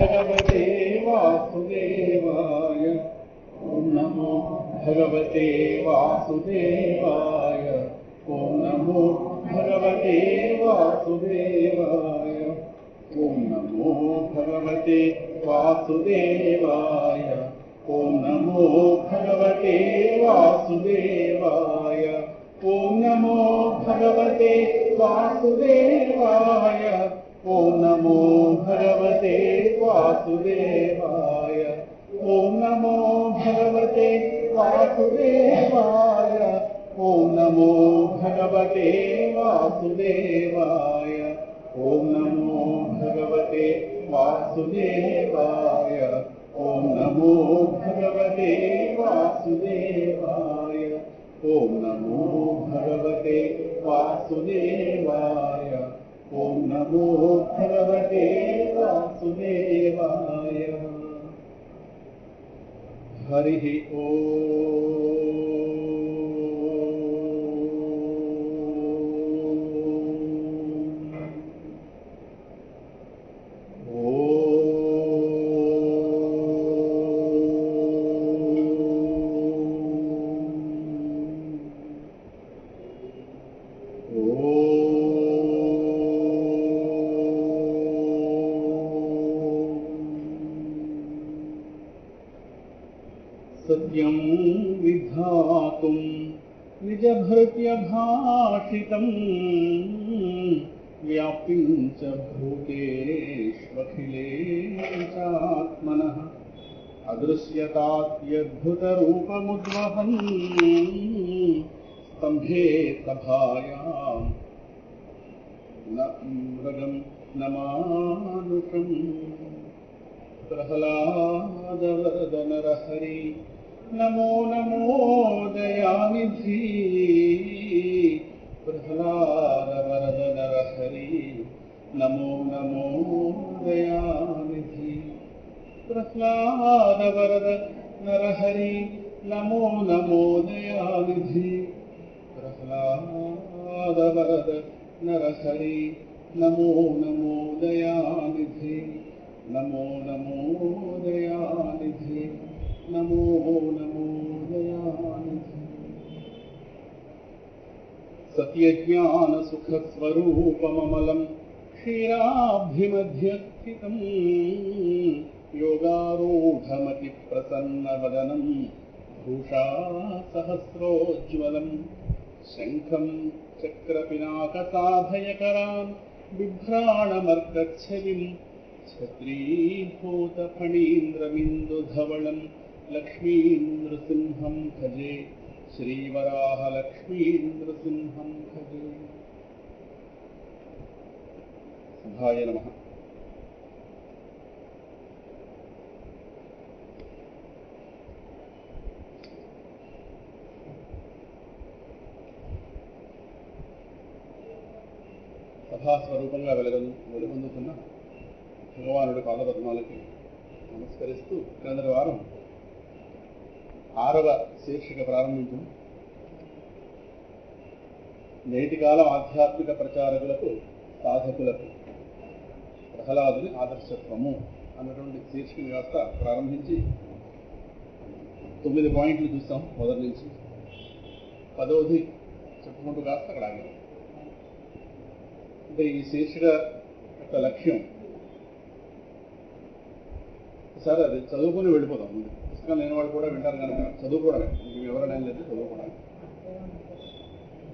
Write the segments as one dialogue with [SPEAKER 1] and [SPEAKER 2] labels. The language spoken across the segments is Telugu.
[SPEAKER 1] भगवते वासुदेवाय। ओम नमो भगवते वासुदेवाय। ओम नमो भगवते वासुदेवाय। ओम नमो भगवते वासुदेवाय। ओम नमो भगवते वासुदेवाय। ओम नमो भगवते वासुदेवाय। ओम नमो भगवते वासुदेवाय। ओम नमो भगवते वासुदेवाय। ओम नमो भगवते वासुदेवाय। ओम नमो भगवते वासुदेवाय। ओम नमो भगवते वासुदेवाय। ओम नमो भगवते वासुदेवाय। ओम नमो भगवते वासुदेवाय। हरिः सत्यं विधातुं निजभृत्यभाषितं व्याप्तिं च भूतेष्वखिलेशात्मनः अदृश्यताद्यद्भुतरूपमुद्वहन् स्तम्भे सभायां न मृगं न मानुषम् प्रह्लादवरदनरहरि नमो नमो दयानिधि। प्रह्लादवरदनरहरि नमो नमो दयानिधि। प्रह्लादवरद नरहरि नमो नमो दयानिधि। प्रह्लादवरद नरहरि नमो नमो दयानिधि। नमो नमो दयानिधि। नमो नमो दयानिधि। सत्यज्ञानसुखस्वरूपममलं क्षीराब्धिमध्यस्थितं योगारूढमतिप्रसन्नवदनं भूषासहस्रोज्ज्वलं शङ्खं चक्रपिनाकसाभयकरान् बिभ्राणमर्कच्छविं छत्रीभूतफणीन्द्रमिन्दुधवलं लक्ष्मीन्द्रसिंहं भजे। श्रीवराहलक्ष्मीन्द्रसिंहं भजे। शुभाय नमः। సభాస్వరూపంగా వెలుగొందుతున్న భగవానుడి పాదపద్మాలకి నమస్కరిస్తూ క్రిందటి వారం 6వ శీర్షిక ప్రారంభించాం. నేటి కాలం ఆధ్యాత్మిక ప్రచారకులకు సాధకులకు ప్రహ్లాదుని ఆదర్శత్వము అన్నటువంటి శీర్షిక కాస్త ప్రారంభించి 9 పాయింట్లు చూస్తాం మొదటి నుంచి. 10వది చెప్పుకుంటూ కాస్త అక్కడ ఆగాం. అంటే ఈ శీర్షిక యొక్క లక్ష్యం ఒకసారి అది చదువుకుని వెళ్ళిపోతాం. ముందు పుస్తకం లేని వాళ్ళు కూడా వింటారు కనుక చదువుకోవడమే, మీకు వివరణ ఏం లేదు, చదువుకోవడమే.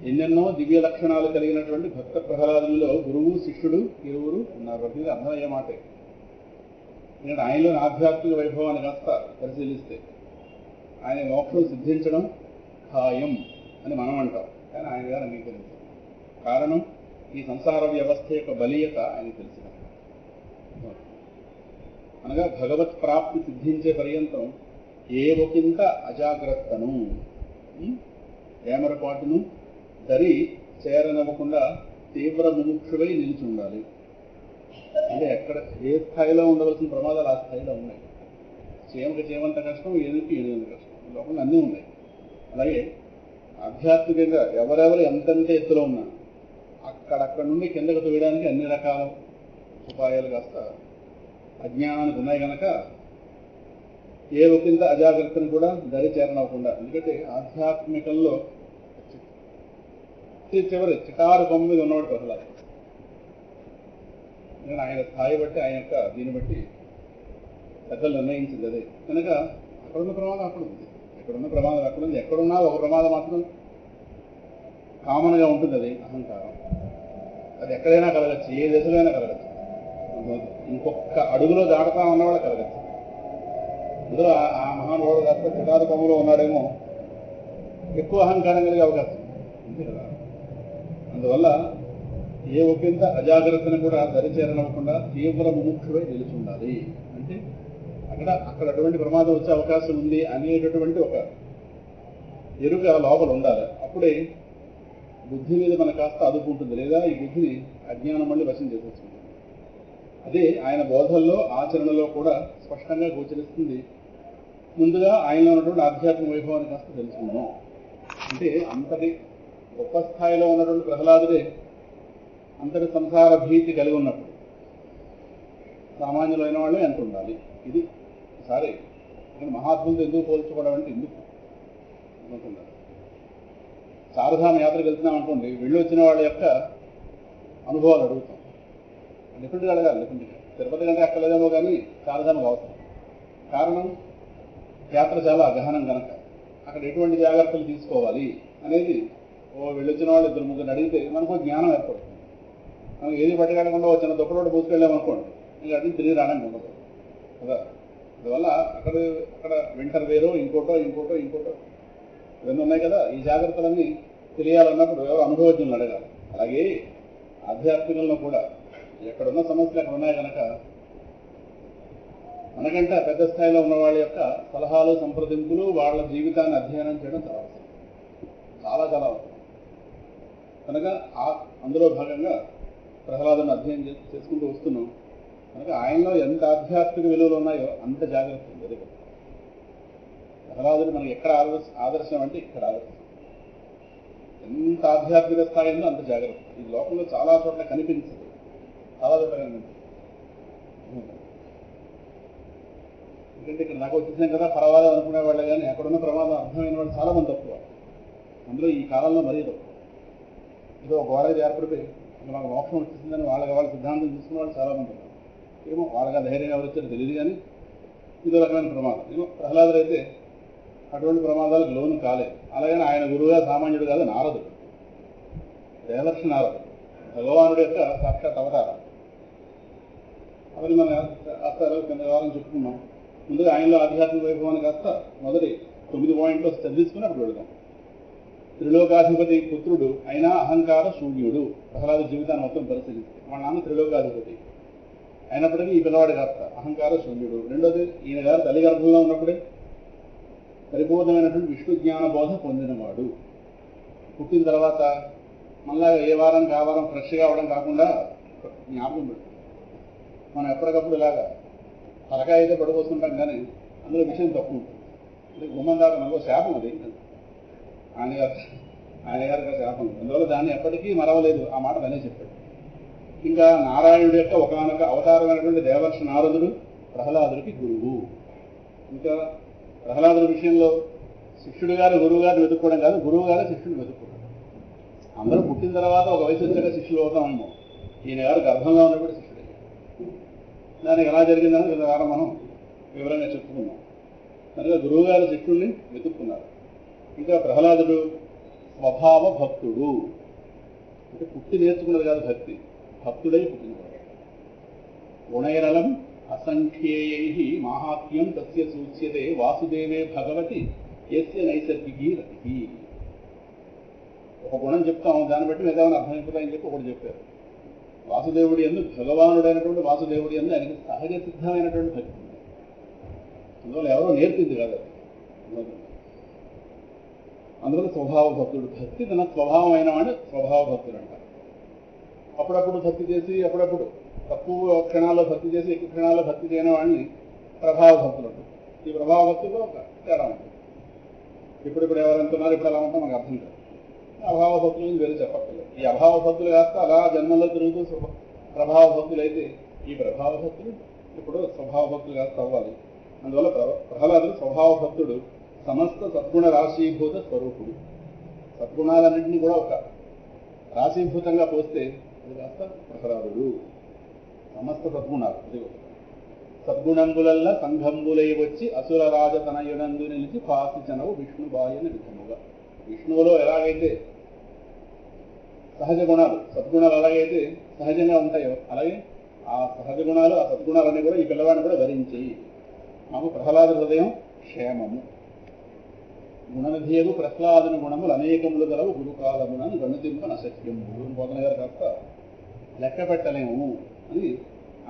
[SPEAKER 1] ఎన్నెన్నో దివ్య లక్షణాలు కలిగినటువంటి భక్త ప్రహ్లాదులలో గురువు శిష్యుడు ఇరువురు ఉన్నారు. ప్రతిదీ అర్థమయ్యే మాటే. ఎందుకంటే ఆయనలోని ఆధ్యాత్మిక వైభవాన్ని కాస్త పరిశీలిస్తే ఆయన మోక్షం సిద్ధించడం ఖాయం అని మనం అంటాం, కానీ ఆయన గారు అంగీకరించారు. కారణం ఈ సంసార వ్యవస్థ యొక్క బలీయత ఆయన తెలిసిన, అనగా భగవత్ ప్రాప్తి సిద్ధించే పర్యంతం ఏ ఒకంత అజాగ్రత్తను ఏమరపాటును దరి చేరనివ్వకుండా తీవ్ర ముముక్షువై నిలిచి ఉండాలి. అంటే ఎక్కడ ఏ స్థాయిలో ఉండవలసిన ప్రమాదాలు ఆ స్థాయిలో ఉన్నాయి. చీమకి చీమంత కష్టం, ఏనుగుకి ఏనుగంత కష్టం, లోపల అన్నీ ఉన్నాయి. అలాగే ఆధ్యాత్మికంగా ఎవరెవరు ఎంతెంత ఎత్తులో ఉన్నా అక్కడక్కడ నుండి కిందకు తోయడానికి అన్ని రకాల ఉపాయాలు కాస్త అజ్ఞానానికి ఉన్నాయి కనుక ఏ ఒకంత అజాగ్రత్తను కూడా దరి చేరనవ్వకుండా. ఎందుకంటే ఆధ్యాత్మికంలో చివరి చిటారు కొమ్మ మీద ఉన్నవాడు ప్రహ్లాదు. ఎందుకంటే ఆయన స్థాయి బట్టి ఆయన యొక్క దీన్ని బట్టి పెద్దలు నిర్ణయించింది అదే. కనుక అక్కడున్న ప్రమాదం అక్కడ ఉంది, ఎక్కడున్న ప్రమాదం అక్కడ ఉంది. ఎక్కడున్నా ఒక ప్రమాదం మాత్రం కామన్గా ఉంటుంది, అది అహంకారం. అది ఎక్కడైనా కలగచ్చు, ఏ దశలో అయినా కలగచ్చు. ఇంకొక అడుగులో దాటుతా ఉన్నవాడు కలగచ్చు. అందులో ఆ మహానుభావుడు కాస్త చిటారు కొమ్మలో ఉన్నాడేమో, ఎక్కువ అహంకారం కలిగే అవకాశం ఉంది కదా. అందువల్ల ఏ ఒకంత అజాగ్రత్తను కూడా దరిచేరనవ్వకుండా తీవ్ర ముముక్షుడై నిలిచి ఉండాలి. అంటే అక్కడ అటువంటి ప్రమాదం వచ్చే అవకాశం ఉంది అనేటటువంటి ఒక ఎరుక లోపల ఉండాలి. అప్పుడే బుద్ధి మీద మన కాస్త అదుపుంటుంది, లేదా ఈ బుద్ధిని అజ్ఞానం మళ్ళీ వశం చేసేస్తుంది. అదే ఆయన బోధల్లో ఆచరణలో కూడా స్పష్టంగా గోచరిస్తుంది. ముందుగా ఆయనలో ఉన్నటువంటి ఆధ్యాత్మిక వైభవాన్ని కాస్త తెలుసుకున్నాం. అంటే అంతటి గొప్ప స్థాయిలో ఉన్నటువంటి ప్రహ్లాదుడే అంతటి సంసార భీతి కలిగి ఉన్నప్పుడు సామాన్యులైన వాళ్ళు ఎంత ఉండాలి. ఇది సరే మహాత్ములతో ఎందుకు పోల్చుకోవడం అంటే ఎందుకు అనుకుంటున్నారు. చారుధామ యాత్రకు వెళ్తున్నాం అనుకోండి, వెళ్ళి వచ్చిన వాళ్ళ యొక్క అనుభవాలు అడుగుతాం. డిఫరెంట్గా అడగాలి. డిఫరెంట్గా తిరుపతి కంటే అక్కర్లేదేమో కానీ చారుధామకు అవసరం. కారణం యాత్ర చాలా గహనం కనుక అక్కడ ఎటువంటి జాగ్రత్తలు తీసుకోవాలి అనేది వెళ్ళొచ్చిన వాళ్ళు ఇద్దరు ముగ్గురు అడిగితే మనకు జ్ఞానం ఏర్పడుతుంది. మనం ఏది పట్టుకెళ్ళకుండా చిన్న దుప్పటి పూసుకెళ్ళామనుకోండి, ఇంకా అడిగి తిరిగి రావడానికి ఉండదు కదా. అందువల్ల అక్కడ వింటర్ వేరో ఇంకోటో ఇవన్నీ ఉన్నాయి కదా. ఈ జాగ్రత్తలన్నీ తెలియాలన్నప్పుడు ఎవరు అనుభవజ్ఞులను అడగాలి. అలాగే ఆధ్యాత్మికంలో కూడా ఎక్కడున్న సమస్యలు అక్కడ ఉన్నాయి కనుక మనకంటే పెద్ద స్థాయిలో ఉన్న వాళ్ళ యొక్క సలహాలు, సంప్రదింపులు, వాళ్ళ జీవితాన్ని అధ్యయనం చేయడం చాలా అవసరం, చాలా చాలా అవసరం. కనుక అందులో భాగంగా ప్రహ్లాదుని అధ్యయనం చేసుకుంటూ వస్తున్నాం. కనుక ఆయనలో ఎంత ఆధ్యాత్మిక విలువలు ఉన్నాయో అంత జాగ్రత్త ఉంది. ప్రహ్లాదుడు మనకి ఎక్కడ ఆదర్శం అంటే ఇక్కడ ఆదర్శం. ఎంత ఆధ్యాత్మిక స్థాయి ఉందో అంత జాగ్రత్త. ఈ లోకంలో చాలా చోట్ల కనిపించదు, చాలా చోట్ల కనిపించదు. ఎందుకంటే ఇక్కడ నాకు వచ్చేసాం కదా పర్వాలేదు అనుకునే వాళ్ళే కానీ అక్కడున్న ప్రమాదం అర్థమైన వాళ్ళు చాలా మంది తక్కువ. అందులో ఈ కాలంలో మరీ తక్కువ. ఏదో గోడగా ఏర్పడిపోయి మాకు మోక్షం వచ్చేసిందని వాళ్ళ సిద్ధాంతం తీసుకున్న వాళ్ళు చాలా మంది ఉన్నారు. ఏమో వాళ్ళకి ధైర్యం ఎవరు వచ్చారో తెలియదు కానీ ఇదో రకమైన ప్రమాదం. ఏమో ప్రహ్లాదుడు అయితే అటువంటి ప్రమాదాలకు లోను కాలేదు. అలాగని ఆయన గురువుగా సామాన్యుడు కాదు, నారదుడు, దేవర్షి నారదుడు, భగవానుడి యొక్క సాక్షాత్ అవతారం. అవన్నీ మనం అసలు కింద వారం చెప్పుకున్నాం. ముందుగా ఆయనలో ఆధ్యాత్మిక వైభవాన్ని కాస్త మొదటి 9 పాయింట్లు చదివించుకుని అప్పుడు వెళదాం. త్రిలోకాధిపతి పుత్రుడు అయినా అహంకార శూన్యుడు. ప్రహ్లాదు జీవితాన్ని మొత్తం పరిశీలిస్తే వాళ్ళ నాన్న త్రిలోకాధిపతి అయినప్పటికీ ఈ పిల్లవాడు కాస్త అహంకార శూన్యుడు. రెండోది, ఈయన గారు తల్లి గర్భంలో ఉన్నప్పుడే పరిపూర్ణమైనటువంటి విష్ణు జ్ఞాన బోధ పొందినవాడు. పుట్టిన తర్వాత మళ్ళా ఏ వారానికి ఆ వారం ఫ్రెష్గా అవ్వడం కాకుండా జ్ఞాపకం పెట్టు. మనం ఎప్పటికప్పుడు ఇలాగా తలకాయ అయితే పడిపోతుంటాం కానీ అందులో విషయం తక్కువ ఉంటుంది. అంటే గుమ్మం దాకా మనకు శాపం అది, ఆయన గారికి శాపం. అందువల్ల దాన్ని ఎప్పటికీ మరవలేదు. ఆ మాట తనే చెప్పాడు. ఇంకా నారాయణుడి యొక్క ఒకనొక అవతారమైనటువంటి దేవర్షి నారదుడు ప్రహ్లాదుడికి గురువు. ఇంకా ప్రహ్లాదుడి విషయంలో శిష్యుడు గారు గురువు గారిని వెతుక్కోవడం కాదు, గురువు గారు శిష్యుడిని వెతుక్కోవడం. అందరూ పుట్టిన తర్వాత ఒక వయసు వచ్చాక శిష్యులు అవుతామేమో, ఈయన గారు గర్భంగా ఉన్నప్పుడు శిష్యుడే. దానికి ఎలా జరిగిందని గత వారం మనం వివరంగా చెప్పుకున్నాం. కనుక గురువు గారు శిష్యుడిని వెతుక్కున్నారు. ఇంకా ప్రహ్లాదుడు స్వభావ భక్తుడు, అంటే పుట్టి నేర్చుకున్నది కాదు భక్తి, భక్తుడై పుట్టినవాడు. గుణైరలం అసంఖ్యేయై మాహాత్మ్యం తస్య సూచ్యతే వాసుదేవే భగవతి యస్య నైసర్గికీ రతి. ఒక గుణం చెప్తాం, దాన్ని బట్టి ఏదైనా అర్థమైపోతాయని చెప్పి ఒకటి చెప్పారు. వాసుదేవుడి యందు, భగవానుడైనటువంటి వాసుదేవుడి యందు ఆయనకి సహజ సిద్ధమైనటువంటి భక్తి ఉంది. అందువల్ల ఎవరో నేర్పింది కాదు. అందువల్ల స్వభావ భక్తుడు. భక్తి తన స్వభావం అయిన వాడు స్వభావ భక్తుడు అంటారు. అప్పుడప్పుడు భక్తి చేసి, అప్పుడప్పుడు తక్కువ క్షణాల్లో భక్తి చేసి, ఎక్కువ క్షణాల్లో భక్తి చేయని వాడిని ప్రభావ భక్తులు అంటారు. ఈ ప్రభావ భక్తుల్లో ఒక తేడా ఉంటుంది. ఇప్పుడు ఎవరంటున్నారు, ఇప్పుడు ఎలా ఉంటాం మనకు అర్థం కాదు. అభావ భక్తుల నుంచి వేరే చెప్పక్కర్లేదు. ఈ అభావ భక్తులు కాస్త అలా జన్మల్లో తిరుగుతూ ప్రభావ భక్తులు అయితే, ఈ ప్రభావ భక్తులు ఇప్పుడు స్వభావభక్తులు కాస్త అవ్వాలి. అందువల్ల ప్రహ్లాదుడు స్వభావభక్తుడు, సమస్త సద్గుణ రాశీభూత స్వరూపుడు. సద్గుణాలన్నింటినీ కూడా ఒక రాశీభూతంగా పోస్తే అది కాస్త ప్రహ్లాదుడు. సమస్త సద్గుణాలు సద్గుణంబులల్లా సంఘంబులై వచ్చి అసుర రాజతనయునందు నిలిచి పాసిచనవు విష్ణుబాయన విధముగా. విష్ణువులో ఎలాగైతే సహజ గుణాలు సద్గుణాలు ఎలాగైతే సహజంగా ఉంటాయో అలాగే ఆ సహజ గుణాలు ఆ సద్గుణాలన్నీ కూడా ఈ పిల్లవాడిని కూడా భరించేయి. మాకు ప్రహ్లాద హృదయం క్షేమము. గుణనిధియగు ప్రహ్లాదుని గుణములు అనేకములు గలవు గురుకాలమునని గణతింప నశక్యము. బోధన గారు కాస్త లెక్క పెట్టలేము అని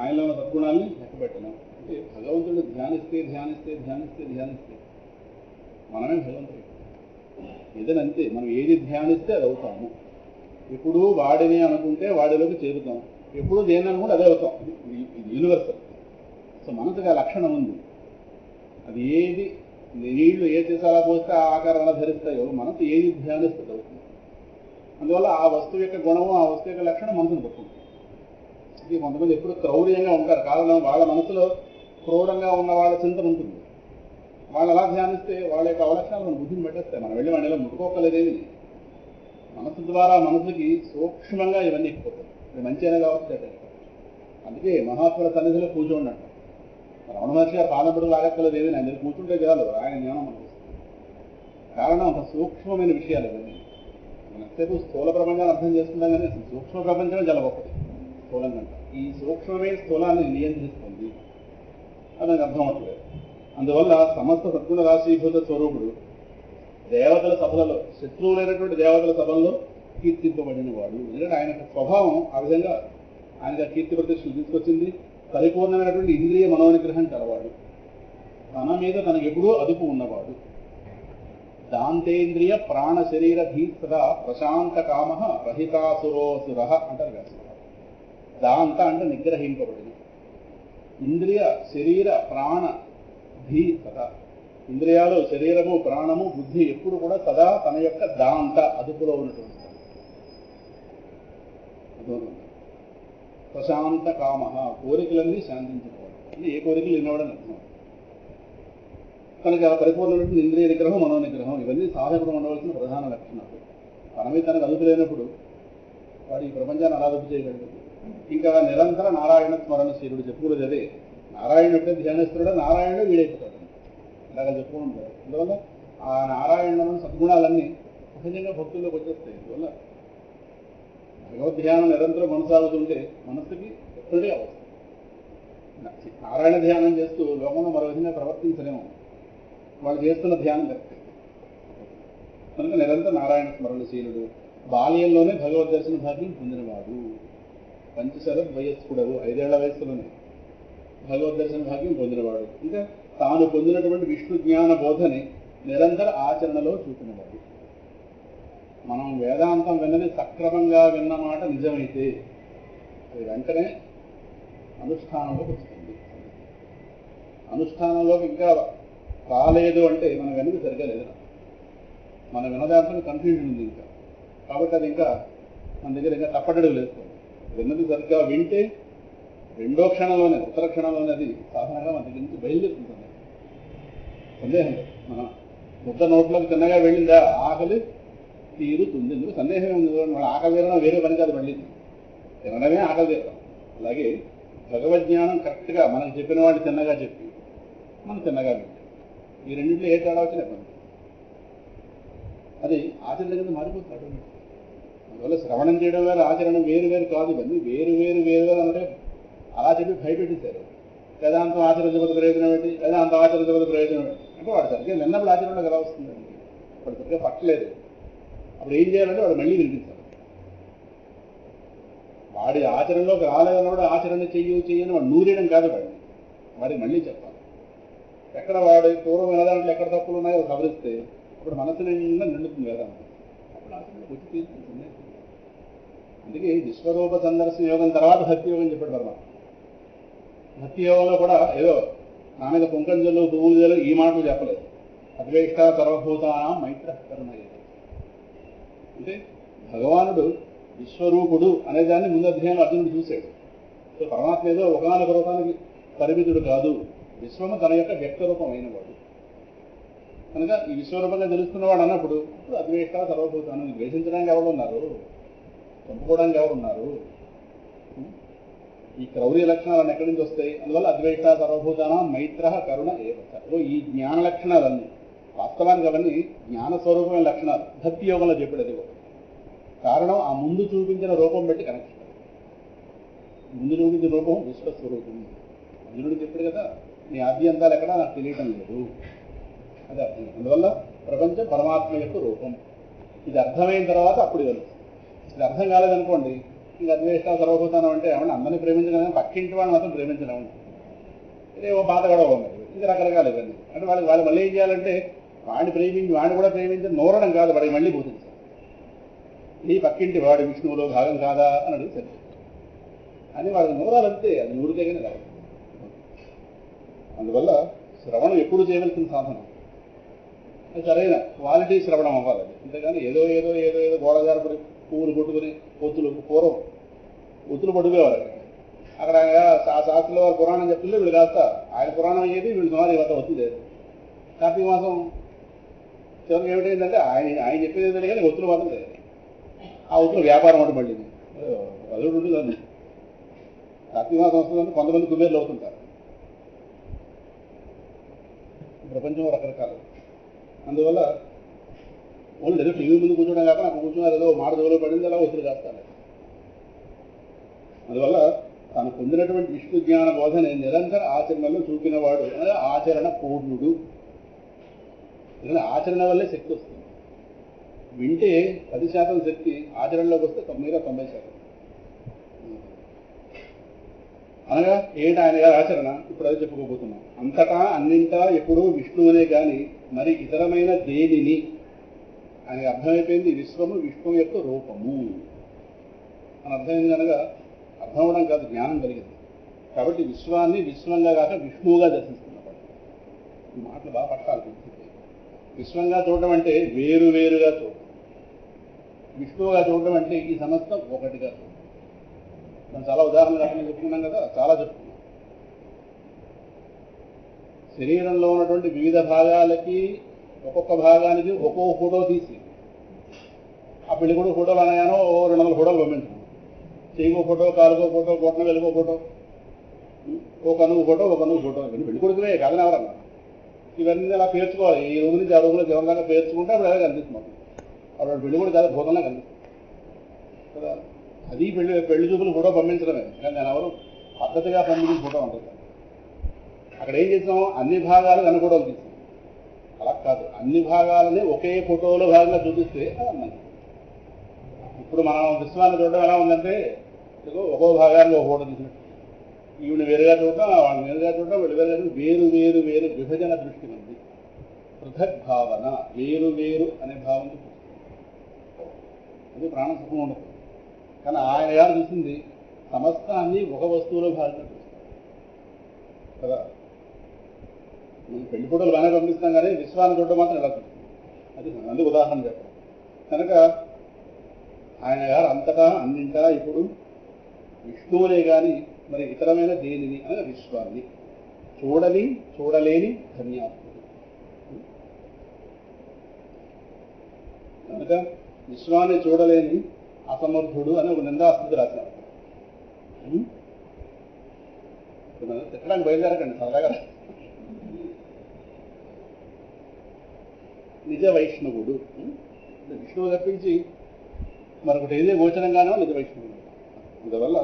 [SPEAKER 1] ఆయనలో ఉన్న సద్గుణాలని లెక్క పెట్టలేము. అంటే భగవంతుడు ధ్యానిస్తే ధ్యానిస్తే ధ్యానిస్తే ధ్యానిస్తే మనమే భగవంతుడు. ఏదనంతే మనం ఏది ధ్యానిస్తే అది అవుతాము. ఎప్పుడు వాడిని అనుకుంటే వాడిలోకి చేరుతాం, ఎప్పుడు దేని అనుకుంటే అదే అవుతాం. ఇది యూనివర్సల్. సో మనసుకి ఆ లక్షణం ఉంది. అది ఏది నీళ్లు ఏ చేసాలా పోస్తే ఆ ఆకారాలు ధరిస్తాయో మనసు ఏది ధ్యానిస్తుంది అవుతుంది. అందువల్ల ఆ వస్తువు యొక్క గుణము ఆ వస్తువు యొక్క లక్షణం మనసును పట్టుకుంటుంది. ఇది కొంతమంది ఎప్పుడు క్రౌర్యంగా ఉంటారు. కారణం వాళ్ళ మనసులో క్రూరంగా ఉన్న వాళ్ళ చింతన ఉంటుంది. వాళ్ళు అలా ధ్యానిస్తే వాళ్ళ యొక్క అవలక్షణాలు మన బుద్ధిని పెట్టేస్తాయి. మనం వెళ్ళి వాళ్ళలో ముట్టుకోకలేదేమి. మనసు ద్వారా మనసుకి సూక్ష్మంగా ఇవన్నీ ఎక్కిపోతాయి. ఇది మంచి అయినా కావచ్చు. అందుకే మహాత్ముల సన్నిధిలో పూజ ఉన్నట్టు రమణ మహర్షి గారు పాదపడు లాగక్కలేదు ఏది ఆయన కూర్చుంటే చాలు ఆయన జ్ఞానం మనకు వస్తుంది. కారణం అంత సూక్ష్మమైన విషయాలు ఇవన్నీ. మనం ఎంతసేపు స్థూల ప్రపంచాన్ని అర్థం చేస్తున్నాం కానీ సూక్ష్మ ప్రపంచమే చాలా గొప్పది. స్థూలం కంట ఈ సూక్ష్మమే స్థూలాన్ని నియంత్రిస్తుంది. అది నాకు అర్థం అవట్లేదు. అందువల్ల సమస్త సద్గుణ రాశీభూత స్వరూపుడు దేవతల సభలలో, శత్రువులైనటువంటి దేవతల సభల్లో కీర్తింపబడిన వాడు. ఎందుకంటే ఆయన స్వభావం ఆ విధంగా ఆయనకు ఆ కీర్తి ప్రతిష్టలు తీసుకొచ్చింది. పరిపూర్ణమైనటువంటి ఇంద్రియ మనోనిగ్రహం కలవాడు. తన మీద తనకు ఎప్పుడూ అదుపు ఉన్నవాడు. దాంతేంద్రియ ప్రాణ శరీర భీసదా ప్రశాంత కామ రహితాసురోసుర అంటారు కదా. దాంత అంటే నిగ్రహింపబడింది. ఇంద్రియ శరీర ప్రాణ భీ సదా. ఇంద్రియాలు శరీరము ప్రాణము బుద్ధి ఎప్పుడు కూడా సదా తన యొక్క దాంత అదుపులో ఉన్నటువంటి ప్రశాంత కామ కోరికలన్నీ శాంతించుకోవాలి. అంటే ఏ కోరికలు ఎన్నవడని అర్థం. కనుక పరిపూర్ణమైన ఇంద్రియ నిగ్రహం మనోనిగ్రహం ఇవన్నీ సాధకుడు ఉండవలసిన ప్రధాన లక్షణాలు. తనమే తనకు అదుపు లేనప్పుడు వాడు ఈ ప్రపంచాన్ని అలా అదుపు చేయగలడు. ఇంకా నిరంతర నారాయణ స్మరణశీలుడు చెప్పుకునేది అదే. నారాయణుడే ధ్యానిస్తుడే నారాయణుడే వీడైపోతాడు. ఇలాగ చెప్పుకుంటారు. అందువల్ల ఆ నారాయణ సద్గుణాలన్నీ సహజంగా భక్తుల్లోకి వచ్చేస్తాయి. అందువల్ల భగవద్ధ్యానం నిరంతరం కొనసాగుతుంటే మనస్సుకి ఎప్పుడే అవసరం. నారాయణ ధ్యానం చేస్తూ లోకంలో మరో విధంగా ప్రవర్తించలేము. వాళ్ళు చేస్తున్న ధ్యానం కరెక్ట్. కనుక నిరంతర నారాయణ స్మరణశీలుడు. బాల్యంలోనే భగవద్ దర్శన భాగ్యం పొందినవాడు. పంచశర వయస్కుడవు 5 ఏళ్ల వయస్సులోనే భగవద్ దర్శన భాగ్యం పొందినవాడు. ఇంకా తాను పొందినటువంటి విష్ణు జ్ఞాన బోధని నిరంతర ఆచరణలో చూపినవాడు. మనం వేదాంతం విన్నది సక్రమంగా విన్నమాట నిజమైతే అది వెంటనే అనుష్ఠానంలోకి వస్తుంది. అనుష్ఠానంలోకి ఇంకా రాలేదు అంటే మనం వెనక్కి సరిగా లేదు. మన వినదాంతం కన్ఫ్యూజన్ ఉంది ఇంకా. కాబట్టి అది ఇంకా మన దగ్గర ఇంకా తప్పటడుగు లేదు. విన్నది సరిగ్గా వింటే రెండో క్షణంలోనే ఉత్తర క్షణంలోనే అది సాధారణంగా మన దగ్గర నుంచి బయలుదేరుతుంది. సందేహం లేదు. మన ముద్ద నోట్లోకి చిన్నగా వెళ్ళిందా ఆకలి తీరుతుంది. ఎందుకు సందేహం ఉంది. వాళ్ళ ఆకలి తీరడం వేరే పని కాదు. మళ్ళీ తినడమే ఆకలి తీరడం. అలాగే భగవద్జ్ఞానం కరెక్ట్గా మనకు చెప్పిన వాళ్ళు చిన్నగా చెప్పి మనం చిన్నగా వింటాం. ఈ రెండింటిలో ఏ తేడా వచ్చినా పని అది ఆచరణ కింద మారిపోతున్నాడు. అందువల్ల శ్రవణం చేయడం వేరు ఆచరణ వేరు వేరు కాదు. ఇవన్నీ వేరు వేరు వేరు వేరు అంటే అలా చెప్పి భయపెట్టేశారు. వేదాంతం ఆచరించబోతే ప్రయోజనం ఏంటి, వేదాంతం ఆచరించబోతే ప్రయోజనం ఏంటి అంటే వాడు సరిగ్గా విన్నప్పుడు ఆచరణలోకి ఎలా వస్తుందండి. వాడు సరిగ్గా పట్టలేదు. అప్పుడు ఏం చేయాలంటే వాడు మళ్ళీ వినిపించాలి. వాడి ఆచరణలోకి రాలేదన్నవాడు ఆచరణ చెయ్యని వాడు నూరేయడం కాదు. వాడికి మళ్ళీ చెప్పాలి. ఎక్కడ వాడు పూర్వం వేదాంట్లో ఎక్కడ తప్పులు ఉన్నాయో సవరిస్తే అప్పుడు మనసు నిండా నిండుతుంది వేదాంతం. అప్పుడు ఆచరణలోకి వచ్చి తీసుకుంటుంది. అందుకే విశ్వరూప సందర్శన యోగం తర్వాత భక్తి యోగం చెప్పాడు పరమాత్మ. భక్తి యోగంలో కూడా ఏదో నా మీద కుంకంజలు పువ్వులు ఈ మాటలు చెప్పలేదు. అద్వేష్ట సర్వభూతానాం మైత్ర కరుణ. అంటే భగవానుడు విశ్వరూపుడు అనేదాన్ని ముందు అధ్యాయంలో అర్జునుడు చూశాడు. సో పరమాత్మ ఏదో ఒకనొక రూపానికి పరిమితుడు కాదు, విశ్వము తన యొక్క వ్యక్తరూపమైన వాడు కనుక ఈ విశ్వరూపంగా తెలుస్తున్నవాడు అన్నప్పుడు ఇప్పుడు అద్వేష్ట సర్వభూతాన్ని ద్వేషించడానికి ఎవరు ఉన్నారు, చంపుకోవడానికి ఎవరు ఉన్నారు? ఈ క్రౌర్య లక్షణాలన్నీ ఎక్కడి నుంచి వస్తాయి? అందువల్ల అద్వైత సర్వభూతానం మైత్ర కరుణ ఏవో ఈ జ్ఞాన లక్షణాలన్నీ వాస్తవానికి అవన్నీ జ్ఞాన స్వరూపమైన లక్షణాలు. భక్తి యోగంలో చెప్పాడు అది కారణం ఆ ముందు చూపించిన రూపం బట్టి కనెక్షన్. ముందు చూపించిన రూపం విశ్వస్వరూపం. అర్జునుడు చెప్పాడు కదా, నీ ఆద్యంతాలు ఎక్కడా నాకు తెలియటం లేదు, అది అర్థం. అందువల్ల ప్రపంచం పరమాత్మ యొక్క రూపం. ఇది అర్థమైన తర్వాత అప్పుడు తెలుసు. ఇది అర్థం కాలేదనుకోండి, ఇంకా అద్వేష్ట సర్వభూతానం అంటే ఏమన్నా అందరినీ ప్రేమించడం, పక్కింటి వాడిని మాత్రం ప్రేమించడం, ఇదేవో బాధ కూడా ఉన్నది. ఇంకా రకరకాలు ఇవన్నీ. అంటే వాళ్ళు మళ్ళీ ఏం చేయాలంటే వాడిని ప్రేమించి వాడిని కూడా ప్రేమించి నూరడం కాదు, వాడికి మళ్ళీ బోధించాలి. నీ పక్కింటి వాడు విష్ణువులో భాగం కాదా అని అడిగి సరే అని వాడికి నూరాలంతే, అది నూరితే కానీ రాదు. అందువల్ల శ్రవణం ఎప్పుడు చేయవలసిన సాధనం. అది సరైన క్వాలిటీ శ్రవణం అవ్వాలి. అది అంతేగాని ఏదో ఏదో ఏదో ఏదో గోడగారపడి పువ్వులు కొట్టుకుని పూర్వం ఒత్తులు పడుకోవాలి. అక్కడ ఆ శాస్త్రంలో వారు పురాణం చెప్తుంటే వీళ్ళు కాస్త ఆయన పురాణం అయ్యేది, వీళ్ళు సుమారు ఇవంతా వస్తుంది. కార్తీక మాసం చివరికి ఏమిటైందంటే ఆయన చెప్పేది తెలియదు కానీ ఒత్తులు మాత్రం లేదు. ఆ ఒత్తులు వ్యాపారం అంటే మళ్ళీ అదొకటి ఉంటుంది. కార్తీక మాసం వస్తుందని కొంతమంది కుబేర్లు అవుతుంటారు. ప్రపంచం రకరకాలు. అందువల్ల వాళ్ళు ఏదో టీవీ ముందు కూర్చోవడం కాక నాకు కూర్చున్నారు, ఏదో మాట దొరలో పడింది, అలా ఒత్తులు కాస్తాను. అందువల్ల తాను పొందినటువంటి విష్ణు జ్ఞాన బోధని నిరంతర ఆచరణలో చూపినవాడు ఆచరణ పూర్ణుడు. ఆచరణ వల్లే శక్తి వస్తుంది. వింటే 10% శక్తి, ఆచరణలోకి వస్తే 90%. అనగా ఏంటి ఆయన గారి ఆచరణ? ఇప్పుడు అది చెప్పుకోబోతున్నాం. అంతటా అన్నింటా ఎప్పుడూ విష్ణువునే కానీ మరి ఇతరమైన దేనిని ఆయనకు అర్థమైపోయింది. విశ్వము విష్ణువు యొక్క రూపము అని అర్థమైంది కనుక అర్థం అవడం కాదు, జ్ఞానం కలిగింది. కాబట్టి విశ్వాన్ని విశ్వంగా కాక విష్ణువుగా దర్శిస్తున్నప్పుడు ఈ మాటలు బాగా పట్టాలి. విశ్వంగా చూడడం అంటే వేరువేరుగా చూడడం, విష్ణువుగా చూడడం అంటే ఈ సమస్తం ఒకటిగా చూడడం. మనం చాలా ఉదాహరణలు అక్కడ చెప్పుకున్నాం కదా, చాలా చెప్పుకున్నాం. శరీరంలో ఉన్నటువంటి వివిధ భాగాలకి ఒక్కొక్క భాగానికి ఒక్కో ఫోటో తీసి ఆ పెళ్ళికొడుకు ఫోటోలు అనగానో 200 ఫోటోలు పంపించాం. చెయ్యో ఫోటో, కాలుగో ఫోటో, గొట్టన వెలుగో ఫోటో, ఒక కనుగు ఫోటో, ఒక కనుగు ఫోటో, ఇవన్నీ పెళ్ళికొడుకునే కాదని ఎవరన్నా. ఇవన్నీ అలా పేర్చుకోవాలి. ఈ రోజు నుంచి ఆ రోజులో జీవనంగా పేర్చుకుంటే అప్పుడు ఎలా కనిపిస్తుంది. అప్పుడు పెళ్ళికొడుకు కాదు, భూతంలా కనిపిస్తుంది కదా. అది పెళ్లి చూపులు ఫోటో పంపించడమే, కానీ దాని ఎవరు పద్ధతిగా పంపించిన ఫోటో ఉంటుంది. అక్కడ ఏం చేసాం, అన్ని భాగాలు అనుకోవడం తీసాం. అలా కాదు, అన్ని భాగాలని ఒకే ఫోటోలో భాగంగా చూపిస్తే అది అన్నది. ఇప్పుడు మనం విశ్వాన్ని చూడడం ఎలా ఉందంటే, ఒక్కో భాగాన్ని ఒక ఫోటో తీసినట్టు, ఈవిని వేరుగా చూడటం, వాళ్ళని వేరుగా చూడటం, వీళ్ళు వేరుగా చూడటం, వేరు వేరు వేరు విభజన దృష్టి ఉంది. పృథక్ భావన, వేరు వేరు అనే భావన అది ప్రాణ సుఖం ఉండదు. కానీ ఆయన గారు చూసింది సమస్తాన్ని ఒక వస్తువులో భాగంగా చూస్తారు కదా. మనం పెళ్లి ఫోటోలు బాగానే పంపిస్తాం కానీ విశ్వాన్ని చూడడం మాత్రం ఎలా చూస్తుంది. అది అందుకు ఉదాహరణ చెప్పాలి. కనుక ఆయన గారు అంతటా అన్నింటా ఇప్పుడు విష్ణువునే కానీ మరి ఇతరమైన దేనిని అనగా విశ్వాన్ని చూడలేని ధన్యాత్ముడు. కనుక విశ్వాన్ని చూడలేని అసమర్థుడు అని ఒక నిందాస్తుతి రాశారు. తిట్టడానికి బయలుదేరకండి, సరదాగా. నిజ వైష్ణవుడు, విష్ణువు తప్పించి మరొకటి ఏదే గోచరంగానో నిజ వైష్ణవుడు. అందువల్ల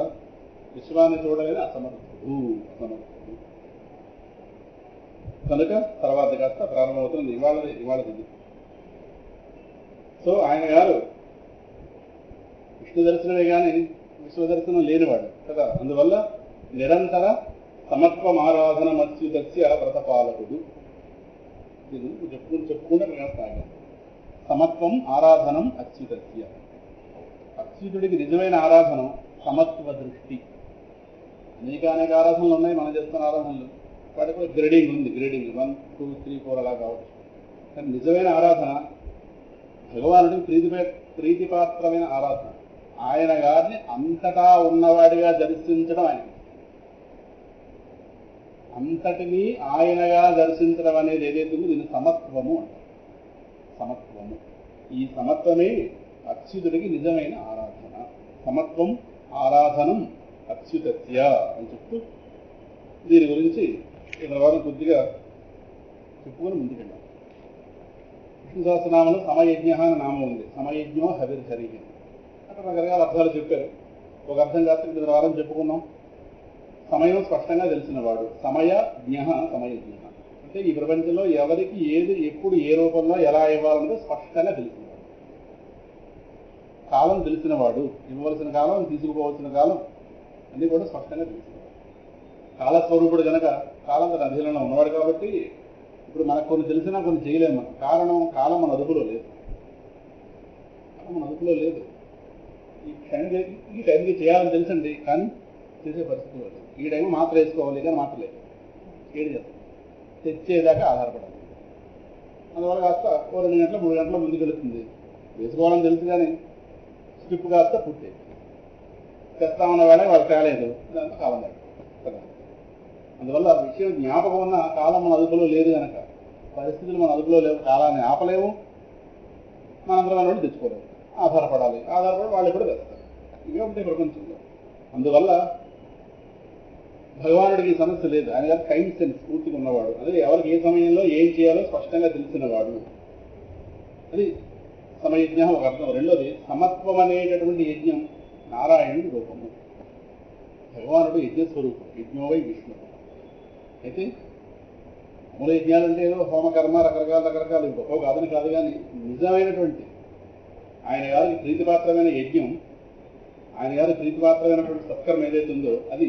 [SPEAKER 1] విశ్వాన్ని చూడలేని అసమర్థుడు. కనుక తర్వాత కాస్త ప్రారంభమవుతుంది ఇవాళది. సో ఆయన గారు విష్ణు దర్శనమే కానీ విశ్వదర్శనం లేనివాడు కదా. అందువల్ల నిరంతర సమత్వం ఆరాధన మత్స్యుదస్య వ్రతపాలకుడు. చెప్పుకుంటే సమత్వం ఆరాధనం అచ్యుతస్య. అచ్యుతుడికి నిజమైన ఆరాధనం సమత్వ దృష్టి. అనేక ఆరాధనలు ఉన్నాయి, మనం చేస్తున్న ఆరాధనలు. వాటికి కూడా గ్రేడింగ్ ఉంది. గ్రేడింగ్ 1, 2, 3, 4 అలా కావచ్చు. కానీ నిజమైన ఆరాధన భగవానుడికి ప్రీతిపాత్రమైన ఆరాధన. ఆయన గారిని అంతటా ఉన్నవాడిగా దర్శించడం ఆయన. అంతటినీ ఆయనగా దర్శించడం అనేది ఏదైతే ఉందో దీన్ని సమత్వము అంటారు. సమత్వము. ఈ సమత్వమే అచ్యుతుడికి నిజమైన ఆరాధన. సమత్వం ఆరాధనం అచ్యుతస్య అని చెప్తూ దీని గురించి తర్వాత కొద్దిగా చెప్పుకొని ముందుకెళ్ళాం. విష్ణు సహస్రనామంలో సమయజ్ఞ అని నామం ఉంది. సమయజ్ఞో హవిర్హరి. అక్కడ రకరకాల అర్థాలు చెప్పారు. ఒక అర్థం కాస్త క్రింద వారం చెప్పుకున్నాం. సమయం స్పష్టంగా తెలిసినవాడు. సమయజ్ఞ సమయజ్ఞ అంటే ఈ ప్రపంచంలో ఎవరికి ఏది ఎప్పుడు ఏ రూపంలో ఎలా ఇవ్వాలన్నది స్పష్టంగా తెలిసినవాడు. కాలం తెలిసినవాడు. ఇవ్వవలసిన కాలం, తీసుకుపోవలసిన కాలం అన్నీ కూడా స్పష్టంగా తెలిసినవాడు. కాలస్వరూపుడు కనుక కాలం తన అధీనంలో ఉన్నవాడు కాబట్టి ఇప్పుడు మనకు కొన్ని తెలిసినా కొన్ని చేయలేము. మనం కారణం కాలం మన అదుపులో లేదు. కాలం మన అదుపులో లేదు. ఈ టైంకి చేయాలని తెలుసండి, కానీ చేసే పరిస్థితుల్లో లేదు. ఈ టైం మాత్ర వేసుకోవాలి కానీ మాత్ర లేదు. ఏడు చేస్తాం తెచ్చేదాకా ఆధారపడాలి. అందువల్ల కాస్త 2 గంటల 3 గంటల ముందుకు వెళుతుంది. వేసుకోవాలని తెలుసు కానీ స్ట్రిప్ కాస్త పూర్తి తెస్తామన్న వేళ వాళ్ళు తేలేదు, దాంతో కాలం కదా. అందువల్ల ఆ విషయం జ్ఞాపకం ఉన్న కాలం మన అదుపులో లేదు కనుక పరిస్థితులు మన అదుపులో లేవు. కాలాన్ని ఆపలేము, మనందరం వాళ్ళు తెచ్చుకోలేము. ఆధారపడాలి వాళ్ళు కూడా తెస్తారు. ఇవే ఉంటాయి ప్రపంచంలో. అందువల్ల భగవానుడికి సమస్య లేదు. ఆయన గారు టైం సెన్స్ పూర్తిగా ఉన్నవాడు. అదే ఎవరికి ఏ సమయంలో ఏం చేయాలో స్పష్టంగా తెలిసినవాడు. అది సమయజ్ఞ ఒక అర్థం. రెండోది సమత్వం అనేటటువంటి యజ్ఞం నారాయణుడి రూపము. భగవానుడు యజ్ఞస్వరూపం. యజ్ఞోవై విష్ణు. అయితే మూల యజ్ఞాలు అంటే ఏదో హోమకర్మ రకరకాలు గొప్ప కాదని కాదు, కానీ నిజమైనటువంటి ఆయన గారికి ప్రీతిపాత్రమైన యజ్ఞం, ఆయన గారికి ప్రీతిపాత్రమైనటువంటి సత్కర్మ ఏదైతే ఉందో అది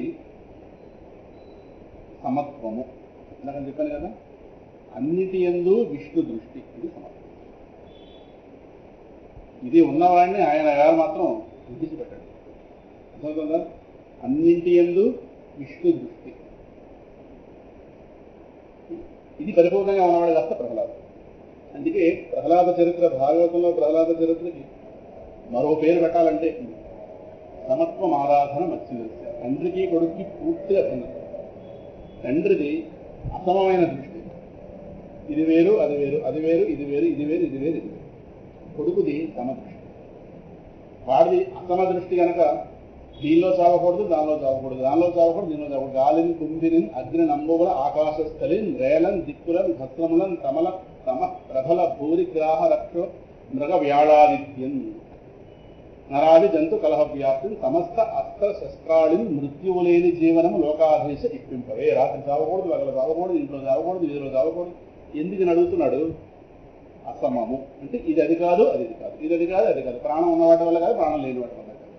[SPEAKER 1] సమత్వము. ఇందాకని చెప్పాను కదా, అన్నిటి యందు విష్ణు దృష్టి. ఇది సమత్వం. ఇది ఉన్నవాడిని ఆయన గారు మాత్రం విడిచిపెట్టాడు. అర్థమవుతుందా? అన్నింటి యందు విష్ణు దృష్టి. ఇది పరిపూర్ణంగా ఉన్నవాడు కాస్త ప్రహ్లాదు. అందుకే ప్రహ్లాద చరిత్ర, భాగవతంలో ప్రహ్లాద చరిత్రకి మరో పేరు పెట్టాలంటే సమత్వం ఆరాధన అచ్యుతస్య. తండ్రికి కొడుక్కి పూర్తిగా భిన్నత్వం. తండ్రిది అసమమైన దృష్టి. ఇది వేరు అది వేరు, అది వేరు ఇది వేరు, ఇది వేరు ఇది వేరు ఇది వేరు. కొడుకుది సమదృష్టి. వాడిది అసమ దృష్టి కనుక దీనిలో చావకూడదు, దానిలో చావకూడదు, దానిలో చావకూడదు, దీనిలో చావకూడదు. గాలిని కుంభినిన్ అగ్ని నంబుల ఆకాశస్థలిన్ రేలన్ దిక్కులన్ భస్రములన్ తమల తమ ప్రబల భూరిగ్రాహ రక్షో మృగ వ్యాళాదిత్యన్ నరాది జంతు కలహ వ్యాప్తి సమస్త అస్త్ర శస్త్రాళిన్ మృత్యువు లేని జీవనము లోకాధీశ ఇప్పింపవే. రాత్రి చావకూడదు, పగల చావకూడదు, ఇంట్లో చావకూడదు, వీధిలో చావకూడదు. ఎందుకు అడుగుతున్నాడు? అసమము అంటే ఇది అది కాదు, అది కాదు, ఇది అది కాదు, అది కాదు. ప్రాణం ఉన్న వాటి వల్ల కాదు, ప్రాణం లేని వాటి వల్ల కాదు.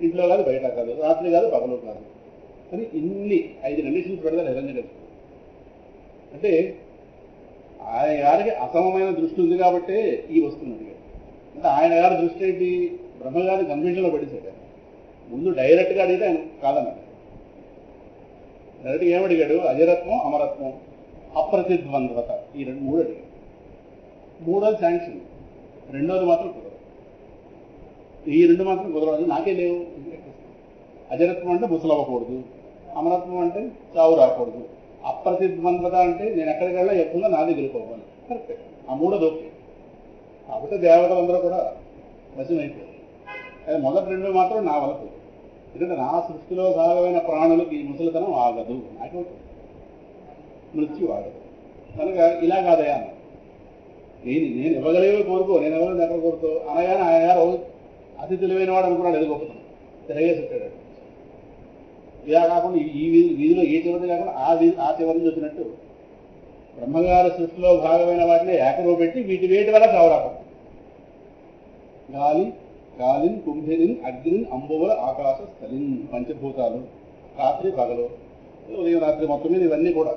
[SPEAKER 1] ఇంట్లో కాదు, బయట కాదు, రాత్రి కాదు, పగలు కాదు. కానీ ఇన్ని 5 కండిషన్స్ పెడతారు నిరంజన్. అంటే ఆయన గారికి అసమమైన దృష్టి ఉంది కాబట్టి ఈ వస్తువుని అడిగాడు. అంటే ఆయన గారి దృష్టి ఏంటి? బ్రహ్మగారిని కన్ఫ్యూజన్లో పడిచాడు. ముందు డైరెక్ట్గా అడిగితే ఆయన కాదన్నాడు. డైరెక్ట్గా ఏమడిగాడు? అజరత్వం, అమరత్వం, అప్రతిద్వంద్వత, ఈ 3 అడిగాడు. 3వది శాంక్షన్, 2వది మాత్రం కుదరదు. ఈ 2 మాత్రం కుదరదు. నాకే లేవు. అజరత్వం అంటే ముసలవ్వకూడదు, అమరత్వం అంటే చావు రాకూడదు, అప్రతిద్వంద్వత అంటే నేను ఎక్కడికి వెళ్ళా ఎక్కువగా నాది గెలుకోవాలి. కరెక్ట్. ఆ 3వది ఓకే. కాబట్టి దేవతలందరూ కూడా వశమైపోయారు. అదే మొదటి 2 మాత్రం నా వరకు. ఎందుకంటే నా సృష్టిలో భాగమైన ప్రాణులకి ఈ ముసలితనం ఆగదు, నాకు మృత్యు ఆగదు. కనుక ఇలా కాదయా అన్న. నేను ఇవ్వగలిగే కోరుకో, నేను ఎవరు ఎక్కడ కోరుకో అనగానే ఆయన గారు అతి తెలివైన వాడు అనుకున్నాడు. ఎది గొప్పతనం తిరగేసి పెట్టాడు. ఇలా కాకుండా ఈ వీధిలో ఏ చివరి కాకుండా ఆ చివరి నుంచి వచ్చినట్టు బ్రహ్మగారి సృష్టిలో భాగమైన వాటిని ఏకరో పెట్టి వేటి వల్ల చావరాకుండా గాలిన్ కుంభినిన్ అగ్నిన్ అంబువుల ఆకాశ స్థలిన్ పంచభూతాలు, రాత్రి పగలు, ఉదయం రాత్రి మొత్తం మీద ఇవన్నీ కూడా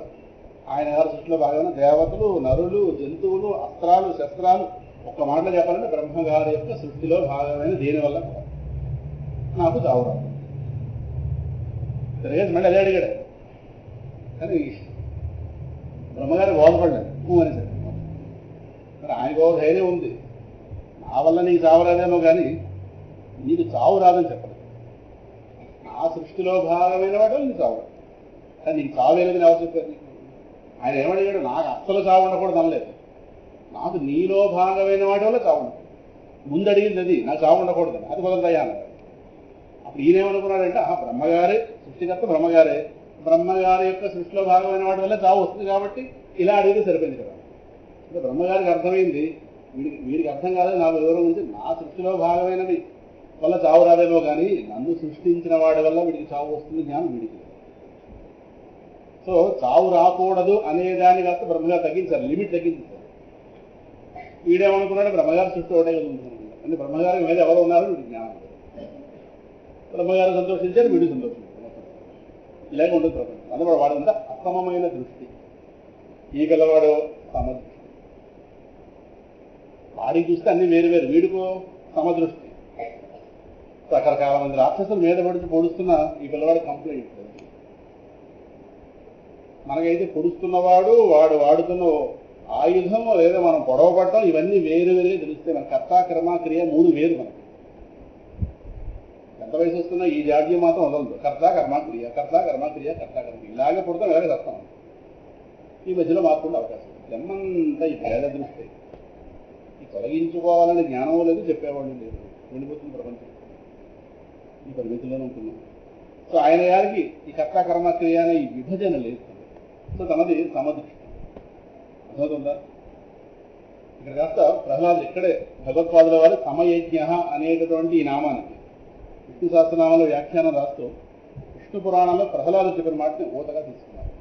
[SPEAKER 1] ఆయన గారి సృష్టిలో భాగమైన దేవతలు, నరులు, జంతువులు, అస్త్రాలు, శస్త్రాలు. ఒక్క మాటలో చెప్పాలంటే బ్రహ్మగారి యొక్క సృష్టిలో భాగమైన దేనివల్ల కూడా నాకు చావురాదు. తిరగేసి మళ్ళీ అదే అడిగాడు. కానీ బ్రహ్మగారి బోధపడ్డాడు అని సరే. మరి ఆయనకు ధైర్యం ఉంది, నా వల్ల నీకు చావు రాదేమో కానీ నీకు చావు రాదని చెప్పలేదు. నా సృష్టిలో భాగమైన వాడు నీకు చావు రాదు. కానీ నీకు చావు లేదని ఎవరు చెప్పారు నీకు? ఆయన ఏమడిగాడు, నాకు అస్సలు చావు ఉండకూడదు అనలేదు, నాకు నీలో భాగమైన వాటి వల్ల చావు ఉండకూడదు. ముందు అడిగింది అది, నాకు చావు ఉండకూడదని, అది కుదరదయ్యా అన్నాడు. అప్పుడు ఈయనేమనుకున్నాడంటే, బ్రహ్మగారే సృష్టికర్త, బ్రహ్మగారి యొక్క సృష్టిలో భాగమైన వాటి వల్ల చావు వస్తుంది కాబట్టి ఇలా అడిగితే సరిపోయింది కదా. అంటే బ్రహ్మగారికి అర్థమైంది, వీడికి అర్థం కాదు నా వివరం నుంచి, నా సృష్టిలో భాగమైనవి వల్ల చావు రాదేమో కానీ నన్ను సృష్టించిన వాడి వల్ల వీడికి చావు వస్తుంది జ్ఞానం వీడికి. సో చావు రాకూడదు అనేదాన్ని కాస్త బ్రహ్మగారు తగ్గించారు, లిమిట్ తగ్గించారు. వీడేమనుకున్నాడు, బ్రహ్మగారు సృష్టి ఒకటే కలుగుతున్నాడు అంటే బ్రహ్మగారి మీద ఎవరు ఉన్నారు వీడికి జ్ఞానం. బ్రహ్మగారు సంతోషించారు, వీడు సంతోషించారు. ఇలాగే ఉండదు ప్రపంచం. అందువల్ల వాడంతా అసమమైన దృష్టి, ఈ గలవాడు సమదృష్టి. వాడికి చూస్తే అన్ని వేరు వేరు, వీడికో సమదృష్టి. రకరకాల మంది రాక్షసులు మీద పడిచి పొడుస్తున్న ఈ పిల్లవాడు కంప్లైంట్. మనకైతే పొడుస్తున్నవాడు, వాడు వాడుతున్న ఆయుధం లేదా మనం పొడవ పడటం, ఇవన్నీ వేరు వేరుగా తెలుస్తాయి. మన కర్త కర్మ క్రియ మూడు వేరు. మనకి ఎంత వయసు వస్తున్నా ఈ జాడ్యం మాత్రం వదలదు. కర్త కర్మ క్రియ, కర్త కర్మ క్రియ, కర్త కర్మ, ఇలాగే పుడతాం, ఇలాగే చస్తాం. ఈ మధ్యలో మార్పుండే అవకాశం. జన్మంతా ఈ భేద దృష్టి, ఈ తొలగించుకోవాలని జ్ఞానం లేదు, చెప్పేవాళ్ళు లేదు. వెళ్ళిపోతుంది ప్రపంచం, ఈ పరిమితిలోనే ఉంటున్నాం. సో ఆయన గారికి ఈ కర్త కర్మ క్రియ అనే ఈ విభజన లేదు. సో తనది సమదృష్టి. అర్థమవుతుందా? ఇక్కడ కాస్త ప్రహ్లాదు ఇక్కడే భగవత్పాదుల వారు సమయజ్ఞ అనేటటువంటి ఈ నామానికి విష్ణు సహస్రనామంలో వ్యాఖ్యానం రాస్తూ విష్ణు పురాణంలో ప్రహ్లాదు చెప్పిన మాటని ఊతగా తీసుకున్నారు.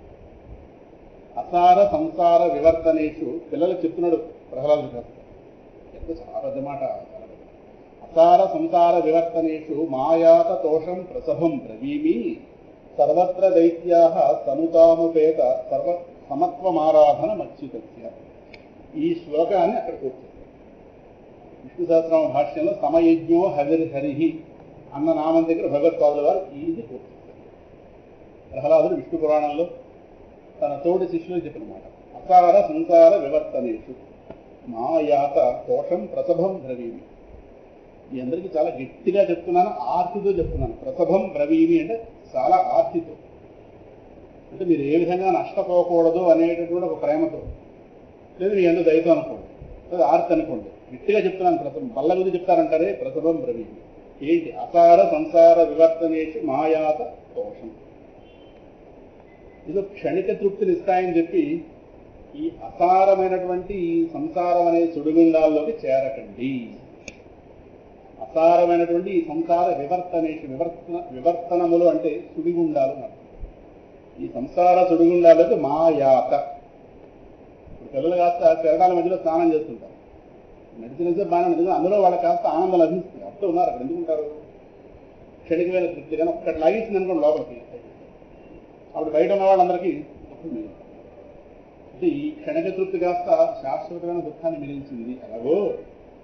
[SPEAKER 1] అసార సంసార వివర్తనేషు, పిల్లలకు చెప్తున్నాడు ప్రహ్లాదుడు కాస్త, ఎంత చాలా పెద్ద మాట. అసార సంసార వివర్తనేషు మాయాత తోషం ప్రసభం బ్రవీమి సర్వత్ర దైత్యాః సనుతాముపేత సర్వ సమత్వమారాధన మచ్యుతస్య. ఈ శ్లోకాన్ని అక్కడ కూర్చుంది. విష్ణు సహస్రనామ భాష్యంలో సమయజ్ఞో హవిర్హరి అన్న నామం దగ్గర భగవత్పాదుల వారు ఇది కూర్చుంటారు. ప్రహ్లాదుడు విష్ణు పురాణంలో తన తోటి శిష్యులకు చెప్పిన మాట, అసార సంసార వివర్తనేషు మాయాత తోషం ప్రసభం బ్రవీమి. మీ అందరికీ చాలా గట్టిగా చెప్తున్నాను, ఆర్తితో చెప్తున్నాను. ప్రసభం బ్రవీమి అంటే చాలా ఆర్తితో, అంటే మీరు ఏ విధంగా నష్టపోకూడదు అనేటటువంటి ఒక ప్రేమతో, లేదు మీ అందరూ దయతో అనుకోండి, లేదా ఆర్తి అనుకోండి. గట్టిగా చెప్తున్నాను. ప్రసభం బల్ల గురించి చెప్తారంటారే, ప్రసభం బ్రవీమి ఏంటి? అసార సంసార వివర్తనేషు మాయాత దోషం. ఇదో క్షణిక తృప్తిని ఇస్తాయని చెప్పి ఈ అసారమైనటువంటి ఈ సంసారం అనే సుడిగుండాల్లోకి చేరకండి. అసారమైనటువంటి ఈ సంసార వివర్తనేషు, వివర్తనములు అంటే సుడిగుండాలు అన్నారు. ఈ సంసార సుడిగుండాలకి మాయాత. ఇప్పుడు పిల్లలు కాస్త శరణాల మధ్యలో స్నానం చేస్తుంటారు, నడిచినసే బాగా నడిచిన అందులో వాళ్ళకి కాస్త ఆనందం లభిస్తుంది. అప్పుడు ఉన్నారు అక్కడ ఎందుకుంటారు? క్షణికమైన తృప్తి. కానీ ఒక్కటి లాగించింది అనుకోండి లోపలికి, అప్పుడు బయట ఉన్న వాళ్ళందరికీ అంటే ఈ క్షణిక తృప్తి కాస్త శాశ్వతమైన దుఃఖాన్ని మిగిల్చింది.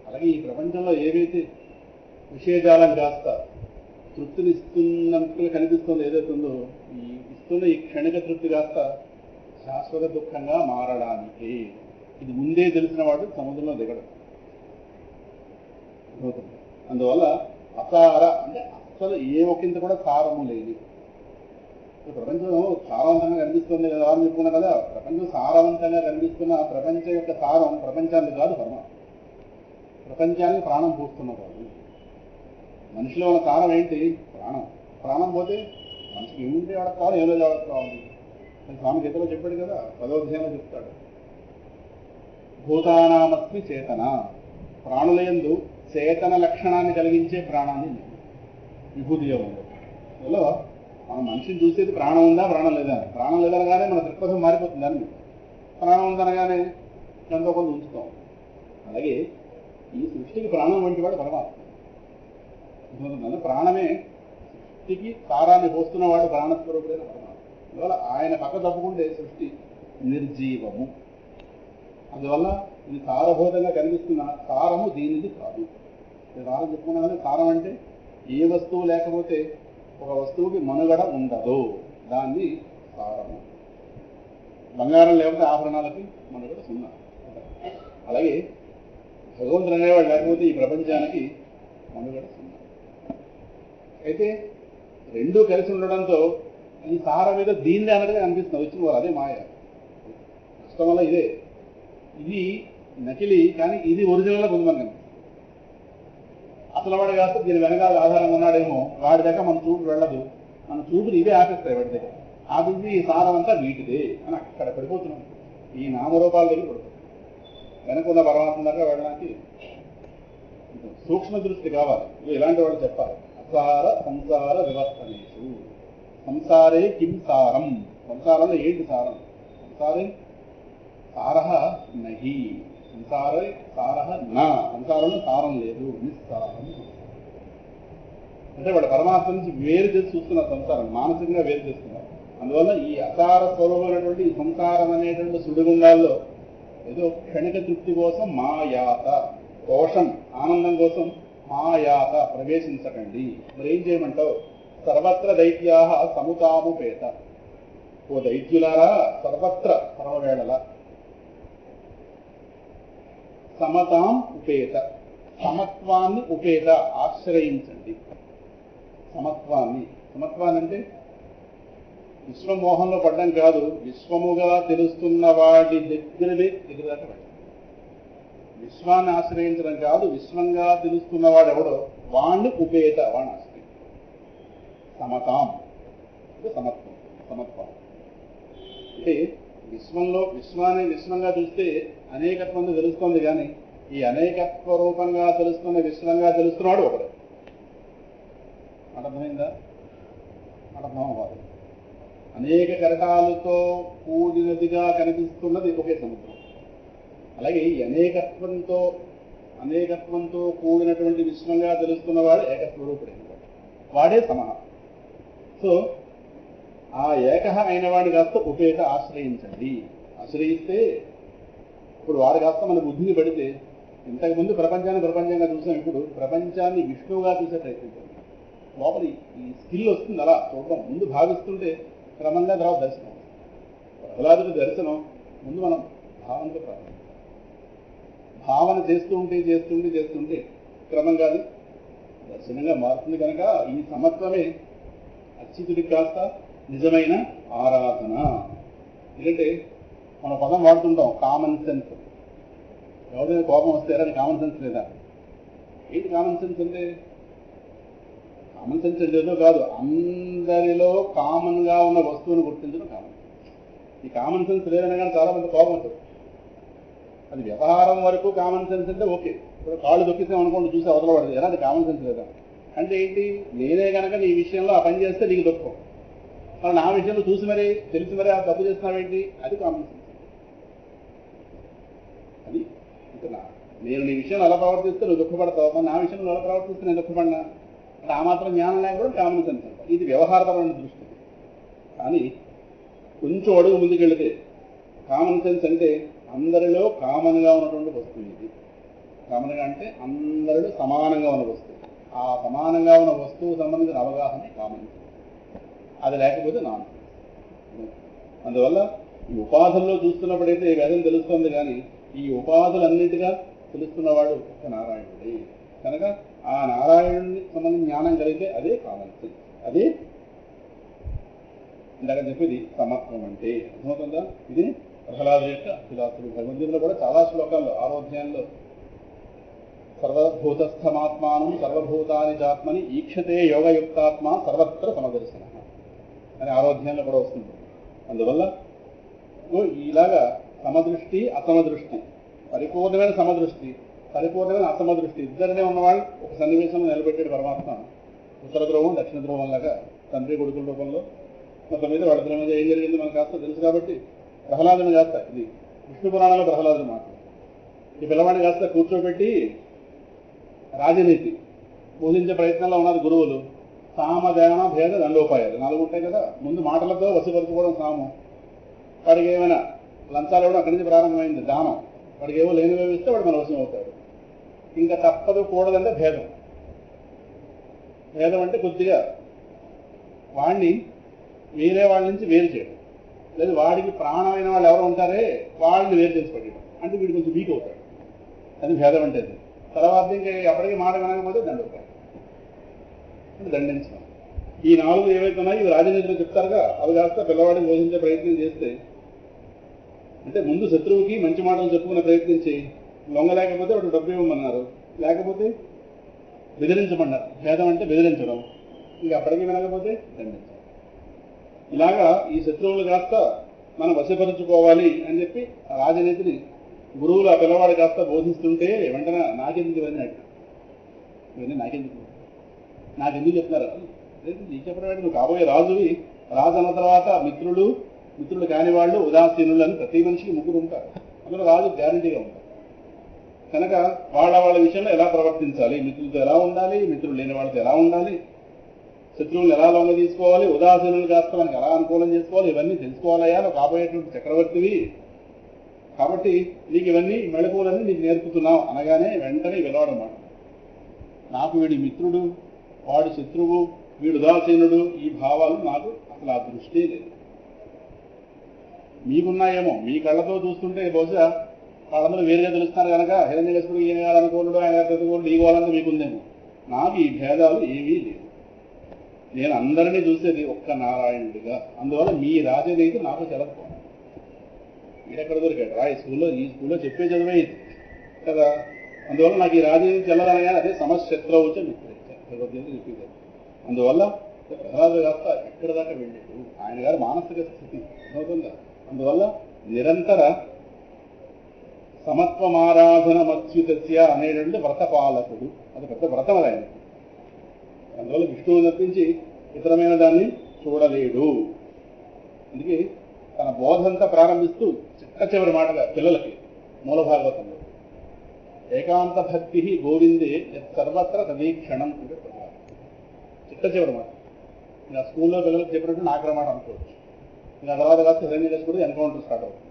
[SPEAKER 1] అలాగే ఈ ప్రపంచంలో ఏవైతే విషయజాలం కాస్త తృప్తినిస్తున్నట్టుగా కనిపిస్తుంది, ఏదైతుందో ఈ ఇస్తున్న ఈ క్షణిక తృప్తి కాస్త శాశ్వత దుఃఖంగా మారడానికి ఇది ముందే తెలిసిన వాడు సముద్రంలో దిగడం. అందువల్ల అసార అంటే అసలు ఏ ఒకంత కూడా సారము లేదు. ప్రపంచం సారవంతంగా కనిపిస్తుంది కదా అని చెప్పుకున్నా కదా. ప్రపంచం సారవంతంగా కనిపిస్తున్న ప్రపంచం యొక్క సారం ప్రపంచాన్ని కాదు, పరమాత్మ. ప్రపంచానికి ప్రాణం పోస్తున్నవాడు. మనిషిలో ఉన్న సారం ఏంటి? ప్రాణం. ప్రాణం పోతే మనిషికి ఏముంటే వాడకు కావాలి, ఏం లేదు వాడకు కావాలి. స్వామి గీతలో చెప్పాడు కదా, 10వ అధ్యాయంలో చెప్తాడు, భూతానామస్మి చేతన. ప్రాణులయందు చేతన లక్షణాన్ని కలిగించే ప్రాణాన్ని విభూతి యోగంలో. అందులో మనం మనిషిని చూసేది ప్రాణం ఉందా ప్రాణం లేదా. ప్రాణం లేదనగానే మన దృక్పథం మారిపోతుంది. అని ప్రాణం ఉందనగానే ఎంతో కొంత ఉంచుతాం. అలాగే ఈ సృష్టికి ప్రాణం వంటి వాడు పరమాత్మ. ప్రాణమే సృష్టికి సారాన్ని పోస్తున్నవాడు ప్రాణస్వరూపుడైన పరమాత్మ. అందువల్ల ఆయన పక్క తప్పుకుంటే సృష్టి నిర్జీవము. అందువల్ల ఇది సారభూతంగా కనిపిస్తున్న సారము దీనిది కాదు. సారం చెప్పుకున్నా కానీ సారం అంటే ఏ వస్తువు లేకపోతే ఒక వస్తువుకి మనుగడ ఉండదు, దాన్ని సారము. బంగారం లేకపోతే ఆభరణాలకి మనుగడ సున్నా. అలాగే భగవంతుడు అనేవాడు లేకపోతే ఈ ప్రపంచానికి మనుగడ సున్నా. అయితే రెండూ కలిసి ఉండడంతో ఈ సారం మీద దీన్ని అన్నట్టుగా అనిపిస్తుంది వచ్చిన వాళ్ళు, అదే మాయ. కష్టం వల్ల ఇదే, ఇది నకిలీ కానీ ఇది ఒరిజినల్గా ఉంది మనకి. అసలు వాడు కాస్త దీని వెనకాల ఆధారంగా ఉన్నాడేమో, వాడి దగ్గర మన చూపు వెళ్ళదు, మన చూపుని ఇవే ఆపేస్తాయి వాడి దగ్గర. ఆపించి ఈ సారం అంతా వీటిదే అని అక్కడ పడిపోతున్నాం, ఈ నామరూపాల దగ్గర పడిపోతుంది. వెనకున్న పరమాత్మ దగ్గర వెళ్ళడానికి సూక్ష్మ దృష్టి కావాలి. ఇలాంటి వాళ్ళు చెప్పాలి. అసార సంసార వివర్తనేషు సంసారే కిం సారం, సంసారంలో ఏంటి సారం? సంసారే సారహ నహి, సంసారే సారహ నా, సంసారంలో సారం లేదు, నిస్సారం. అంటే వాడు పరమాత్మ నుంచి వేరు చేసి చూస్తున్నారు, సంసారం మానసికంగా వేరు చేస్తున్నారు. అందువల్ల ఈ అసార స్వరూపమైనటువంటి ఈ సంసారం అనేటువంటి సుడిగుండాల్లో ఏదో క్షణిక తృప్తి కోసం మాయాత, దోషం ఆనందం కోసం మాయాత ప్రవేశించకండి. మరి ఏం చేయమంటావు? సర్వత్ర దైత్యా సముతాముపేత, ఓ దైత్యులారా సర్వత్ర సర్వవేళల సమతాం ఉపేత, సమత్వాన్ని ఉపేత ఆశ్రయించండి. సమత్వాన్ని, సమత్వాన్ని అంటే విశ్వమోహంలో పడ్డం కాదు, విశ్వముగా తెలుస్తున్న వాడి దగ్గరనే దగ్గరదాకా పడ్డం. విశ్వాన్ని ఆశ్రయించడం కాదు, విశ్వంగా తెలుస్తున్నవాడు ఎవడో వాణ్ణి ఉపేత, వాడిని ఆశ్రయించ. సమతాం అంటే సమత్వం, సమత్వం అంటే విశ్వంలో విశ్వాన్ని విశ్వంగా చూస్తే అనేకత్వం తెలుస్తుంది, కానీ ఈ అనేకత్వ రూపంగా తెలుస్తున్న విశ్వంగా తెలుస్తున్నాడు ఒకడు. అర్థమైందా? అర్థం అవ్వాలి. అనేక కరటాలతో కూడినదిగా కనిపిస్తున్నది ఒకే సముద్రం. అలాగే ఈ అనేకత్వంతో కూడినటువంటి విశ్వంగా తెలుస్తున్నవాడు ఏకస్వరూపుడైన వాడే సమహ. సో ఆ ఏకహ అయిన వాడిని కాస్త ఉపేత ఆశ్రయించండి. ఆశ్రయిస్తే ఇప్పుడు వాడు కాస్త మన బుద్ధిని పడితే, ఇంతకుముందు ప్రపంచంగా చూసాం, ఇప్పుడు ప్రపంచాన్ని విష్ణువుగా చూసే ప్రయత్నించాం. లోపల ఈ స్కిల్ వస్తుంది, అలా చూడడం. ముందు భావిస్తుంటే క్రమంగా తర్వాత దర్శనం. ప్రహ్లాదుడి దర్శనం ముందు మనం భావనతో ప్రారంభం. భావన చేస్తుంటే క్రమంగా అది దర్శనంగా మారుతుంది. కనుక ఈ సమత్వమే అచ్యుతుడికి కాస్త నిజమైన ఆరాధన. ఎందుకంటే మనం పదం వాడుతుంటాం కామన్ సెన్స్. ఎవరైనా కోపం వస్తే అది కామన్ సెన్స్ లేదా? ఏంటి కామన్ సెన్స్ అంటే? కామన్ సెన్స్ ఏదో కాదు, అందరిలో కామన్ గా ఉన్న వస్తువును గుర్తించడం కామన్ సెన్స్. ఈ కామన్ సెన్స్ లేదనే కానీ చాలా మంది కోపం ఉంటుంది. అది వ్యవహారం వరకు కామన్ సెన్స్ అంటే ఓకే. ఇప్పుడు కాళ్ళు దొక్కిస్తాం అనుకోండి, చూసి అవతలపడదు, ఎలాంటి కామన్ సెన్స్ లేదా? అంటే ఏంటి? నేనే కనుక నీ విషయంలో ఆ పని చేస్తే నీకు దుఃఖం, మరి నా విషయంలో చూసి మరీ తెలిసి మరీ ఆ తప్పు చేస్తున్నావేంటి? అది కామన్ సెన్స్. అది ఇంకా నేను నీ విషయంలో అలా ప్రవర్తిస్తే నువ్వు దుఃఖపడతావు, మరి నా విషయంలో ఎలా ప్రవర్తిస్తే నేను దుఃఖపడినా అంటే ఆ మాత్రం జ్ఞానం లేకపోవడం కామన్ సెన్స్ అంట. ఇది వ్యవహారపరమైన దృష్టి. కానీ కొంచెం అడుగు ముందుకెళ్తే కామన్ సెన్స్ అంటే అందరిలో కామన్గా ఉన్నటువంటి వస్తువు ఇది. కామన్గా అంటే అందరిలో సమానంగా ఉన్న వస్తువు. ఆ సమానంగా ఉన్న వస్తువు సంబంధించిన అవగాహన కామన్ సెన్స్. అది లేకపోతే నాన్ సెన్స్. అందువల్ల ఈ ఉపాధుల్లో చూస్తున్నప్పుడైతే వేదం తెలుస్తుంది, కానీ ఈ ఉపాధులన్నిటిగా తెలుస్తున్నవాడు ఒక నారాయణుడే. కనుక ఆ నారాయణుడిని సంబంధించిన జ్ఞానం కలిగితే అదే కామన్ సెన్స్, అదే ఇందాక చెప్పేది సమత్వం అంటే. అర్థమవుతుందా? ఇది ప్రహ్లాదు యొక్క ఫిలాసఫీ. భగవద్గీతలో కూడా చాలా శ్లోకాల్లో 6వ అధ్యాయంలో సర్వభూతస్థమాత్మానం సర్వభూతాని చాత్మని ఈక్షతే యోగయుక్తాత్మ సర్వత్ర సమదర్శన అని 6వ అధ్యాయంలో కూడా వస్తుంది. అందువల్ల ఇలాగా సమదృష్టి అసమదృష్టి, పరిపూర్ణమైన సమదృష్టి, పరిపూర్ణమైన అసమదృష్టి ఇద్దరినే ఉన్నవాళ్ళు ఒక సన్నివేశంలో నిలబెట్టాడు పరమాత్మ. ఉత్తర ధ్రువం దక్షిణ ధ్రువం లాగా తండ్రి కొడుకుల రూపంలో. మొత్తం మీద వాళ్ళిద్దరి మీద ఏం జరిగింది మనకు కాస్త తెలుసు కాబట్టి ప్రహ్లాదుని కాస్త, ఇది విష్ణు పురాణంలో ప్రహ్లాదుని మాట, ఈ పిల్లవాడిని కాస్త కూర్చోబెట్టి రాజనీతి బోధించే ప్రయత్నంలో ఉన్నారు గురువులు. సామధాన భేద దండోపాయాలు 4 ఉంటాయి కదా. ముందు మాటలతో వశపరుచుకోవడం సాము, వాడికి ఏమైనా లంచాలు ఇవ్వడం అక్కడి నుంచి ప్రారంభమైంది. దానం, వాడికి ఏవో లేనివేమి ఇస్తే వాడు మన వశం అవుతాడు. ఇంకా తప్పదు కూడదంటే భేదం. భేదం అంటే కొద్దిగా వాడిని వేరే వాళ్ళ నుంచి వేరు చేయడం, లేదు వాడికి ప్రాణమైన వాళ్ళు ఎవరు ఉంటారే వాళ్ళని వేరు చేసి పడేయడం. అంటే వీడు కొంచెం వీక్ అవుతాడు, అది భేదం అంటే. తర్వాత ఇంకా ఎప్పటికీ మాట వినకపోతే దండోపాయం, దండించడం. ఈ 4 ఏవైతే ఉన్నాయో ఇవి రాజనీతిలో చెప్తారుగా, అవి కాస్త పిల్లవాడిని బోధించే ప్రయత్నం చేస్తే, అంటే ముందు శత్రువుకి మంచి మాటలు చెప్పుకునే ప్రయత్నం చేయి. లొంగలేకపోతే వాడు డబ్బు ఇవ్వమన్నారు, లేకపోతే బెదిరించమన్నారు. భేదం అంటే బెదిరించడం. ఇంకా అప్పటికీ వినకపోతే దండించాలి. ఇలాగా ఈ శత్రువులు కాస్త మనం వశపరుచుకోవాలి అని చెప్పి ఆ రాజనీతిని గురువులు ఆ పిల్లవాడు కాస్త బోధిస్తుంటే వెంటనే నాకెందుకు ఇవన్నీ అడిగి, ఇవన్నీ నాకెందుకు చెప్తున్నారు? నీకు చెప్పడం నువ్వు కాబోయే రాజువి. రాజు అన్న తర్వాత మిత్రులు కాని వాళ్ళు, ఉదాసీనులు అని ప్రతి మనిషికి 3 ఉంటారు. అందులో రాజు గ్యారంటీగా ఉంటారు. కనుక వాళ్ళ విషయంలో ఎలా ప్రవర్తించాలి, మిత్రులతో ఎలా ఉండాలి, మిత్రులు లేని వాళ్ళతో ఎలా ఉండాలి, శత్రువులు ఎలా లొంగ తీసుకోవాలి, ఉదాసీనులు కాస్త మనకి ఎలా అనుకూలం చేసుకోవాలి, ఇవన్నీ తెలుసుకోవాలయ్యా. నువ్వు కాబోయేటువంటి చక్రవర్తివి కాబట్టి నీకు ఇవన్నీ మెళకువలన్నీ నీకు నేర్పుతున్నావు అనగానే వెంటనే విలవడమాట. నాకు వీడి మిత్రుడు, వాడి శత్రువు, వీడు ఉదాసీనుడు, ఈ భావాలు నాకు అసలు ఆ దృష్టి లేదు. మీకున్నాయేమో, మీ కళ్ళతో చూస్తుంటే బహుశా వాళ్ళందరూ వేరుగా తెలుస్తున్నారు కనుక హిరణ్యకశిపుడు ఈయన కాదనుకోనుడు, ఆయన ప్రతికూలుడు, ఈ గోళంతా మీకుందేమో. నాకు ఈ భేదాలు ఏమీ లేవు. నేను అందరినీ చూసేది ఒక్క నారాయణుడిగా. అందువల్ల మీ రాజనీతి నాకు చెలకపో. వీడెక్కడ దొరికాడు రా? ఈ స్కూల్లో చెప్పే చదివే ఇది కదా. అందువల్ల నాకు ఈ రాజనీతి చెల్లదనగా అదే సమశత్రవుచ మిత్రేచ భగవద్గీత చెప్పేది. అందువల్ల ప్రహ్లాదు కాస్త ఎక్కడి దాకా వెళ్ళాడు, ఆయన గారి మానసిక స్థితి అవుతుందా. అందువల్ల నిరంతర సమత్వమారాధన మత్స్యుతస్య అనేటువంటి వ్రతపాలకుడు. అది పెద్ద వ్రతం అది ఆయన. అందువల్ల విష్ణువు తప్పించి ఇతరమైన దాన్ని చూడలేడు. అందుకే తన బోధంతా ప్రారంభిస్తూ చిట్ట చివరి మాటగా పిల్లలకి మూల భాగవతంలో ఏకాంత భక్తి గోవిందే సర్వత్ర తదీక్షణం అంటే చిట్ట చివరి మాట. ఇంకా స్కూల్లో పిల్లలకు చెప్పినట్టు నాకర మాట అనుకోవచ్చు. ఇంకా తర్వాత కాస్త హిరణ్యకశిపుడు ఎన్కౌంటర్ స్టార్ట్ అవుతుంది.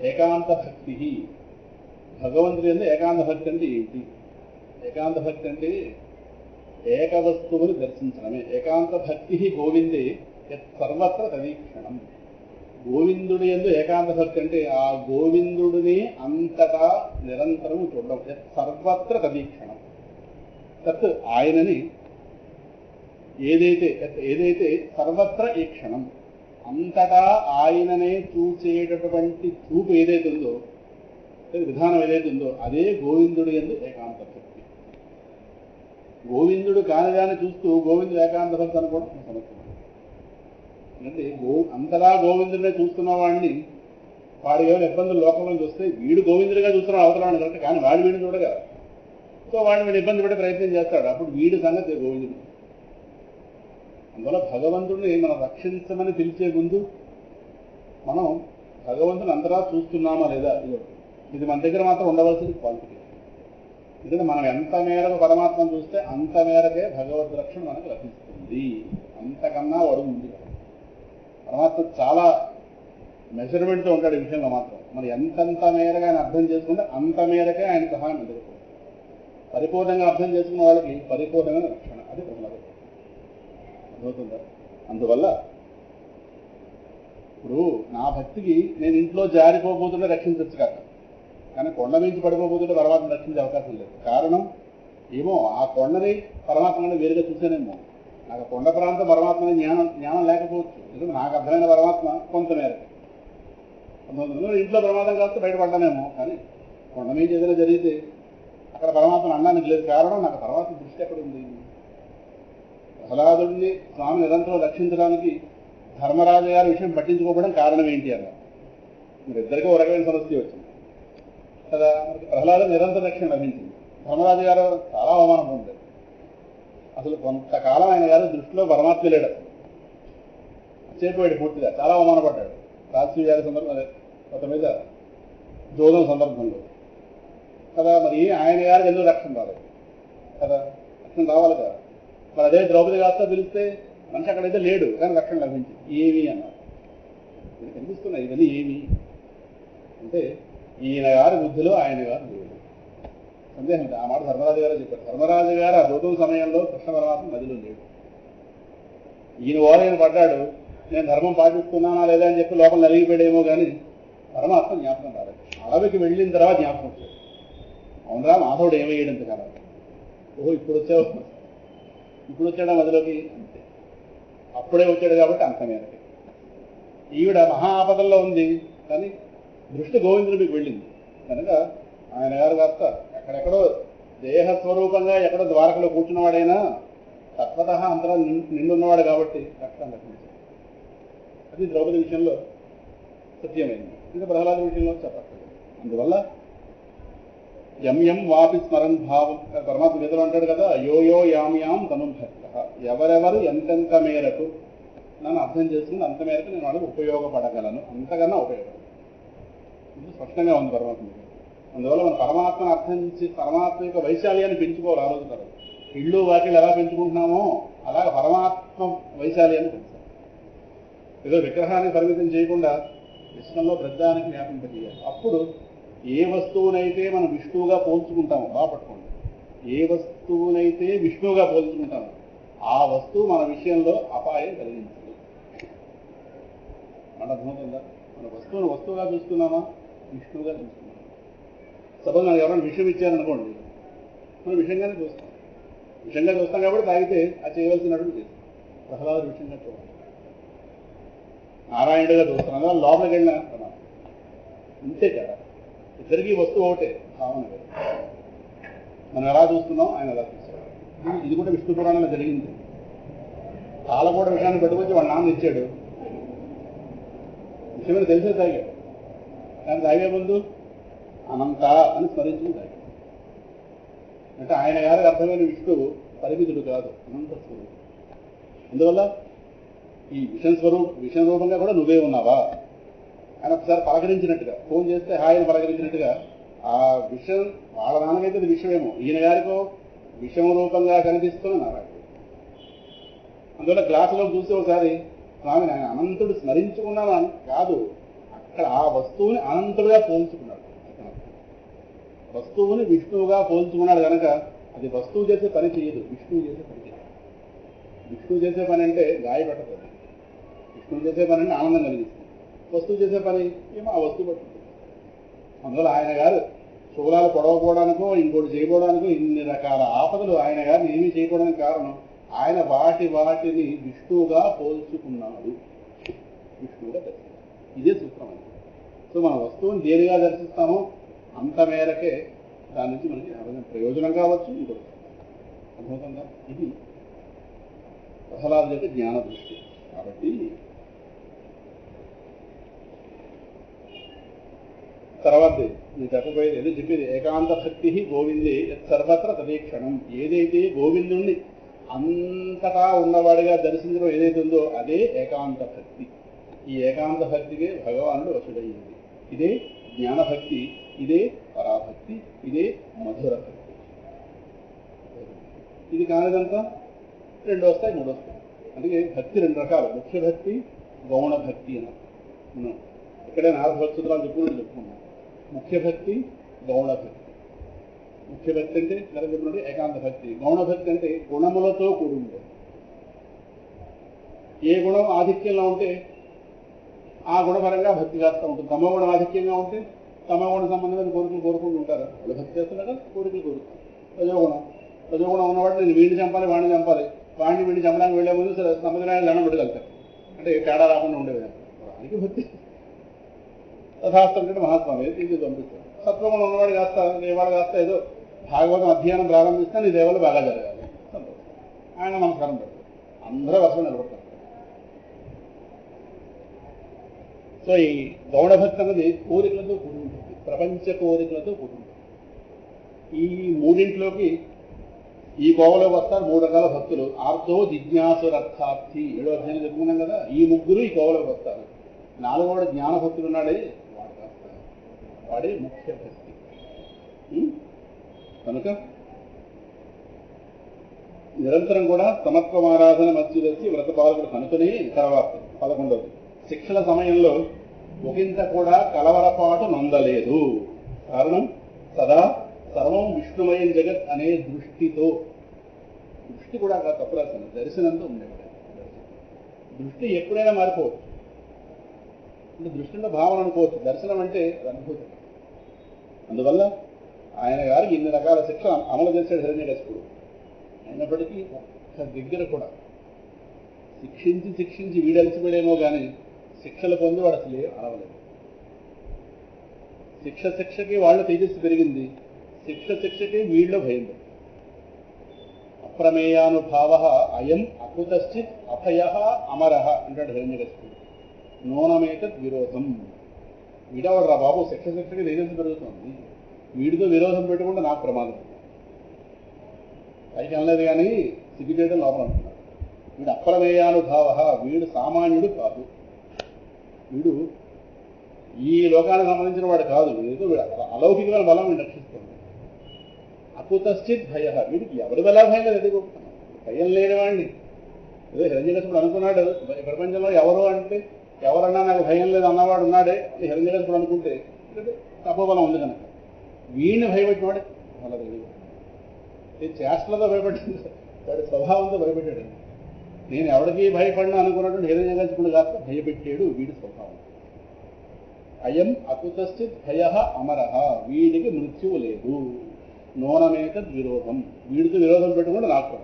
[SPEAKER 1] ఏకాంత భక్తి, భగవంతుడి యందు ఏకాంత భక్తి అంటే ఏంటి? ఏకాంత భక్తి అంటే ఏక వస్తువుని దర్శించడమే. ఏకాంత భక్తి గోవిందే సర్వత్ర తదీక్షణం. గోవిందుడి యందు ఏకాంత భక్తి అంటే ఆ గోవిందుడిని అంతటా నిరంతరము చూడడం. సర్వత్ర తదీక్షణం. తత్ ఆయనని ఏదైతే సర్వత్ర ఈ క్షణం అంతటా ఆయననే చూసేటటువంటి చూపు ఏదైతే ఉందో, విధానం ఏదైతే ఉందో అదే గోవిందుడి యందు ఏకాంత భక్తి. గోవిందుడు కానిదాన్ని చూస్తూ గోవిందుడు ఏకాంత భక్తి అనుకోవడం సమస్య. అంటే అంతలా గోవిందుడినే చూస్తున్న వాడిని వాడు ఏమైనా ఇబ్బందులు లోకంలో చూస్తే వీడు గోవిందుడిగా చూస్తున్నాడు అవతలాన్ని కరెక్ట్, కానీ వాడు వీడిని చూడగా సో వాడిని వీడు ఇబ్బంది పడే ప్రయత్నం చేస్తాడు. అప్పుడు వీడి సంగతి గోవిందుడు. అందువల్ల భగవంతుడిని మనం రక్షించమని పిలిచే ముందు మనం భగవంతుని అంతలా చూస్తున్నామా లేదా, ఇది మన దగ్గర మాత్రం ఉండవలసిన క్వాలిఫికేషన్. ఎందుకంటే మనం ఎంత మేరకు పరమాత్మను చూస్తే అంత మేరకే భగవద్ రక్షణ మనకు లభిస్తుంది. అంతకన్నా అడుగు ఉంది. పరమాత్మ చాలా మెజర్మెంట్తో ఉంటాడు ఈ విషయంలో మాత్రం. మరి ఎంతంత మేరగా ఆయన అర్థం చేసుకుంటే అంత మేరకే ఆయన సహాయం ఎదుర్కొంటాడు. పరిపూర్ణంగా అర్థం చేసుకున్న వాళ్ళకి పరిపూర్ణమైన రక్షణ, అది ప్రహ్లాద అర్థమవుతుందా. అందువల్ల ఇప్పుడు నా భక్తికి నేను ఇంట్లో జారిపోబోతుంటే రక్షించచ్చు కాక, కానీ కొండ మించి పడిపోబోతుంటే పరమాత్మ రక్షించే అవకాశం లేదు. కారణం ఏమో ఆ కొండని పరమాత్మని వేరుగా చూసానేమో. నాకు కొండ ప్రాంతం పరమాత్మని జ్ఞానం లేకపోవచ్చు. ఎందుకంటే నాకు అర్థమైన పరమాత్మ కొంతమేరకు ఇంట్లో ప్రమాదం కాస్తే బయటపడ్డానేమో. కానీ కొండ మీద ఏదైనా జరిగితే అక్కడ పరమాత్మను అనడానికి లేదు. కారణం నాకు తర్వాత దృష్టి ఎక్కడ ఉంది. ప్రహ్లాదుడిని స్వామి నిరంతరం రక్షించడానికి ధర్మరాజు గారి విషయం పట్టించుకోవడం కారణం ఏంటి అన్నారు. మీరిద్దరికీ ఒక రకమైన సమస్య వచ్చింది కదా. ప్రహ్లాదు నిరంతర రక్షణ లభించింది. ధర్మరాజు గారు చాలా అవమానం పొందారు. అసలు కొంతకాలం ఆయన గారు దృష్టిలో పరమాత్మ లేడు. చేతివాడి పూర్తిగా చాలా అవమానపడ్డాడు. రాజసూయాల సందర్భం కొంత మీద జోదం సందర్భంలో కదా. మరి ఆయన గారికి ఎందుకు రక్షణ రాలేదు కదా, రక్షణ రావాలి కదా. మరి అదే ద్రౌపది కాస్త పిలిస్తే మనిషి అక్కడైతే లేడు, కానీ రక్షణ లభించింది. ఏమి అన్నారు. ఇది కనిపిస్తున్నాయి ఇవన్నీ ఏమి అంటే ఈయన గారి బుద్ధిలో ఆయన గారు లేడు. సందేహం ఆ మాట ధర్మరాజు గారు చెప్పారు. ధర్మరాజు గారు ఆ దూతం సమయంలో కృష్ణ పరమాత్మ నదిలో లేడు. ఈయన ఓరైన పడ్డాడు, నేను ధర్మం పాటిస్తున్నానా లేదా అని చెప్పి లోపల నలిగిపోయాడేమో కానీ పరమాత్మ జ్ఞాపకం రాలేదు. అడవికి వెళ్ళిన తర్వాత జ్ఞాపకం వచ్చాడు. అవునరా మాధవుడు ఏమయ్యాడంత కదా, ఓహో ఇప్పుడు వచ్చాడా మదిలోకి. అంతే అప్పుడే వచ్చాడు కాబట్టి అంత మేరకి. ఈవిడ మహా ఆపదల్లో ఉంది కానీ దృష్టి గోవిందుడికి వెళ్ళింది కనుక ఆయన గారు కాస్త ఎక్కడెక్కడో దేహస్వరూపంగా ఎక్కడో ద్వారకలో కూర్చున్నవాడైనా తత్వత అంతలో నిండున్నవాడు కాబట్టి కష్టం కనిపించాడు. అది ద్రౌపది విషయంలో సత్యమైంది. ఇంకా ప్రహ్లాద విషయంలో చెప్పట్లేదు. అందువల్ల ఎం వాపి స్మరన్ భావం పరమాత్మ గీతలో అంటాడు కదా, యోయో యాం తనుం భక్త, ఎవరెవరు ఎంతెంత మేరకు నన్ను అర్థం చేసుకుని అంత మేరకు నేను వాళ్ళకి ఉపయోగపడగలను, అంతకన్నా ఉపయోగపడగలను. ఇది స్పష్టంగా ఉంది పరమాత్మ. అందువల్ల మనం పరమాత్మను అర్థం చేసి పరమాత్మ యొక్క వైశాల్యాన్ని పెంచుకోవాలి. ఆ రోజు తర్వాత ఇళ్ళు వాకిళ్ళు ఎలా పెంచుకుంటున్నామో అలాగ పరమాత్మ వైశాల్యాన్ని పెంచాలి. ఏదో విగ్రహాన్ని పరిమితం చేయకుండా విశ్వంలో ప్రజ్ఞానికి వ్యాపింపజేయాలి. అప్పుడు ఏ వస్తువునైతే మనం విష్ణువుగా పోల్చుకుంటామో, బాగా పట్టుకోండి, ఏ వస్తువునైతే విష్ణువుగా పోల్చుకుంటామో ఆ వస్తువు మన విషయంలో అపాయం కలిగించదు. మన అర్థమవుతుందా? మన వస్తువుగా చూస్తున్నామా, విష్ణువుగా చూస్తున్నామా? సపోజ్ మనకు ఎవరైనా విషయం ఇచ్చారనుకోండి, మనం విషయంగానే చూస్తాం. విషయంగా చూస్తాం కాబట్టి తాగితే అది చేయవలసినట్టు చేస్తాం. ప్రహ్లాదు విషయంగా చూడాలి, నారాయణుడిగా చూస్తున్నాం. అందువల్ల లోపలికి వెళ్ళిన అంతే కదా, ఇద్దరికీ వస్తువు ఒకటే, భావన వేరు. మనం ఎలా చూస్తున్నాం ఆయన ఎలా చూస్తాం. ఇది కూడా విష్ణు పురాణంలో జరిగింది. పాలకూడ విషయాన్ని పెట్టుకొచ్చి వాళ్ళ నాన్న ఇచ్చాడు. విషయమైన తెలిసే తాగాడు, కానీ తాగే ముందు అనంత అని స్మరించుకుని తాగాడు. అంటే ఆయన గారికి అర్థమైన విష్ణువు పరిమితుడు కాదు, అనంత స్వరూపం. అందువల్ల ఈ విషయం రూపంగా కూడా నువ్వే ఉన్నావా ఆయన ఒకసారి పలకరించినట్టుగా, ఫోన్ చేస్తే హాయిని పలకరించినట్టుగా ఆ విషయం వాళ్ళ నాన్నకైతే అది విషయమేమో, ఈయన గారికో విషయం రూపంగా కనిపిస్తున్న నారాయణుడు. అందువల్ల గ్లాసులో చూసి ఒకసారి స్వామి ఆయన అనంతుడు స్మరించుకున్నాను అని కాదు, అక్కడ ఆ వస్తువుని అనంతుడుగా పోల్చుకున్నాడు. వస్తువుని విష్ణువుగా పోల్చుకున్నాడు కనుక అది వస్తువు చేసే పని చేయదు, విష్ణువు చేసే పని చేయదు. విష్ణువు చేసే పని అంటే గాయపడుతుంది, విష్ణువు చేసే పని అంటే ఆనందం కలిగిస్తుంది. వస్తువు చేసే పని ఏమో ఆ వస్తువు పడుతుంది. అందువల్ల ఆయన గారు శుభ్రాలు పొడవకపోవడానికో ఇంకోటి చేయకపోవడానికో ఇన్ని రకాల ఆపదలు ఆయన గారిని ఏమీ చేయకపోవడానికి కారణం ఆయన వాటిని విష్ణువుగా పోల్చుకున్నాడు, విష్ణువుగా దర్శించాడు. ఇదే సూత్రం అండి. సో మన వస్తువుని దేనిగా దర్శిస్తామో అంత మేరకే దాని నుంచి మనకి ప్రయోజనం కావచ్చు, ఇంకోటి అర్థమవుతుందా? ఇది ప్రహ్లాదు యొక్క జ్ఞాన దృష్టి. కాబట్టి తర్వాత నేను చెప్పబోయేది ఏదో చెప్పేది, ఏకాంత భక్తి గోవిందే సర్వత్ర తదీక్షణం. ఏదైతే గోవిందుణ్ణి అంతటా ఉన్నవాడిగా దర్శించడం ఏదైతే ఉందో అదే ఏకాంత భక్తి. ఈ ఏకాంత భక్తికే భగవానుడు వశుడయ్యింది. ఇదే జ్ఞానభక్తి, ఇదే పరాభక్తి, ఇదే మధుర భక్తి. ఇది కానిదంతా రెండు వస్తాయి, మూడు వస్తాయి. అందుకే భక్తి రెండు రకాలు, ముఖ్య భక్తి, గౌణ భక్తి అని. మనం ఇక్కడే 4 భక్తి సూత్రాలు చెప్పుకున్నాం. ముఖ్య భక్తి, గౌణ భక్తి. ముఖ్య భక్తి అంటే ఇలా చెప్పినట్టు ఏకాంత భక్తి. గౌణ భక్తి అంటే గుణములతో కూడి ఉండేది. ఏ గుణం ఆధిక్యంలో ఉంటే ఆ గుణపరంగా భక్తి చేస్తూ ఉంటుంది. తమ గుణం ఆధిక్యంగా ఉంటే తమ గుణ సంబంధమైన కోరికలు కోరుకుంటూ ఉంటారు. వాళ్ళు భక్తి చేస్తున్నాక కోరికలు కోరుతారు. రజోగుణం ఉన్నవాడు నేను వీడిని చంపాలి, వాడిని చంపాలి, వీడిని చంపడానికి వెళ్లే ముందు సరే సంబంధమైన దండం పెట్టుకెళ్తారు. అంటే తేడా రాకుండా ఉండేది దానికి భక్తి. తథాస్తం అంటే మహాత్మాలు ఇది పంపిస్తారు. సత్వగుణం ఉన్నవాడు కాస్త దేవాడు కాస్త ఏదో భాగవతం అధ్యయనం ప్రారంభిస్తే నీ దేవాలు బాగా జరగాలి, సంతోషం, ఆయన నమస్కారం పెడతారు, అందరూ వర్షం నిలబడతారు. సో ఈ గౌడభక్తి అన్నది కోరికలతో కూడి ఉంటుంది, ప్రపంచ కోరికలతో కూడి ఉంటుంది. ఈ మూడింట్లోకి ఈ కోవలోకి వస్తారు 3 రకాల భక్తులు. ఆర్తో జిజ్ఞాసురర్థార్థి 7వ అధ్యాయం చెప్పుకున్నాం కదా. ఈ ముగ్గురు ఈ కోవలోకి వస్తారు. 4వవాడు జ్ఞాన భక్తులు ఉన్నాడే వాడు కాస్తారు, వాడే ముఖ్య భక్తి. కనుక నిరంతరం కూడా సమత్వమారాధన మధ్యదర్శి వ్రతపాలకుడు కనుకనే. తర్వాత 11వది శిక్షణ సమయంలో ఒకంత కూడా కలవరపాటు నొందలేదు. కారణం సదా సర్వం విష్ణుమయం జగత్ అనే దృష్టితో. దృష్టి కూడా తప్పు రాశాను, దర్శనంతో ఉండేవాడు. దృష్టి ఎప్పుడైనా మారిపోవచ్చు. అంటే దృష్టి అంటే భావన అనుకోవచ్చు, దర్శనం అంటే అనుభూతి. అందువల్ల ఆయన గారికి ఇన్ని రకాల శిక్షణ అమలు చేశాడు హిరణ్యకశిపుడు. అయినప్పటికీ ఒక్క దగ్గర కూడా శిక్షించి శిక్షించి వీడలిసిపోయాడేమో కానీ శిక్షలు పొంది వాడు అసలు అరవలేదు. శిక్షకి వాళ్ళ తేజస్సు పెరిగింది, శిక్షకి వీళ్ళలో భయం పెరిగింది. అప్రమేయానుభావ అయం అకుతశ్చిత్ అభయ అమరః అంటాడు హిరణ్యకశిపుడు. నూనమేతత్ విరోధం. వీడవడరా బాబు, శిక్షకి తేజస్సు పెరుగుతుంది, వీడితో విరోధం పెట్టుకుంటే నాకు ప్రమాదం. పైకి అనలేదు కానీ సిగ్గుచేయడం లోపల అంటున్నాడు. వీడు అప్రమేయానుభావ, వీడు సామాన్యుడు కాదు, వీడు ఈ లోకానికి సంబంధించిన వాడు కాదు, ఏదో వీడు అలౌకికమైన బలం వీడు రక్షిస్తుంది. అకుతశ్చిత్ భయ, వీడికి ఎవరి బలా భయం లేదు, ఎదుగుతున్నాడు భయం లేనివాడిని. ఏదో హిరణ్యకశిపుడు అనుకున్నాడు ప్రపంచంలో ఎవరు అంటే ఎవరన్నా నాకు భయం లేదు అన్నవాడు ఉన్నాడే అని హిరణ్యకశిపుడు అనుకుంటే తపోబలం ఉంది కనుక వీడిని భయపెట్టినవాడే అలా తెలియదు. చేష్టలతో భయపెట్టింది, వాడి స్వభావంతో భయపెట్టాడు. నేను ఎవరికి భయపడినా అనుకున్నటువంటి హిరణ్యకశిపుడు కాక భయపెట్టాడు వీడి స్వభావం. అయం అకుతశ్చిత్ భయ అమరః, వీడికి మృత్యువు లేదు. నూనమేతద్ విరోధం, వీడితో విరోధం పెట్టుకుంటే నాకు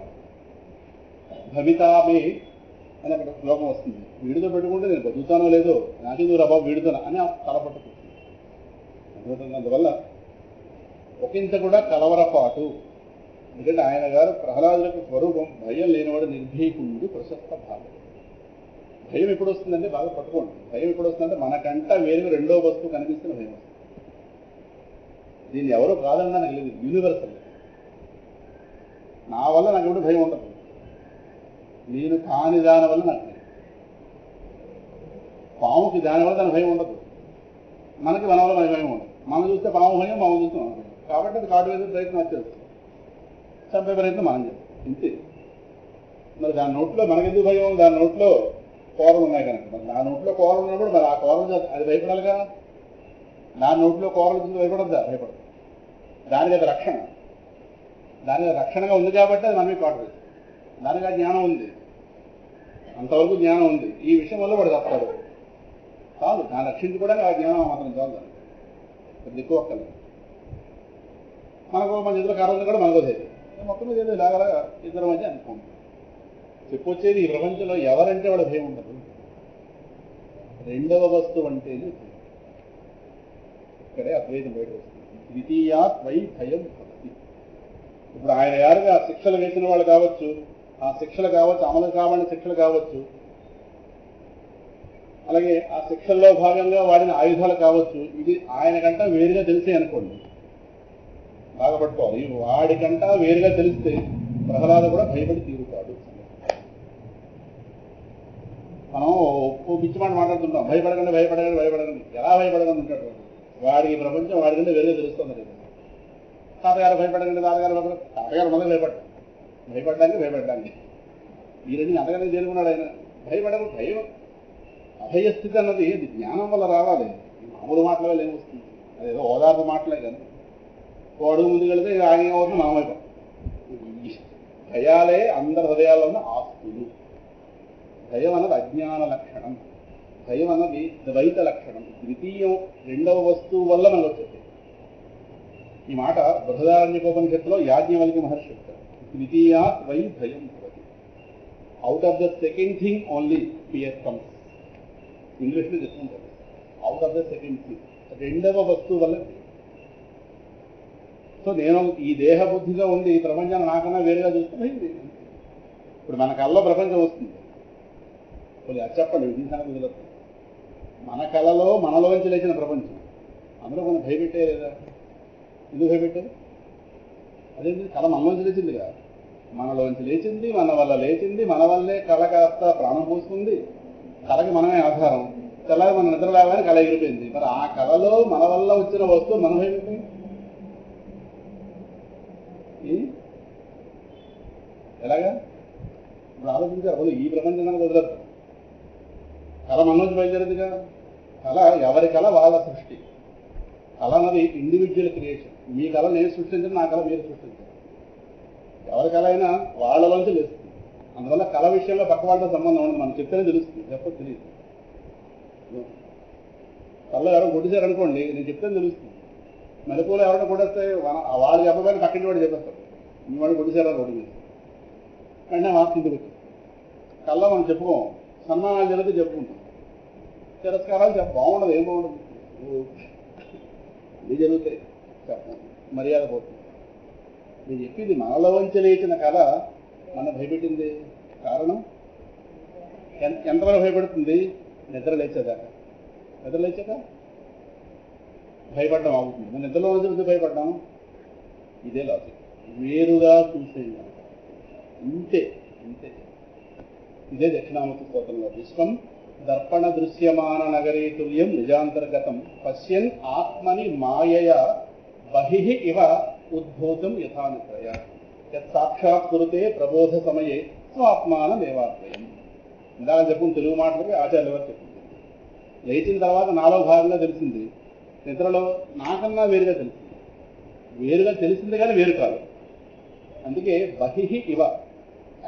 [SPEAKER 1] భవితామే అని అక్కడ శ్లోకం వస్తుంది. వీడితో పెట్టుకుంటే నేను బతుకుతానో లేదో, నాకెందుకు రా బాబు వీడితోనా అని తలపట్టుకుంటుంది. అందువల్ల ఒకంత కూడా కలవరపాటు. ఎందుకంటే ఆయన గారు ప్రహ్లాదులకు స్వరూపం భయం లేనివాడు నిర్భీకుడు ప్రశస్త భావం. భయం ఎప్పుడు వస్తుందంటే బాగా పట్టుకోండి, భయం ఎప్పుడు వస్తుందంటే మనకంట వేరే రెండో వస్తువు కనిపిస్తున్న భయం వస్తుంది. దీన్ని ఎవరో కాదన్నా నాకు లేదు, యూనివర్సల్. నా వల్ల నాకు ఎప్పుడు భయం ఉండదు, నేను కాని దాని వల్ల నాకు భయం. పాముకి దానివల్ల దాని భయం ఉండదు, మనకి మన వల్ల మన భయం ఉండదు. మనం చూస్తే పాము భయం, మనం చూస్తే మన భయం. కాబట్టి అది కాటు వేసే ప్రయత్నం వచ్చేస్తుంది, చంపే ప్రయత్నం మనం చేస్తాం, ఇంతే. మరి దాని నోట్లో మనకెందుకు భయం? దాని నోట్లో కూరలు ఉన్నాయి కనుక. మరి నా నోట్లో కూరలు ఉన్నప్పుడు మరి ఆ కూరలు అది భయపడాలిగా. నా నోట్లో కూరలు చూసి భయపడద్దా? భయపడదు. దానికి అది రక్షణ, దానికి రక్షణగా ఉంది కాబట్టి అది మనమే కాటు వేస్తుంది. దానికి ఆ జ్ఞానం ఉంది, అంతవరకు జ్ఞానం ఉంది. ఈ విషయం వల్ల వాడు తప్పడు చాలు, దాన్ని రక్షించుకోవడానికి ఆ జ్ఞానం మాత్రం చాలు. దానికి ఎక్కువ ఒక్కలేదు. మనకు మన చేతిలో కారణం కూడా మనకు తెలియదు, మొత్తం మీద ఏదో ఇలాగలాగా ఇద్దరు మధ్య అనుకోండి. చెప్పొచ్చేది ఈ ప్రపంచంలో ఎవరంటే వాడు భయం ఉండదు, రెండవ వస్తువు అంటేనే ఇక్కడే అద్వైతం బయట వస్తుంది. ద్వితీయాత్ వై భయం భక్తి. ఇప్పుడు ఆయన గారుగా శిక్షలు వేసిన వాళ్ళు కావచ్చు, ఆ శిక్షలు కావచ్చు, అమలు కావాలని శిక్షలు కావచ్చు, అలాగే ఆ శిక్షల్లో భాగంగా వాడిన ఆయుధాలు కావచ్చు. ఇది ఆయనకంటా వేరుగా తెలిసే అనుకోండి, బాగా పట్టుకోవాలి. వాడికంటా వేరుగా తెలిస్తే ప్రహ్లాద కూడా భయపడి తీరుతాడు. మనం ఓ పిచ్చి మాట మాట్లాడుతుంటాం, భయపడకండి భయపడకండి భయపడకండి. ఎలా భయపడకండి ఉంటాడు వాడికి ప్రపంచం వాడికంటే వేరుగా తెలుస్తుంది. తాతగారు భయపడకండి, తాతగారు భయపడ, తాతగారు మొదలు భయపడడానికి ఈ రెండు అంతగానే చేరుకున్నాడు ఆయన. భయపడకు, భయం అభయస్థితి అన్నది అది జ్ఞానం వల్ల రావాలి, మామూలు మాటల వల్ల ఏమొస్తుంది. అదేదో ఓదార్పు మాటలే కానీ ఓ అడుగు ముందుకు వెళితే ఆగే అవుతుంది మనం అయిపోతాం. భయాలే అందరి హృదయాల్లో ఉన్న ఆస్తులు. భయం అన్నది అజ్ఞాన లక్షణం, భయం అన్నది ద్వైత లక్షణం, ద్వితీయం రెండవ వస్తువు వల్ల మనకు వచ్చేది. ఈ మాట బృహదారణ్యకోపనిషత్తులో యాజ్ఞవల్క్య మహర్షి చెప్తారు. ద్వితీయాత్ వై భయం భవతి, out of the second thing only fear comes. ఇంగ్లీష్లో చెప్తుంటారు, out of the second thing, రెండవ వస్తువు వల్ల. సో నేను ఈ దేహ బుద్ధిగా ఉండి ఈ ప్రపంచాన్ని నాకన్నా వేరుగా చూస్తే ఇప్పుడు మన కళ్ళలో ప్రపంచం వస్తుంది. కొన్ని చెప్పండి విధించాలని కుదరదు. మన కళలో మనలోంచి లేచిన ప్రపంచం, అందులో కొన్ని భయపెట్టే లేదా? ఎందుకు భయపెట్టారు? అదేంటి, కళ మనలోంచి లేచింది కదా, మనలోంచి లేచింది, మన వల్ల లేచింది, మన వల్లే కళ కాస్త ప్రాణం పోసుకుంది. కళకి మనమే ఆధారం. తెల్లారి మన నిద్ర లేవని కళ ఎగిరిపోయింది. మరి ఆ కళలో మన వల్ల వచ్చిన వస్తువు మన భయపెట్టింది ఎలాగా? ఇప్పుడు ఆలోచించారు. ఈ ప్రపంచానికి వదలదు, కళ మన నుంచి బయలుదేరదుగా. కళ ఎవరి కళ వాళ్ళ సృష్టి. కళ అన్నది ఇండివిజువల్ క్రియేషన్. మీ కళ నేను సృష్టించను, నా కళ మీరు సృష్టించారు. ఎవరి కళ అయినా వాళ్ళలోంచి లేస్తుంది. అందువల్ల కళ విషయంలో పక్క వాళ్ళతో సంబంధం ఉండదు, మనం చెప్తేనే తెలుస్తుంది, చెప్పదు తెలియదు. కళ్ళలో ఎవరో కొట్టేశారనుకోండి, నేను చెప్తేనే తెలుస్తుంది. మెలకువలో ఎవరైనా కొట్టేస్తే వాళ్ళు చెప్పబోయిన పక్కింటి వాడు చెప్పేస్తారు, మీ వాడు కొట్టేశారా రోడ్డు మీద, వెంటనే వార్త ఇంటికి వచ్చి కల్లా మనం చెప్పుకోం, సన్మానాలు జరిగితే చెప్పుకుంటాం, తిరస్కారాలు బాగుండదు, ఏం బాగుండదు, ఇది జరుగుతాయి, చెప్పం, మర్యాద పోతుంది. నేను చెప్పింది మనలో వంచి లేచిన కళ మన భయపెట్టింది. కారణం ఎంతవరకు భయపడుతుంది? నిద్ర లేచేదాకా. నిద్ర లేచాక భయపడడం అవుతుంది. మన నిద్రలో నుంచి భయపడ్డాము. ఇదే లాజిక్. వేరుగా చూసేది ఇంతే ఇంతే. ఇదే దక్షిణామూర్తి స్తోత్రంలో విశ్వం దర్పణ దృశ్యమాన నగరీ తుల్యం నిజాంతర్గతం పశ్యన్ ఆత్మని మాయయ బహిః ఇవ ఉద్భూతం యథానిద్రయ సాక్షాత్ కురుతే ప్రబోధ సమయే స్వాత్మానమేవాద్వయం. ఇందాక చెప్పుకుని తెలుగు మాటలకి ఆచార్యుల వారు చెప్పింది. లేచిన తర్వాత నాలో భాగంగా తెలిసింది, నిద్రలో నాకన్నా వేరుగా తెలిసింది. వేరుగా తెలిసింది కానీ వేరు కాదు. అందుకే బహిః ఇవ,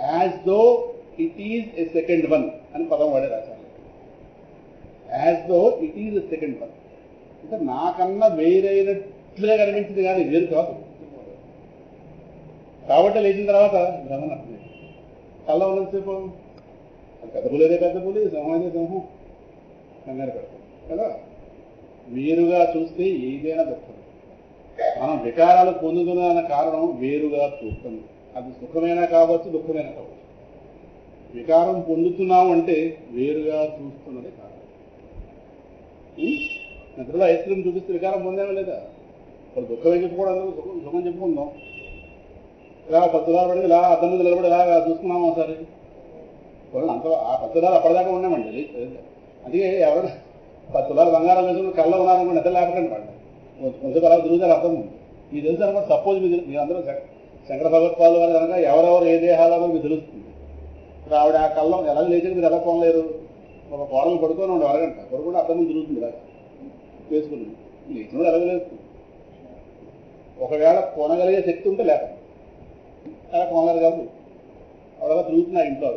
[SPEAKER 1] as though it is a second one అని పదం వాడే రాశారు. As though it is a second one అంటే నాకన్నా వేరైనట్లుగా కనిపించింది కానీ వేరు కాదు. కాబట్టి లేచిన తర్వాత భ్రమణ కళ్ళ ఉన్నంతసేపు పెద్ద పులేదే పెద్ద పులి, సింహం అయితే సింహం, కంగారు పెడతాం కదా. వేరుగా చూస్తే ఏదైనా దొరుకుతుంది. మనం వికారాలు పొందుతున్న కారణం వేరుగా చూస్తుంది. అది సుఖమైనా కావచ్చు, దుఃఖమైనా కావచ్చు. వికారం పొందుతున్నాం అంటే వేరుగా చూస్తున్నదే కారణం. నిద్రలో ఐస్ క్రీమ్ చూపిస్తే వికారం పొందామా లేదా? ఇప్పుడు దుఃఖమే చెప్పుకోవడం, సుఖం చెప్పుకుందాం. ఇలా పత్తుదారు పడి ఇలా అద్దం మీద నిలబడి ఇలా చూసుకున్నాము ఒకసారి. అంత ఆ పత్తుదారు అప్పటిదాకా ఉన్నామండి. అందుకే ఎవరైనా 10 తులాలు బంగారం వేసుకుని కళ్ళ ఉన్నారనుకో నిద్ర లేకపోతే పడ్డారు. కొంచెం అలా తిరుగుతారు, అర్థం ఉంది. మీకు తెలుసు అనమాట. సపోజ్ మీరు అందరూ శంకర భగవత్పాలు వారు కనుక ఎవరెవరు ఏ దేహాలలో మీకు తెలుస్తుంది. ఇప్పుడు ఆవిడ ఆ కళ్ళం ఎలా లేచి మీరు ఎలా కొనలేరు. ఒక కోడలు పడుకొని ఉండే అరగంట పడుకుంటే అర్థం ముందు తిరుగుతుంది ఇలా వేసుకుని లేచిన ఎలాగ లేస్తుంది. ఒకవేళ కొనగలిగే శక్తి ఉంటే లేక అలా కొనలేరు కాదు. ఆవిడగా తిరుగుతున్నా ఇంట్లో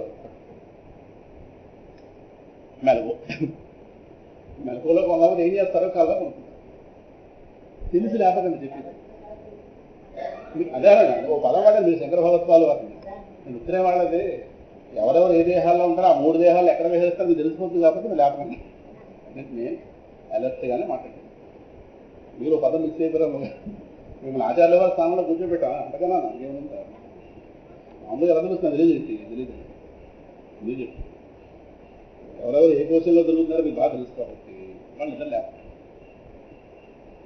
[SPEAKER 1] మెలకువలో కొనలేకపోతే ఏం చేస్తారో కళ్ళ కొనుక్కుంటారు. తెలిసి లేపకండి చెప్పేది. అదే ఓ పదం వాడే మీరు శంకర భగవత్పాలు వారిని నేను ఉత్తరే వాళ్ళది ఎవరెవరు ఏ దేహాల్లో ఉంటారో ఆ 3 దేహాలు ఎక్కడ వేసేస్తారో మీకు తెలిసిపోతుంది. కాబట్టి మీరు లేపకండి. నేను అలర్ట్గానే మాట్లాడాను. మీరు పదం మిస్ అయిపోయారు. మిమ్మల్ని ఆచార్య వారి స్థానంలో కూర్చోబెట్టా అంతకన్నా ఏముంది. మామూలుగా ఎలా తెలుస్తుంది తెలియదు. ఎవరెవరు ఏ కోశంలో తిరుగుతున్నారో మీకు బాగా తెలుసు. కాబట్టి వాళ్ళు నిద్ర లేకపోతే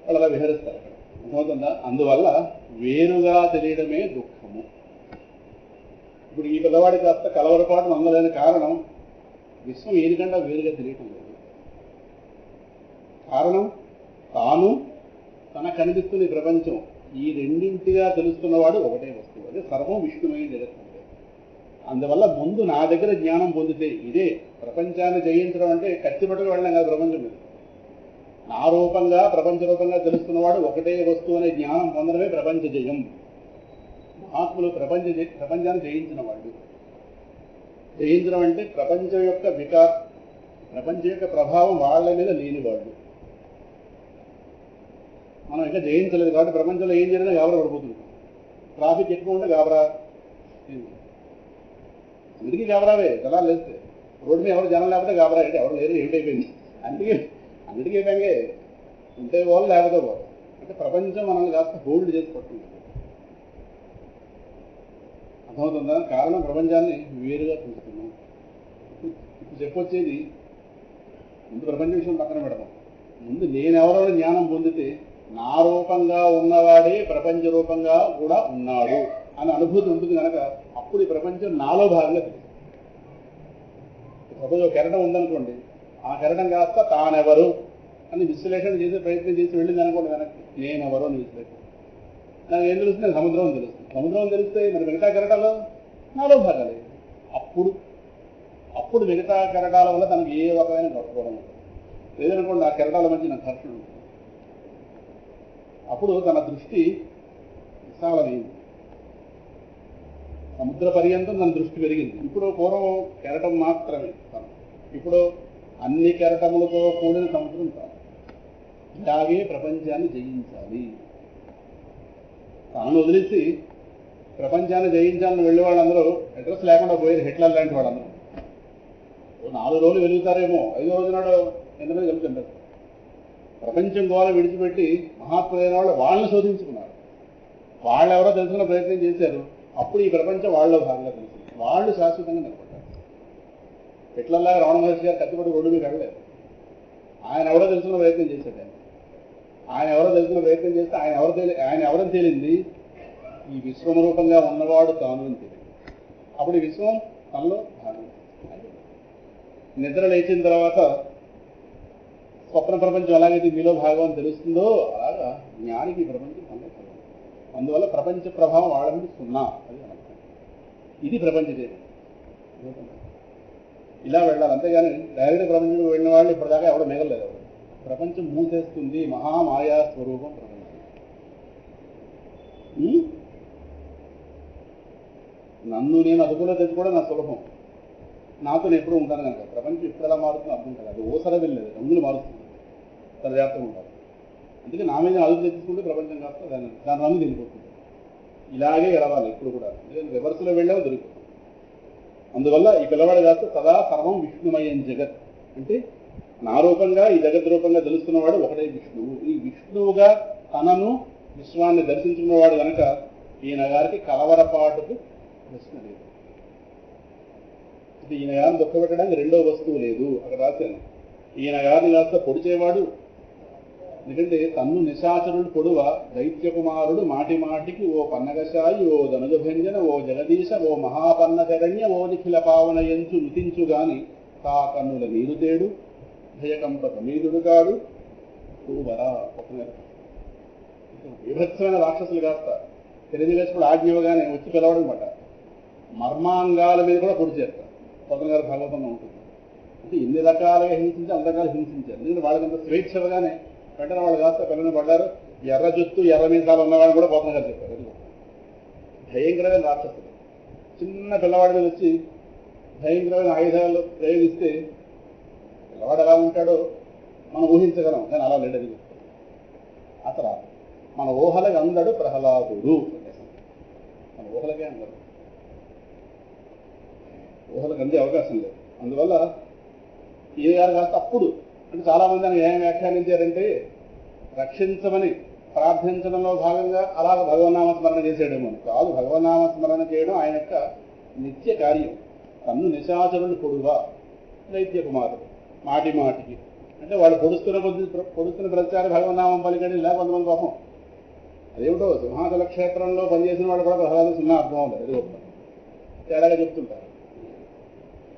[SPEAKER 1] వాళ్ళు అలా విహరిస్తారు అక్కడ. అర్థమవుతుందా? అందువల్ల వేరుగా తెలియడమే దుఃఖము. ఇప్పుడు ఈ పిల్లవాడి కాస్త కలవరపాటు అందలేని కారణం విశ్వం ఏదికంటే వేరుగా తెలియటం లేదు. కారణం తాను తనకు కనిపిస్తున్న ప్రపంచం ఈ రెండింటిగా తెలుస్తున్నవాడు ఒకటే వస్తువు. అదే సర్వం విష్ణుమయం జగత్తు. అందువల్ల ముందు నా దగ్గర జ్ఞానం పొందితే ఇదే ప్రపంచాన్ని జయించడం అంటే కత్తిపట్టుకు వెళ్ళడం కాదు. ప్రపంచం మీద నా రూపంగా ప్రపంచ రూపంగా తెలుస్తున్నవాడు ఒకటే వస్తువు అనే జ్ఞానం పొందడమే ప్రపంచ జయం. మహాత్ములు ప్రపంచాన్ని జయించిన వాళ్ళు. జయించడం అంటే ప్రపంచం యొక్క ప్రభావం వాళ్ళ మీద లేని వాళ్ళు. మనం ఇంకా జయించలేదు కాబట్టి ప్రపంచంలో ఏం జరిగినా గాబరా పడిపోతుంది. ట్రాఫిక్ ఎక్కువ ఉంటే గాబరా, అందుకే గాబరావే జనాలు లేస్తే. రోడ్డు మీద ఎవరు జనం లేకపోతే గాబరా అంటే ఎవరు లేరు ఏమిటైపోయింది. అందుకే బెంగే ఉంటే వాళ్ళు లేకపోతే పోదు. అంటే ప్రపంచం మనల్ని కాస్త హోల్డ్ చేసి పడుతుంది. అర్థమవుతుందా? కారణం ప్రపంచాన్ని వేరుగా చూస్తున్నాం. ఇప్పుడు చెప్పొచ్చేది ముందు ప్రపంచ విషయం పక్కన పెడతాం. ముందు నేనెవరో జ్ఞానం పొందితే నా రూపంగా ఉన్నవాడే ప్రపంచ రూపంగా కూడా ఉన్నాడు అనే అనుభూతి ఉంటుంది కనుక అప్పుడు ఈ ప్రపంచం నాలో భాగంగా తెలుస్తుంది. సపోజ్ ఒక కెరటం ఉందనుకోండి, ఆ కెరటం కాస్త తానెవరు అని విశ్లేషణ చేసే ప్రయత్నం చేసి వెళ్ళింది అనుకోండి వెనక్కి, నేనెవరో అని విశ్లేషణ. నాకు ఏం తెలుస్తుంది? సముద్రం తెలుస్తుంది. సముద్రం తెలిస్తే మరి మిగతా కెరటాలు నాలో భాగాలే. అప్పుడు మిగతా కెరటాల వల్ల తనకు ఏ రకమైన గొప్పవడం ఉంటుంది. లేదనుకోండి ఆ కెరటాల మధ్య నాకు ఘర్షణ ఉంటుంది. అప్పుడు తన దృష్టి విశాలమైంది. సముద్ర పర్యంతం తన దృష్టి పెరిగింది. ఇప్పుడు పూర్వం కెరటం మాత్రమే తను, ఇప్పుడు అన్ని కెరటములతో కూడిన సముద్రం తాను. ఇలాగే ప్రపంచాన్ని జయించాలి. తాను వదిలేసి ప్రపంచాన్ని జయించాలని వెళ్ళే వాళ్ళందరూ అడ్రస్ లేకుండా పోయారు. హిట్లర్ లాంటి వాళ్ళందరూ 4 రోజులు వెలుగుతారేమో, 5వ రోజు నాడు ఎంతమంది వెలుగుతుంటారు. ప్రపంచం గోళ విడిచిపెట్టి మహాత్ములైన వాళ్ళు వాళ్ళని శోధించుకున్నారు. వాళ్ళెవరో తెలుసుకున్న ప్రయత్నం చేశారు. అప్పుడు ఈ ప్రపంచం వాళ్ళలో భాగంగా తెలిసింది. వాళ్ళు శాశ్వతంగా నిలబడ్డారు. ఎట్లలాగా రమణ మహర్షి గారు కత్తిపడి రోడ్డు మీద వెళ్ళలేదు. ఆయన ఎవరో తెలుసుకున్న ప్రయత్నం చేశాడు. ఆయన ఎవరో తెలుసుకున్న ప్రయత్నం చేస్తే ఆయన ఎవరని తేలింది, ఈ విశ్వం రూపంగా ఉన్నవాడు తాను అని తెలియదు. అప్పుడు ఈ విశ్వం తనలో భాగం. నిద్ర లేచిన తర్వాత స్వప్న ప్రపంచం ఎలాగైతే మీలో భాగం అని తెలుస్తుందో అలాగా జ్ఞానికి ఈ ప్రపంచం తనలో భాగం. అందువల్ల ప్రపంచ ప్రభావం వాళ్ళ మీద 0. అది అర్థం. ఇది ప్రపంచ దేవం. ఇలా వెళ్ళాలి. అంతేగాని డైరెక్ట్ ప్రపంచంలో వెళ్ళిన వాళ్ళు ఇప్పటిదాకా ఎవడో మిగలలేదు. ప్రపంచం మూసేస్తుంది. మహామాయా స్వరూపం ప్రపంచం. నన్ను నేను అదుపులో తెచ్చుకోవడం నా సులభం. నాతో నేను ఎప్పుడూ ఉంటాను కనుక ప్రపంచం ఇప్పుడు ఎలా మారుతుందో అర్థం కాదు. అది ఓసర వెళ్ళలేదు, రంగులు మారుస్తుంది, సర్వ్యాప్తంగా ఉంటారు. అందుకే నా మీద అదుపు తెచ్చుకుంటే ప్రపంచం కాస్త దాని రంగు తెలిసిపోతుంది. ఇలాగే గెలవాలి ఇప్పుడు కూడా. రివర్స్లో వెళ్ళాము దొరికిపోతుంది. అందువల్ల ఈ పిల్లవాడు కాస్త సదా సర్వం విష్ణుమయం జగత్ అంటే నా రూపంగా ఈ జగత్ రూపంగా తెలుస్తున్నవాడు ఒకటే విష్ణువు. ఈ విష్ణువుగా తనను విశ్వాన్ని దర్శించుకున్నవాడు కనుక ఈయన గారికి కలవరపాటుకు ప్రశ్న లేదు. ఈయన గారిని దుఃఖపెట్టడానికి రెండో వస్తువు లేదు. అక్కడ రాశాను. ఈయన గారిని కాస్త పొడిచేవాడు. ఎందుకంటే తన్ను నిశాచరుడు పొడువ దైత్యకుమారుడు మాటి మాటికి ఓ పన్నగశాయి, ఓ ధనుజభంజన, ఓ జగదీశ, ఓ మహాపన్న శరణ్య, ఓ నిఖిల పావన ఎంచు నుతించుగాని తా కన్నుల నీరు తేడు భయకంప సమీదుడు కాడు వరా. విభత్సమైన రాక్షసులు కాస్త తెలియజేసుకుడు ఆజ్ఞవగానే వచ్చి పిలవడం మాట మర్మాంగాల మీద కూడా పొడి చేస్తారు. పవన్ గారు భాగవతంలో ఉంటుంది. అంటే ఎన్ని రకాలుగా హింసించి అన్ని రకాలు హింసించారు. ఎందుకంటే వాళ్ళకంత స్వేచ్ఛగానే వెంటనే వాళ్ళు కాస్త పిల్లలు పడ్డారు. ఎర్ర జుత్తు ఎర్ర మీసాలు ఉన్నవాడిని కూడా పవన్ గారు చెప్పారు. భయంకరమైన రాక్షసులు చిన్న పిల్లవాడి మీద వచ్చి భయంకరమైన ఆయుధాలు ప్రయోగిస్తే పిల్లవాడు ఎలా ఉంటాడో మనం ఊహించగలం. కానీ అలా లేడది. అసలు మన ఊహలకు అందడు ప్రహ్లాదుడు. మన ఊహలకే అందడు. ఊహలకు అందే అవకాశం లేదు. అందువల్ల ఈయన గారు కాస్త అప్పుడు అంటే చాలామంది ఆయన ఏం వ్యాఖ్యానించారంటే రక్షించమని ప్రార్థించడంలో భాగంగా అలాగ భగవన్నామ స్మరణ చేసేయడము కాదు. భగవన్నామ స్మరణ చేయడం ఆయన యొక్క నిత్య కార్యం. తన్ను నిశాచరులు పొడువా దైత్య కుమారుడు మాటి మాటికి అంటే వాళ్ళు పొడుస్తున్న ప్రచారం భగవన్నామం పలికడి ఇలా కొంతమంది పాపం అదేమిటో సింహాచల క్షేత్రంలో పనిచేసిన వాళ్ళు కూడా భగవంతుడు 0 అర్థం అవుతుంది. అది గొప్ప తేడాగా చెప్తుంటారు.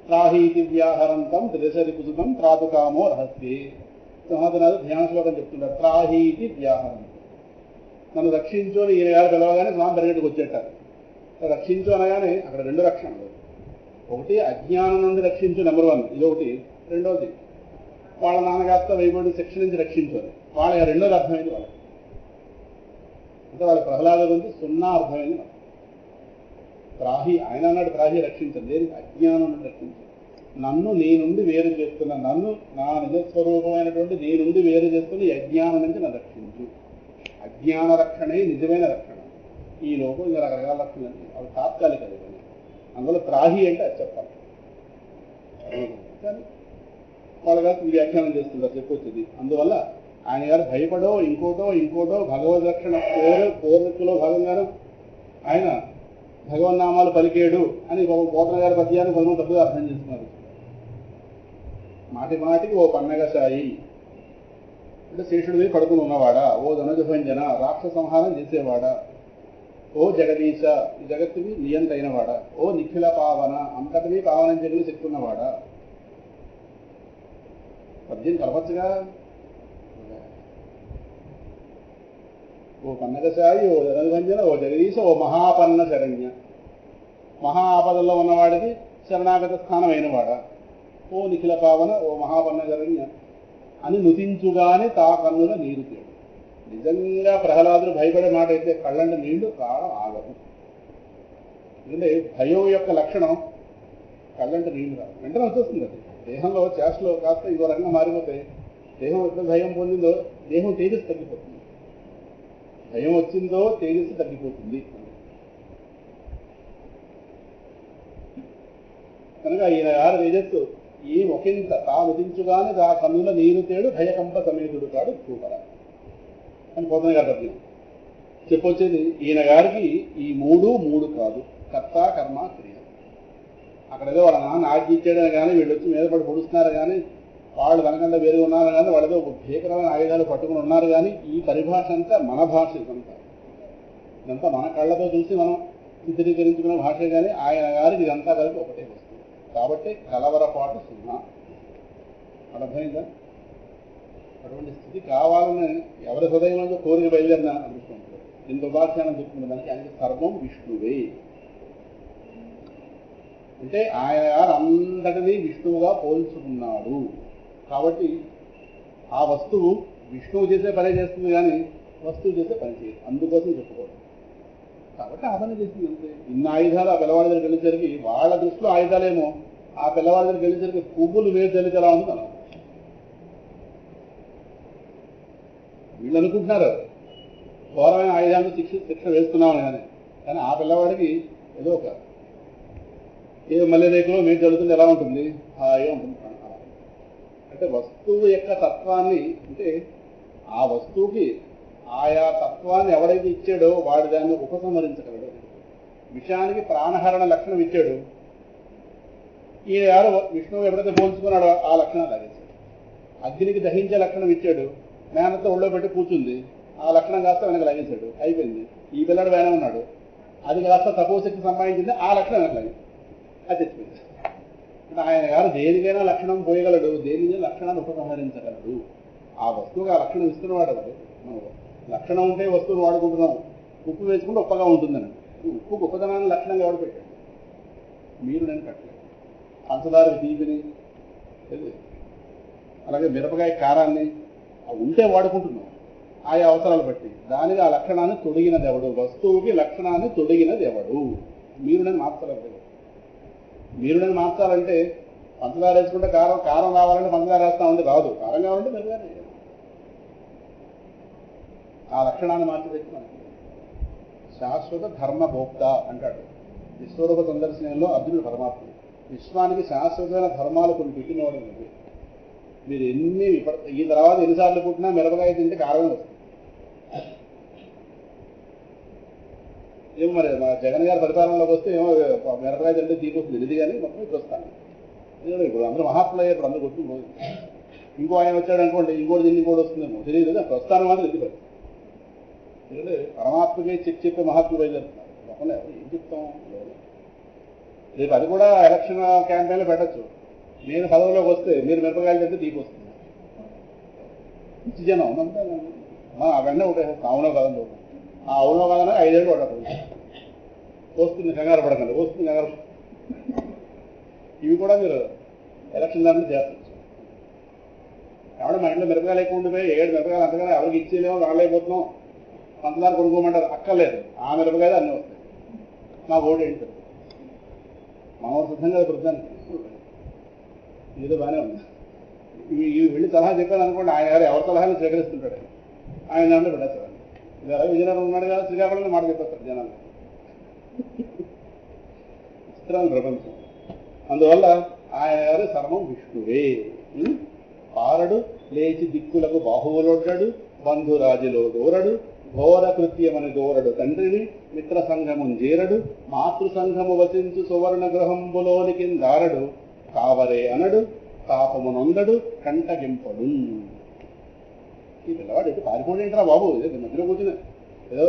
[SPEAKER 1] త్రాహీతి వ్యాహరంతం త్రిదశరి కుసుతం త్రాతుకామో రహస్యే. సింహాచనాలు ధ్యాన శ్లోకం చెప్తుంటారు. త్రాహీతి వ్యాహరం, నన్ను రక్షించు అని ఈయన గారు పిలవగానే స్వామి పరిగెట్టుకు వచ్చేటారు. రక్షించు అనగానే అక్కడ 2 రక్షణలు. ఒకటి అజ్ఞానం నుండి రక్షించు నెంబర్ 1, ఇదొకటి. రెండోది వాళ్ళ నాన్నగారితో వైబడి శిక్ష నుంచి రక్షించు అని. వాళ్ళ రెండోది అర్థమైంది. వాళ్ళకి అంటే వాళ్ళ ప్రహ్లాద గురించి 0 అర్థమైంది. త్రాహి ఆయన అన్నాడు త్రాహి రక్షించండి. దేనికి? అజ్ఞానం నుండి రక్షించండి. నన్ను నీ నుండి వేరు చేస్తున్నా, నన్ను నా నిజస్వరూపమైనటువంటి నీ నుండి వేరు చేస్తున్న ఈ అజ్ఞానం నుంచి నన్ను రక్షించు. అజ్ఞాన రక్షణే నిజమైన రక్షణ. ఈ లోపం ఇంకా రకరకాల రక్షణలు అవి తాత్కాలిక. అందువల్ల త్రాహి అంటే అది చెప్పాలి. కానీ వాళ్ళ గారు ఈ వ్యాఖ్యానం చేస్తుంటారు చెప్పొచ్చింది. అందువల్ల ఆయన గారు భయపడో ఇంకోటో భగవద్ రక్షణ కోరికలో భాగంగాను ఆయన భగవన్నామాలు పలికేడు అని పోతన గారి పద్యాన్ని కొంతమంది తప్పుగా అర్థం చేస్తున్నారు. మాటి మాటికి ఓ పన్నగశాయి అంటే శేషుడి మీద పడుకుని ఉన్నవాడా, ఓ ధనుజభంజన రాక్షస సంహారం చేసేవాడా, ఓ జగదీశ ఈ జగత్తుని నియంత అయినవాడా, ఓ నిఖిల పావన అంతటినీ పావనం జరిగి చెప్పుకున్నవాడా. పద్యం కలపచ్చుగా. ఓ పన్నగశాయి, ఓ ధనుజభంజన, ఓ జగదీశ, ఓ మహాపన్న శరణ్య మహా ఆపదల్లో ఉన్నవాడికి శరణాగత స్థానం అయినవాడా, ఓ నిఖిల పావన, ఓ మహాపన్న శరణ్య అని నుతించుగానే తా కన్నుల నీరు తేడు. నిజంగా ప్రహ్లాదుడు భయపడే మాట అయితే కళ్ళంట నీళ్లు రావడం ఆగదు. ఎందుకంటే భయం యొక్క లక్షణం కళ్ళంట నీళ్లు రాదు, వెంటనే వచ్చేస్తుంది. అది దేహంలో చేష్టలో కాస్త ఇంకో రకంగా మారిపోతే దేహం ఎప్పుడు భయం పొందిందో దేహం తేజస్సు తగ్గిపోతుంది. భయం వచ్చిందో తేజస్సు తగ్గిపోతుంది. కనుక ఈయన 6 తేజస్సు ఈ ఒకంత తానుదించుగానే దా కన్నుల నీరు తేడు భయకంప సమేతుడు కాడు చూపర అని పోతన గారు అర్థం చెప్పొచ్చేది. ఈయన గారికి ఈ మూడు కాదు, కర్త కర్మ క్రియ. అక్కడ ఏదో వాళ్ళ నాన్న ఆజ్ఞ ఇచ్చాడని కానీ వీళ్ళు వచ్చి మీద పడి పొడుస్తున్నారు కానీ వాళ్ళు వెనకంటే వేరు ఉన్నారు కానీ వాళ్ళతో భీకరమైన ఆయుధాలు పట్టుకుని ఉన్నారు కానీ ఈ పరిభాష అంతా మన భాష ఇదంతా. ఇదంతా మన కళ్ళతో చూసి మనం చిత్రీకరించుకున్న భాషే కానీ ఆయన గారికి ఇదంతా కలిపి ఒకటే వస్తుంది. కాబట్టి కలవరపాటు సున్నా. అర్థమైందా? అటువంటి స్థితి కావాలని ఎవరి హృదయంలో కోరిక బయలుదేరిన అనుకుంటారు. ఇంత ఉపాఖ్యానం చెప్పుకున్న దానికి ఆయనకి సర్వం విష్ణువే అంటే ఆయన గారు అంతటినీ విష్ణువుగా పోల్చుకున్నాడు. కాబట్టి ఆ వస్తువు విష్ణువు చేసే పని చేస్తుంది కానీ వస్తువు చేసే పని చేయదు. అందుకోసం చెప్పుకోవడం. కాబట్టి ఆ పని చేస్తుంది అంతే. ఇన్ని ఆయుధాలు ఆ పిల్లవాడి దగ్గర వెళ్ళేసరికి వాళ్ళ దృష్టిలో ఆయుధాలేమో ఆ పిల్లవాడి దగ్గర వెళ్ళేసరికి పువ్వులు వేరు తెలిసి ఎలా ఉంది అలా. వీళ్ళు అనుకుంటున్నారు ఘోరమైన ఆయుధాలను శిక్ష వేస్తున్నామని కానీ ఆ పిల్లవాడికి ఏదో ఒక ఏ మల్లె రేకులో మీరు జరుగుతుంది ఎలా ఉంటుంది హాయిగా ఉంటుంది. అంటే వస్తువు యొక్క తత్వాన్ని అంటే ఆ వస్తువుకి ఆయా తత్వాన్ని ఎవడైతే ఇచ్చాడో వాడు దాన్ని ఉపసంహరించగలడు. విషయానికి ప్రాణహరణ లక్షణం ఇచ్చాడు. ఈయన ఎవరు విష్ణువు ఎప్పుడైతే పోల్చుకున్నాడో ఆ లక్షణం లాగేశాడు. అగ్నికి దహించే లక్షణం ఇచ్చాడు. మేనతో ఒళ్ళో పెట్టి కూర్చుంది. ఆ లక్షణం కాస్త వెనక లాగేశాడు. అయిపోయింది. ఈ పిల్లడు వేనే ఉన్నాడు. అది కాస్త తపోశక్తి సంపాదించింది. ఆ లక్షణం వెనక లాగేశాడు. అది తెచ్చిపోయింది. ఆయన గారు దేనికైనా లక్షణం పోయగలడు, దేనికైనా లక్షణాన్ని ఉపసంహరించగలడు. ఆ వస్తువుకి ఆ లక్షణం ఇస్తున్నవాడు ఎవరు? లక్షణం ఉంటే వస్తువును వాడుకుంటున్నాం. ఉప్పు వేసుకుంటే ఉప్పగా ఉంటుందని. ఉప్పు గొప్పతనాన్ని లక్షణంగా ఎవడు పెట్టాడు? మీరు నేను కట్టలేదు. పంచదార తీపిని అలాగే మిరపకాయ కారాన్ని ఉంటే వాడుకుంటున్నాం ఆయా అవసరాలు బట్టి. దానికి ఆ లక్షణాన్ని తొడిగినది ఎవడు? వస్తువుకి లక్షణాన్ని తొడిగినది ఎవడు? మీరు నేను మార్చలేదు. మీరు నేను మార్చాలంటే పంచదార వేసుకుంటే కారం రావాలంటే పంచదార వేస్తా ఉంటే రాదు. కారం కావాలంటే మెరుగానే ఆ లక్షణాన్ని మార్చి పెట్టి మనకి శాశ్వత ధర్మభోక్త అంటాడు విశ్వరూప సందర్శనంలో అర్జునుడు పరమాత్మ. విశ్వానికి శాశ్వతమైన ధర్మాలు కొన్ని పెట్టినవాడు. మీరు ఎన్ని ఈ తర్వాత ఎన్నిసార్లు పుట్టినా మిరపకాయ తింటే కారమే వస్తుంది. ఏమో మరి మా జగన్ గారి పరిపాలనలోకి వస్తే ఏమో మిరపకాయ తింటే తీకొస్తుంది. ఇది కానీ మొత్తం ఇప్పుడు వస్తాను. ఇప్పుడు అందరూ మహాత్ములు అయ్యారు. ఇప్పుడు అందరూ గుర్తు ఇంకో ఆయన వచ్చాడు అనుకోండి ఇంకోటి తిని ఇంకోటి వస్తుందేమో తెలియదు. ప్రస్థానం మాత్రం ఎందుకు పడుతుంది. ఎందుకంటే పరమాత్మకే చెప్పే మహాత్ములు బయలుదేరుతున్నారు. లోపల ఏం చెప్తాం? రేపు అది కూడా ఎలక్షన్ క్యాంపెయిన్లో పెట్టచ్చు. నేను పదవిలోకి వస్తే మీరు మిరపకాయలు తింటే తీపి వస్తుంది. పిచ్చి జనం అవునంతా అవన్నీ ఒకటే అవునో కదండి. ఆ అవునో కదన్నా 5 ఏళ్ళు పడదు. వస్తుంది కంగారు పడకండి. వస్తుంది కంగారు. ఇవి కూడా మీరు ఎలక్షన్ దాంట్లో చేస్తారు. కాబట్టి మా ఇంట్లో మిరపకాయలు ఎక్కువ ఉండిపోయి 7 మిరపకాయలు అంతగానే ఎవరికి ఇచ్చేలేమో రాలేకపోతున్నాం. పంచదార కొనుక్కోమంటారు. అక్కర్లేదు. ఆ మిరపకాయలు అన్నీ వస్తాయి. మా ఓటు ఏంటి? మా ఊరు సిద్ధంగా ప్రధానికి ఏదో బాగానే ఉంది. ఇవి వెళ్ళి సలహా చెప్పాను అనుకోండి. ఆయన గారు ఎవరి సలహాలు స్వీకరిస్తుంటాడు. ఆయన దాంట్లో పెట్టేస్తాడు. ఇది అలాగే విజయనగరం ఉన్నాడు కదా శ్రీకాకుళంలో మాట చెప్పేస్తారు జనాలు. చిత్రాలు ప్రపంచం. అందువల్ల ఆయన గారు సర్వం విష్ణువే. పారడు లేచి దిక్కులకు బాహువులొడ్డాడు. బంధురాజులో దూరడు. ఘోర కృత్యమని దూరడు తండ్రిని. మిత్ర సంఘము చేరడు. మాతృ సంఘము వసించు సువర్ణ గృహంబులోనికి దారడు. కావరే అనడు. పాపమునొందడు కంటగింపడు. ఈ పిల్లవాడు అయితే పారిపోండి ఏంటరా బాబు? ఏదో మధ్యలో కూర్చుని ఏదో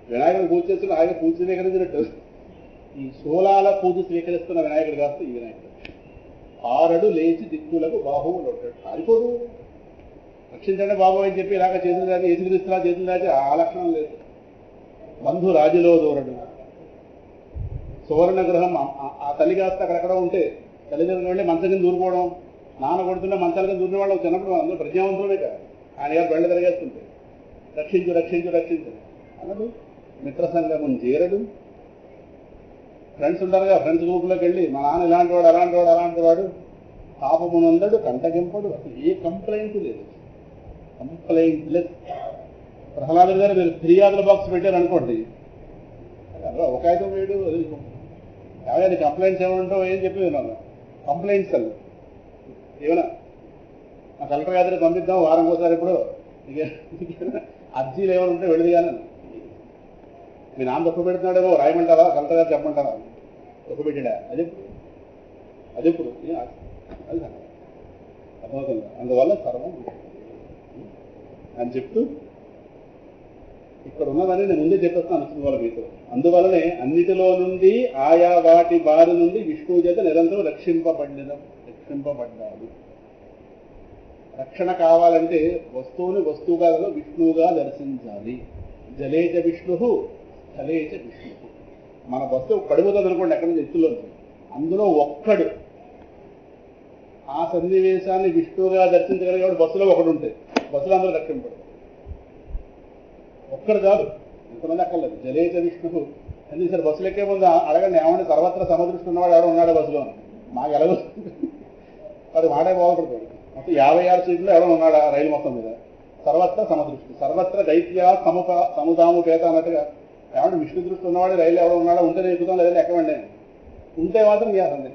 [SPEAKER 1] వినాయకుడు పూజ చేస్తున్న ఆయన పూజ స్వీకరించినట్టు ఈ శూలాల పూజ స్వీకరిస్తున్న వినాయకుడు కాస్త ఈ వినాయకుడు. ఆరడు లేచి దిక్కులకు బాహువులు ఉంటాడు. పారిపోడు. రక్షించండి బాబు అని చెప్పి ఇలాగ చేతులు దాచి ఎదుగుదిస్తున్నా చేతులు దాచి ఆ లక్షణం లేదు. బంధు రాజులో దూరడు. సువర్ణ గృహం ఆ తల్లి కాస్త అక్కడెక్కడ ఉంటే తల్లిదండ్రులు వెళ్ళి మంచం కింద దూరిపోవడం. నాన్న కొడుతున్నా మంచాల కింద దూరిన వాళ్ళు చిన్నప్పుడు అందరూ ప్రజ్ఞావంతులే కదా. ఆయన గారు బెళ్ళ తిరగేస్తుంటే రక్షించు రక్షించు రక్షించు అన్నది. మిత్ర సంఘం చేరడు. ఫ్రెండ్స్ ఉంటారుగా, ఫ్రెండ్స్ గ్రూప్లోకి వెళ్ళి మా నాన్న ఇలాంటి వాడు అలాంటి వాడు అలాంటి వాడు పాపమునందడు కంటగింపడు. అసలు ఏ కంప్లైంట్ లేదు. కంప్లైంట్ లేదు. ప్రహ్లాదుడు గారు మీరు ఫిర్యాదుల బాక్స్ పెట్టారనుకోండి, ఒక ఐటం వేడు అది కంప్లైంట్స్ ఏమంటావు ఏం చెప్పి విన్నాను. కంప్లైంట్స్ అల్లు ఏమన్నా మా కలెక్టర్ గారి పంపిద్దాం వారం ఒకసారి ఇప్పుడు అర్జీలు ఏమైనా ఉంటే వెళ్ళి కానీ మీ నాన్న తప్పు పెడుతున్నాడేమో రాయమంటారా కలెక్టర్ గారు చెప్పమంటారా తప్పు పెట్టాడా అది ఇప్పుడు అది అర్థమవుతుంది. అందువల్ల సర్వం అని చెప్తూ ఇక్కడ ఉన్నదని నేను ముందే చెప్పేస్తాను అనుకున్న మీతో. అందువల్లనే అన్నిటిలో నుండి ఆయా వాటి బారి నుండి విష్ణువు చేత నిరంతరం రక్షింపబడ్డాడు. రక్షణ కావాలంటే వస్తువుని వస్తువుగా విష్ణువుగా దర్శించాలి. జలేచ విష్ణు స్థలేచ విష్ణు. మన వస్తువు పడిపోతుంది అనుకోండి ఎక్కడి నుంచి ఎత్తులో, అందులో ఒక్కడు ఆ సన్నివేశాన్ని విష్ణువుగా దర్శించగలిగేవాడు బస్సులో ఒకడు ఉంటే బస్సులో అందరూ రక్షింపడు. ఒక్కడు కాదు, ఎంతమంది అక్కర్లేదు. జలేచ విష్ణు అని సరే బస్సులు ఎక్కే ముందు అడగండి ఏమన్నా సర్వత్ర సమదృష్టి ఉన్నవాడు ఎవడో ఉన్నాడు బస్సులో, మాకు ఎలాగో వాడు మాటే బాగుపడుతుంది. మొత్తం 56 సీట్లు ఎవడో ఉన్నాడా రైలు మొత్తం మీద, సర్వత్ర సమదృష్టి. సర్వత్ర దైత్య సముదాముపేత అన్నట్టుగా ఏమంటే విష్ణు దృష్టి ఉన్నవాడు రైలు ఎవడో ఉన్నాడా, ఉంటేనే ఎక్కుతాం లేదంటే ఎక్కమండి. ఉంటే మాత్రం చేస్తుంది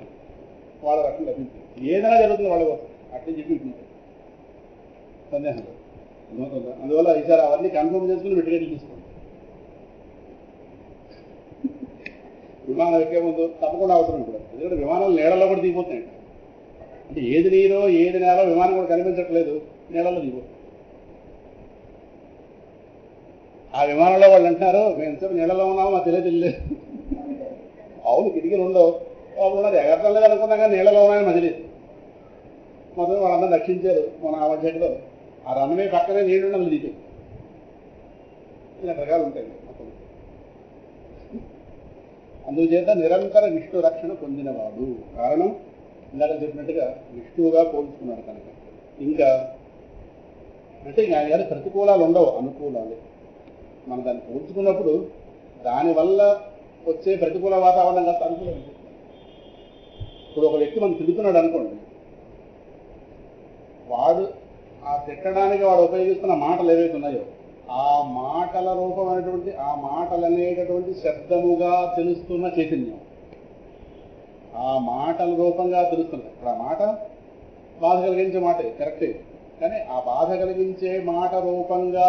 [SPEAKER 1] వాళ్ళ రక్షణ లభించింది. ఏదైనా జరుగుతుంది వాళ్ళ కోసం అట్లే చెప్పి సందేహం లేదు. అందువల్ల ఈసారి అవన్నీ కన్ఫర్మ్ చేసుకుని మెటీరియల్ తీసుకోండి. విమానం ఎక్కే ముందు తప్పకుండా అవసరం కూడా, ఎందుకంటే విమానాలు నీళ్ళలో కూడా దిగిపోతున్నాయి. అంటే ఏది నీరో ఏది నేలో విమానం కూడా కనిపించట్లేదు, నీళ్ళలో దిగిపోతుంది. ఆ విమానంలో వాళ్ళు అంటున్నారు మేము ఎంతసేపు నీళ్ళలో ఉన్నామో మా తెలియదు. అవును కిటికీలు ఉండవు, వాళ్ళు ఉన్నది ఎగరటం లేదు అనుకున్నా కానీ నీళ్ళలో ఉన్నాయని మళ్ళీ మొత్తం వాళ్ళందరూ రక్షించారు. మన ఆ బడ్జెట్లో ఆ రన్వే పక్కనే నీళ్ళు ఉన్నది దిగి రకరకాలు ఉంటాయి మొత్తం. అందుచేత నిరంతర విష్ణు రక్షణ పొందినవాడు. కారణం ఇందాక చెప్పినట్టుగా విష్ణువుగా పోల్చుకున్నాడు కనుక. ఇంకా అంటే ఆయన గారి ప్రతికూలాలు ఉండవు, అనుకూలాలు. మనం దాన్ని పోల్చుకున్నప్పుడు దానివల్ల వచ్చే ప్రతికూల వాతావరణం కాస్త అనుకూలం. ఇప్పుడు ఒక వ్యక్తి మనం తిరుగుతున్నాడు అనుకోండి, వాడు ఆ తిట్టడానికి వాడు ఉపయోగిస్తున్న మాటలు ఏవైతే ఉన్నాయో ఆ మాటల రూపమైనటువంటి ఆ మాటలు అనేటటువంటి శబ్దముగా తెలుస్తున్న చైతన్యం, ఆ మాటల రూపంగా తెలుస్తుంది. ఇప్పుడు ఆ మాట బాధ కలిగించే మాటే కరెక్టే, కానీ ఆ బాధ కలిగించే మాట రూపంగా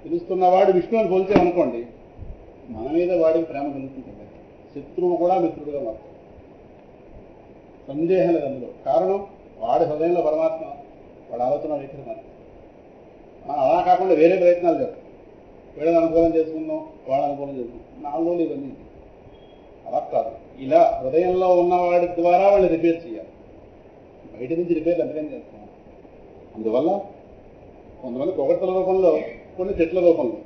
[SPEAKER 1] తెలుస్తున్నవాడు విష్ణువుని పోల్చామనుకోండి, మన మీద వాడికి ప్రేమ కలుగుతుంటుంది. శత్రువు కూడా మిత్రుడుగా మారుతాడు, సందేహం లేదు అందులో. కారణం వాడి హృదయంలో పరమాత్మ, వాడి ఆలోచన వైఖరి మాత్రం. మనం అలా కాకుండా వేరే ప్రయత్నాలు చేస్తాం, వీళ్ళని అనుకూలం చేసుకుందాం వాళ్ళ అనుకూలం చేసుకుందాం, 4 రోజులు ఇవన్నీ. అలా కాదు, ఇలా హృదయంలో ఉన్నవాడి ద్వారా వాళ్ళు రిపేర్ చేయాలి. బయట నుంచి రిపేర్లు ఎంతకైనా చేస్తాం. అందువల్ల కొంతమంది పొగడ్తల రూపంలో కొన్ని చెట్ల రూపంలో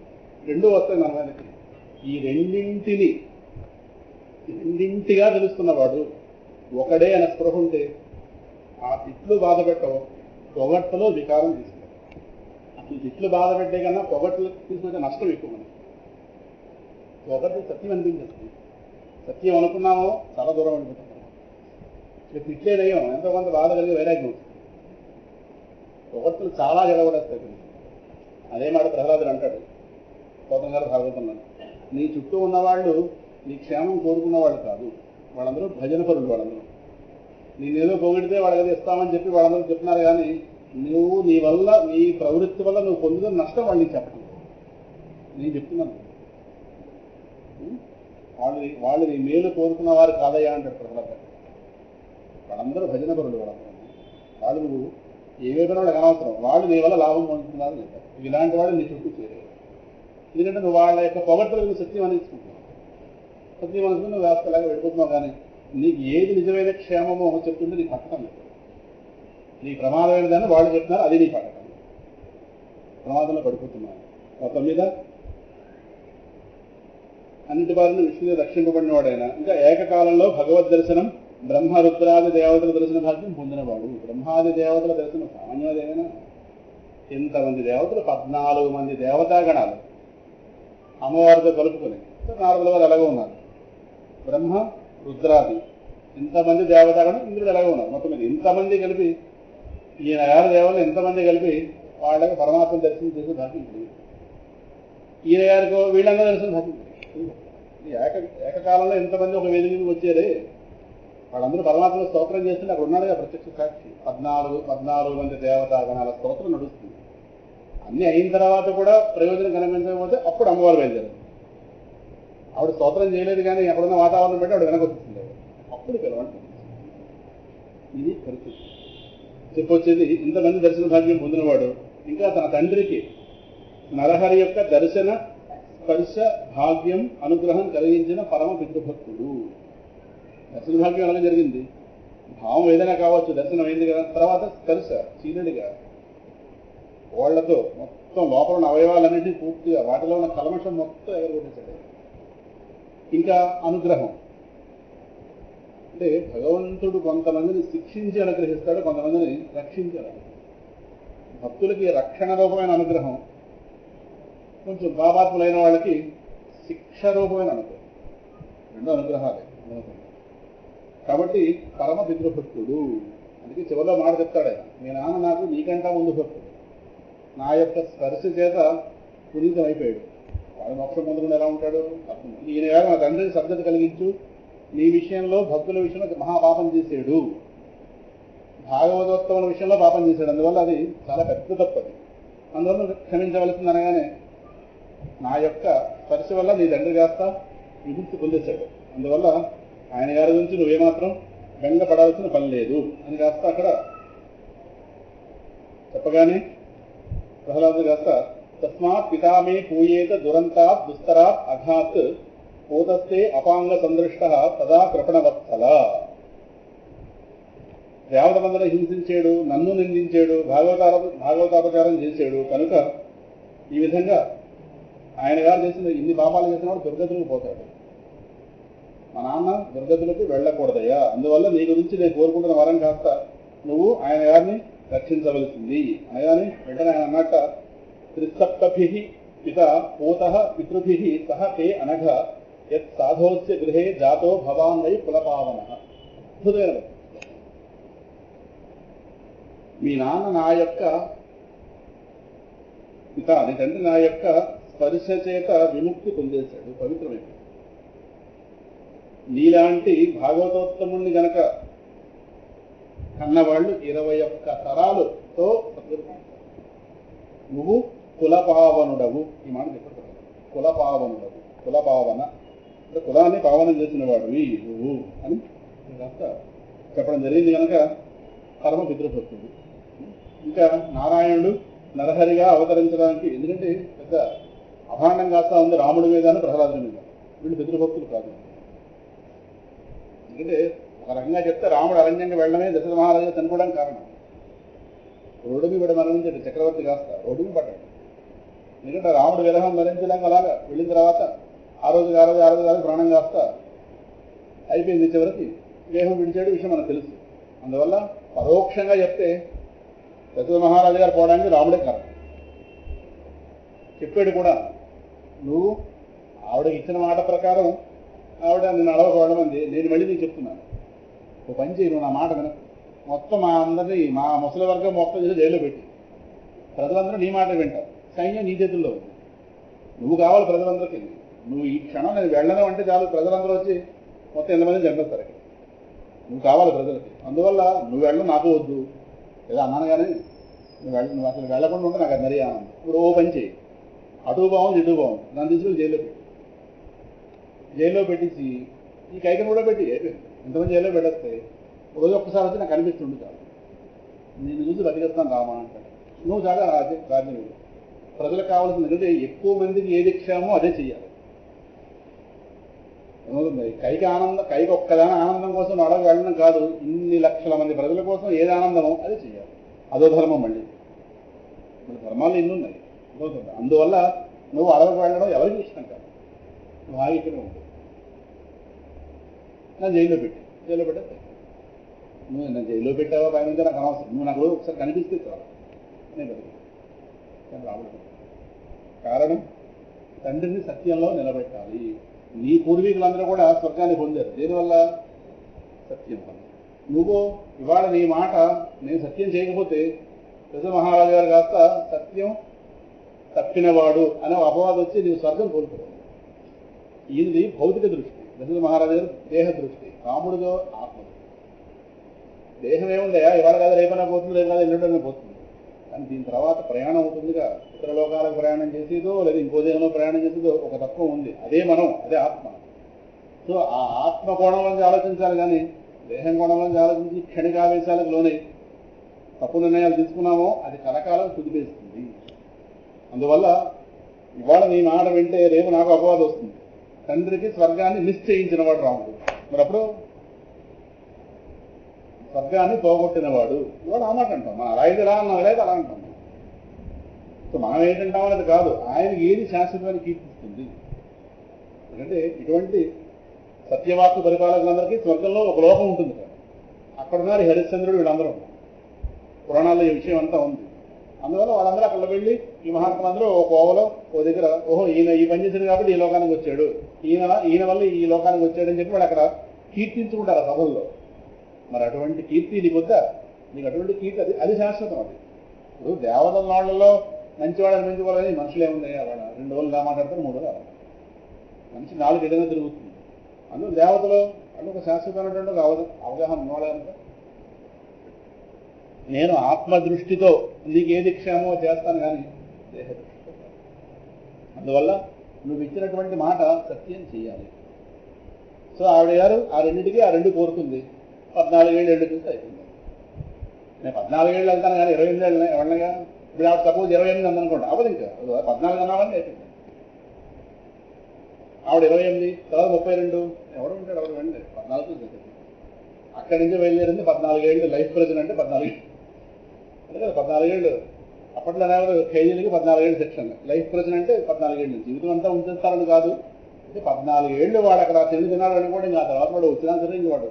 [SPEAKER 1] రెండూ వస్తాయి మన మీదకి. ఈ రెండింటిగా తెలుస్తున్నవాడు ఒకడే అనే స్పృహ ఉంటే ఆ తిట్లు బాధ పెట్టవు, పొగడ్తలో వికారం తీసుకుంటాం. అసలు తిట్లు బాధ పెట్టే కన్నా పొగట్లు తీసుకుంటే నష్టం ఎక్కువ. మనకి పొగట్లు సత్యం అనిపించేస్తుంది, సత్యం అనుకున్నామో చాలా దూరం అనిపిస్తున్నాం. ఇక తిట్లేదయ్యాం ఎంతో కొంత బాధ కలిగి వైరాగ్యం వస్తుంది. పొగట్లు చాలా జడగొడేస్తాయి. అదే మాట ప్రహ్లాదుడు అంటాడు గౌతమ్ గారు భాగవతున్నాడు, నీ చుట్టూ ఉన్నవాళ్ళు నీ క్షేమం కోరుకున్నవాళ్ళు కాదు, వాళ్ళందరూ భజన పరులు. వాళ్ళందరూ నేనేదో పొగిడితే వాళ్ళకి ఇస్తామని చెప్పి వాళ్ళందరూ చెప్తున్నారు, కానీ నువ్వు నీ వల్ల నీ ప్రవృత్తి వల్ల నువ్వు పొందుతున్న నష్టం వాళ్ళకి చెప్పడం. నేను చెప్తున్నాను, వాళ్ళు నీ మేలు కోరుకున్న వారు కాదయ్యా అంటాడు ప్రహ్లాద. వాళ్ళందరూ భజన పరులు. వాళ్ళు నువ్వు ఏవేమైనా వాళ్ళకి అనవసరం, వాళ్ళు నీ వల్ల లాభం పొందుతున్నారు చెప్పారు. ఇలాంటి వాళ్ళు నీ చుట్టూ చేరేవారు. ఎందుకంటే నువ్వు వాళ్ళ యొక్క పొగడ్తలకు సత్యం అనేసుకుంటున్నావు. సత్యం అనుకుని నువ్వు వ్యవస్థలాగా వెళ్ళిపోతున్నావు, కానీ నీకు ఏది నిజమైన క్షేమమో చెప్తుంటే నీకు పట్టడం లేదు. నీ ప్రమాదమైన దాన్ని వాళ్ళు చెప్తున్నారు, అది నీ పట్టడం. ప్రమాదంలో పడిపోతున్నావు. మొత్తం మీద అన్నిటి బారిన విష్ణువు రక్షింపబడిన వాడైనా ఇంకా ఏకకాలంలో భగవద్ దర్శనం బ్రహ్మ రుద్రాది దేవతల దర్శన భాగ్యం పొందినవాడు. బ్రహ్మాది దేవతల దర్శనం సామాన్యదేమైనా ఇంతమంది దేవతలు, 14 మంది దేవతాగణాలు అమ్మవారితో కలుపుకొని నారదుల వారు ఎలాగో ఉన్నారు. బ్రహ్మ రుద్రాది ఇంతమంది దేవతాగణం, ఇంద్రుడు ఎలాగో ఉన్నారు. మొత్తం మీద ఇంతమంది కలిపి ఈయన గారి దేవతలు ఇంతమంది కలిపి వాళ్ళకి పరమాత్మ దర్శనం చేసి భాగ్యం కలిగింది. ఈయన గారికి వీళ్ళందరూ దర్శనం భాగ్యం కలిగింది. ఏకకాలంలో ఇంతమంది ఒక వేదిక మీద వచ్చారే, వాళ్ళందరూ పరమాత్మలో స్తోత్రం చేస్తుంటే అక్కడ ఉన్నాడుగా ప్రత్యక్ష సాక్షి. 14 మంది దేవతాగణాల స్తోత్రం నడుస్తుంది. అన్నీ అయిన తర్వాత కూడా ప్రయోజనం కనిపించకపోతే అప్పుడు అమ్మవారు బయలుదేరారు. ఆవిడ స్తోత్రం చేయలేదు కానీ అక్కడున్న వాతావరణం బట్టి ఆవిడ వెనకొచ్చింది. అప్పుడు పిలవండి. ఇది పరిస్థితి. చెప్పొచ్చేది ఇంతమంది దర్శన భాగ్యం పొందినవాడు ఇంకా తన తండ్రికి నరహరి యొక్క దర్శన స్పర్శ భాగ్యం అనుగ్రహం కలిగించిన పరమ పితృభక్తుడు. దర్శన భాగ్యం అలాగే జరిగింది. భావం ఏదైనా కావచ్చు, దర్శనం అయింది కదా. తర్వాత స్పర్శ చీనుడిగా వాళ్ళతో మొత్తం లోపల ఉన్న అవయవాలన్నింటినీ పూర్తిగా వాటిలో ఉన్న కల్మషం మొత్తం ఎగరగొట్టేశాడు. ఇంకా అనుగ్రహం అంటే భగవంతుడు కొంతమందిని శిక్షించి అనుగ్రహిస్తాడు, కొంతమందిని రక్షించి అనుగ్రహిస్తాడు. భక్తులకి రక్షణ రూపమైన అనుగ్రహం, కొంచెం పాపాత్ములైన వాళ్ళకి శిక్ష రూపమైన అనుగ్రహం. రెండు అనుగ్రహాలే. కాబట్టి పరమ పితృభక్తుడు. అందుకే చివరిలో మాట చెప్తాడు ఆయన, మీ నాన్న నాకు నీకంటా ముందు భక్తుడు, నా యొక్క స్పర్శ చేత పునీతం అయిపోయాడు. వాడు మోక్షం పొందకుండా ఎలా ఉంటాడు? అర్థం. ఈయన వేళ నా తండ్రికి శ్రద్ధత కలిగించు, నీ విషయంలో భక్తుల విషయంలో మహాపాపం చేసాడు, భాగవతోత్తముల విషయంలో పాపం చేశాడు, అందువల్ల అది చాలా పెద్ద తప్పది, అందువల్ల క్షమించవలసింది అనగానే నా యొక్క స్పర్శ వల్ల నీ తండ్రి కాస్త విముక్తి పొందేశాడు, అందువల్ల ఆయన గారి గురించి నువ్వేమాత్రం బెంగపడాల్సిన పని లేదు అని కాస్త అక్కడ చెప్పగానే ప్రహ్లాదు కాస్త తస్మాత్ పితామే పూయేత దురంతాత్ దుస్తరాత్ అఘాత్ పోతస్తే అపాంగ సందృష్ట సదా కృపణవత్సల. దేవతలందరూ హింసించాడు, నన్ను నిందించాడు, భాగవతాపచారం చేశాడు, కనుక ఈ విధంగా ఆయన గారు చేసిన ఇన్ని పాపాలు చేసిన వాడు దుర్గతులకు పోతాడు. మా నాన్న దుర్గతులకు వెళ్ళకూడదయ్యా, అందువల్ల నీ గురించి నేను కోరుకుంటున్న వరం కాస్త నువ్వు ఆయన గారిని రక్షించవలసింది అనగానే వెంటనే ఆయన అన్నట్ట త్రిసప్తభి పిత పూత పితృభి సహ తే అనఘ యత్ సాధోస్య గృహే జాతో భవాన్ వై కులపావన. అద్భుతమైన మీ నాన్న నా యొక్క పిత నీ తండ్రి నా యొక్క స్పర్శ చేత విముక్తి పొందేశాడు, పవిత్రమైపోయాడు. నీలాంటి భాగవతోత్తముణ్ణి గనక కన్నవాళ్ళు 21 తరాలతో నువ్వు కులపావనుడవు. ఈ మాట చెప్పారు, కులపావనుడవు, కులపావన అంటే కులాన్ని పావనం చేసిన వాడివి నువ్వు అని కాస్త చెప్పడం జరిగింది. కనుక పరమ పితృభక్తుడు. ఇంకా నారాయణుడు నరహరిగా అవతరించడానికి, ఎందుకంటే పెద్ద అభాండం కాస్తా ఉంది రాముడి మీద ప్రహ్లాదుడి మీద, వీళ్ళు పితృభక్తులు కాదు. ఎందుకంటే ఒక రకంగా చెప్తే రాముడు అరణ్యంగా వెళ్ళడమే దశరథ మహారాజుగా చనిపోవడానికి కారణం. రోడ్డు మీద మరణించాడు చక్రవర్తి కాస్త, రోడ్డు మీద పడ్డాడు. ఎందుకంటే రాముడు విరహం మరించలేక అలాగా వెళ్ళిన తర్వాత ఆ రోజు ప్రాణం కాస్త అయిపోయింది. చివరికి దేహం విడిచాడు, విషయం మనకు తెలుసు. అందువల్ల పరోక్షంగా చెప్తే దశరథ మహారాజు గారు పోవడానికి రాముడే కారణం. చెప్పాడు కూడా, నువ్వు ఆవిడకి ఇచ్చిన మాట ప్రకారం ఆవిడ నిన్ను అడవకూడమంది, నేను మళ్ళీ నీకు చెప్తున్నాను, ఓ పని చేయి, నువ్వు నా మాట విన, మొత్తం మా అందరినీ మా ముసలి వర్గం మొత్తం చేసి జైల్లో పెట్టి ప్రజలందరూ నీ మాట వింటారు, సైన్యం నీ చేతుల్లో ఉంది, నువ్వు కావాలి ప్రజలందరికీ. నువ్వు ఈ క్షణం నేను వెళ్ళను అంటే చాలు, ప్రజలందరూ వచ్చి మొత్తం ఎంతమంది చంపేస్తారు. నువ్వు కావాలి ప్రజలకి, అందువల్ల నువ్వు వెళ్ళడం నాకు వద్దు. ఏదో అన్నాను కానీ నువ్వు అసలు వెళ్ళకుండా ఉంటే నాకు అది మరీ ఆనందం. ఇప్పుడు ఓ పని చేయి, అటు బాగుంది ఇటు బాగుంది, నన్ను తీసుకుని జైల్లో పెట్టేసి ఈ కైకను కూడా పెట్టి ఎంతమంది జైల్లో పెట్టేస్తే రోజు ఒక్కసారి వచ్చి నాకు అనిపిస్తుంది చాలు, నేను చూసి బతికేస్తాను రామా అంటాడు. నువ్వు చాలా రాజ్యం ప్రజలకు కావాల్సింది ఎందుకంటే ఎక్కువ మందికి ఏది ఇచ్చామో అదే చెయ్యాలి. ఏమవుతుంది, కైకి ఒక్కదాని ఆనందం కోసం అడగ వెళ్ళడం కాదు, ఇన్ని లక్షల మంది ప్రజల కోసం ఏది ఆనందమో అదే చెయ్యాలి. అదో ధర్మం. మళ్ళీ ధర్మాలు ఎన్ని ఉన్నాయి. అందువల్ల నువ్వు అడగకు వెళ్ళడం ఎవరికి ఇష్టం కాదు. నువ్వు ఆగితేనే ఉంటుంది. నన్ను జైల్లో పెట్టే నువ్వు నన్ను జైల్లో పెట్టావా పైన నుంచి నాకు అనవసరం, నువ్వు నాకు ఒకసారి కనిపిస్తే చాలు నేను బతికి రావడం. కారణం తండ్రిని సత్యంలో నిలబెట్టాలి. నీ పూర్వీకులందరూ కూడా స్వర్గాన్ని పొందారు దేనివల్ల? సత్యం వల్ల. నువ్వు ఇవాళ నీ మాట నేను సత్యం చేయకపోతే దశరథ మహారాజు గారు కాస్త సత్యం తప్పినవాడు అనే అపవాదం వచ్చి నీవు స్వర్గం కోల్పోతావు. ఇది భౌతిక దృష్టి, దశరథ మహారాజు గారు దేహ దృష్టి, రాముడితో ఆత్మ. దేహం ఏముందయా, ఇవాళ కాదు రేపైనా పోతుంది, రేపు కాదు ఎల్లుండనే పోతుంది. కానీ దీని తర్వాత ప్రయాణం అవుతుందిగా, ఇతర లోకాలకు ప్రయాణం చేసేదో లేదా ఇంకో దేహంలో ప్రయాణం చేసేదో ఒక తత్వం ఉంది, అదే మనం, అదే ఆత్మ. సో ఆ ఆత్మ కోణంలోంచి ఆలోచించాలి కానీ దేహం కోణంలోంచి ఆలోచించి క్షణికావేశాలకు లోనే తప్పు నిర్ణయాలు తీసుకున్నామో అది కలకాలం కుదిపేస్తుంది. అందువల్ల ఇవాళ నీ మాట వింటే రేపు నాకు అపవాదం వస్తుంది. తండ్రికి స్వర్గాన్ని మిస్ చేయించిన వాడు రాముడు, మరి అప్పుడు స్వర్గాన్ని పోగొట్టినవాడు. ఇవాళ ఆ మాట అంటాం, మన అలా అయితే ఎలా అన్నాం, ఎలా అయితే అలా అంటాం. సో మనం ఏంటంటాం అనేది కాదు, ఆయనకి ఏది శాశ్వతమని కీర్తిస్తుంది. ఎందుకంటే ఇటువంటి సత్యవాక్కు పరిపాలకులందరికీ స్వర్గంలో ఒక లోకం ఉంటుంది కదా, అక్కడున్నారు హరిశ్చంద్రుడు, వీళ్ళందరూ పురాణాల్లో ఈ విషయం అంతా ఉంది. అందువల్ల వాళ్ళందరూ అక్కడ వెళ్ళి ఈ మహాత్ములందరూ ఒక కోవలో ఓ దగ్గర, ఓహో ఈయన ఈ పని చేశాడు కాబట్టి ఈ లోకానికి వచ్చాడు, ఈయన వల్ల ఈ లోకానికి వచ్చాడు అని చెప్పి వాళ్ళు అక్కడ కీర్తించుకుంటారు ఆ సభల్లో. మరి అటువంటి కీర్తి నీకు వద్దా? నీకు అటువంటి కీర్తి అది శాశ్వతం. అది ఇప్పుడు దేవతల నాళ్లలో మంచివాడని పెంచుకోవాలని మనుషులు ఏముంది, వాళ్ళ 2 రోజులు ఇలా మాట్లాడతారు, 3 రోజులు మనిషి 4 ఏదైనా తిరుగుతుంది. అందులో దేవతలు అంటే ఒక శాశ్వతమైనటువంటి ఒక అవగాహన ఉన్నవాళ్ళంటే నేను ఆత్మదృష్టితో నీకు ఏది క్షేమో చేస్తాను కానీ దేహ దృష్టితో. అందువల్ల నువ్వు ఇచ్చినటువంటి మాట సత్యం చేయాలి. సో ఆవిడ గారు ఆ రెండింటికి ఆ 2 కోరుకుంది. 14 ఏళ్ళు చూస్తే అయిపోయింది. నేను 14 ఏళ్ళు వెళ్తాను కానీ 28 ఏళ్ళు ఎవరినగా, ఇప్పుడు ఆవిడ సపోజ్ 28 అందనుకోండి, అవ్వదు ఇంకా 14 అన్నామని అయిపోయింది. ఆవిడ 28, తర్వాత 32, ఎవరు ఉంటాడు ఎవరు వెళ్ళి 14 అక్కడి నుంచి బయలుదేరింది. 14 ఏళ్ళు లైఫ్ ప్రెజెంట్ అంటే 14 అంటే కదా 14 ఏళ్ళు. అప్పట్లో ఎవరు ఖైదీలకి 14 ఏళ్ళు సెక్షన్, లైఫ్ ప్రెజెంట్ అంటే 14 ఏళ్ళు. జీవితం అంతా ఉంచేస్తారని కాదు, అంటే 14 ఏళ్ళు వాడు అక్కడ తిరిగి తిన్నాడు అనుకోండి, ఇంకా ఆ తర్వాత వాడు వచ్చినా సరే ఇంక వాడు